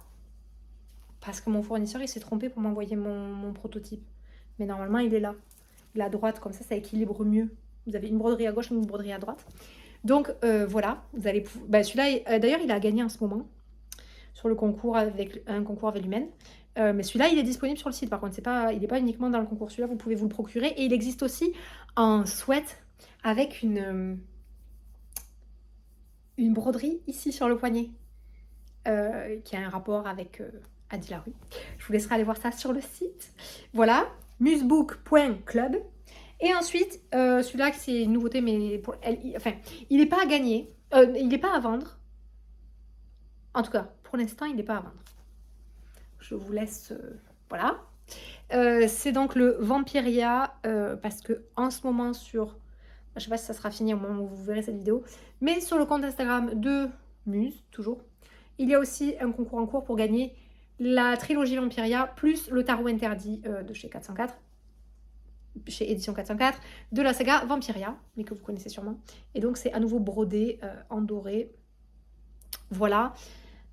Parce que mon fournisseur, il s'est trompé pour m'envoyer mon prototype. Mais normalement, il est là. Il est à droite, comme ça équilibre mieux. Vous avez une broderie à gauche et une broderie à droite. Donc voilà, vous allez celui-là, d'ailleurs, il a gagné en ce moment sur le concours avec un concours avec l'humaine. Mais celui-là, il est disponible sur le site. Par contre, il n'est pas uniquement dans le concours. Celui-là, vous pouvez vous le procurer. Et il existe aussi en sweat avec une broderie ici sur le poignet qui a un rapport avec Adi Larue. Je vous laisserai aller voir ça sur le site. Voilà, musebook.club. Et ensuite, celui-là, c'est une nouveauté, mais il n'est pas à gagner. Il n'est pas à vendre. En tout cas, pour l'instant, il n'est pas à vendre. Je vous laisse... voilà. C'est donc le Vampiria, parce que en ce moment sur... Je ne sais pas si ça sera fini au moment où vous verrez cette vidéo, mais sur le compte Instagram de Muse, toujours, il y a aussi un concours en cours pour gagner la trilogie Vampiria, plus le tarot interdit de chez 404, chez Édition 404, de la saga Vampiria, mais que vous connaissez sûrement. Et donc, c'est à nouveau brodé en doré. Voilà.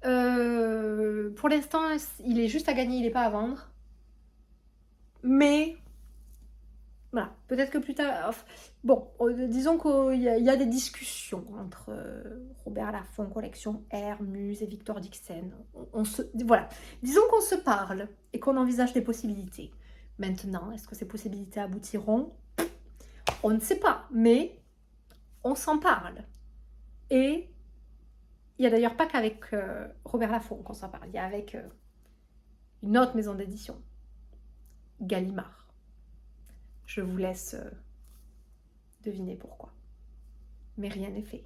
Pour l'instant, il est juste à gagner, il n'est pas à vendre. Mais voilà, peut-être que plus tard... Bon, disons qu'il y a des discussions entre Robert Laffont, Collection R, Muse et Victor Dixon. Voilà, disons qu'on se parle et qu'on envisage des possibilités. Maintenant, est-ce que ces possibilités aboutiront? On ne sait pas, mais on s'en parle. Et il n'y a d'ailleurs pas qu'avec Robert Laffont qu'on s'en parle. Il y a avec une autre maison d'édition, Gallimard. Je vous laisse deviner pourquoi. Mais rien n'est fait.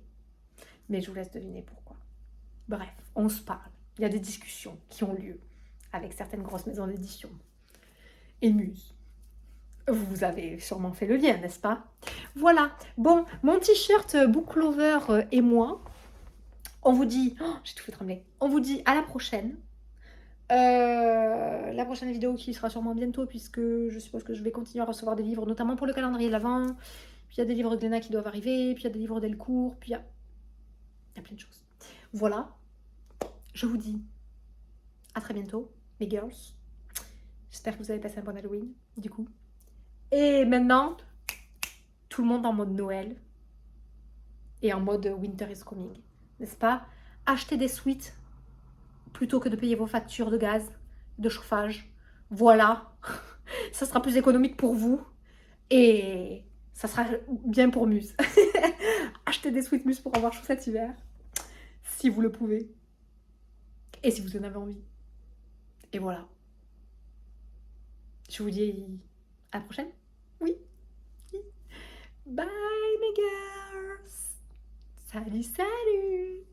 Mais je vous laisse deviner pourquoi. Bref, on se parle. Il y a des discussions qui ont lieu avec certaines grosses maisons d'édition. Et Muse. Vous avez sûrement fait le lien, n'est-ce pas? Voilà. Bon, mon t-shirt Book Lover et moi, on vous dit... Oh, j'ai tout fait trembler. On vous dit à la prochaine. La prochaine vidéo qui sera sûrement bientôt, puisque je suppose que je vais continuer à recevoir des livres, notamment pour le calendrier de l'Avent. Puis il y a des livres Glénat qui doivent arriver, puis il y a des livres Delcourt, puis il y a plein de choses. Voilà, je vous dis à très bientôt, mes girls. J'espère que vous avez passé un bon Halloween, du coup. Et maintenant, tout le monde en mode Noël et en mode Winter is coming, n'est-ce pas? Achetez des sweets plutôt que de payer vos factures de gaz, de chauffage. Voilà, ça sera plus économique pour vous et ça sera bien pour Muse. Achetez des sweets Muse pour avoir chaud cet hiver, si vous le pouvez. Et si vous en avez envie. Et voilà. Je vous dis à la prochaine. Oui. Bye mes girls. Salut, salut.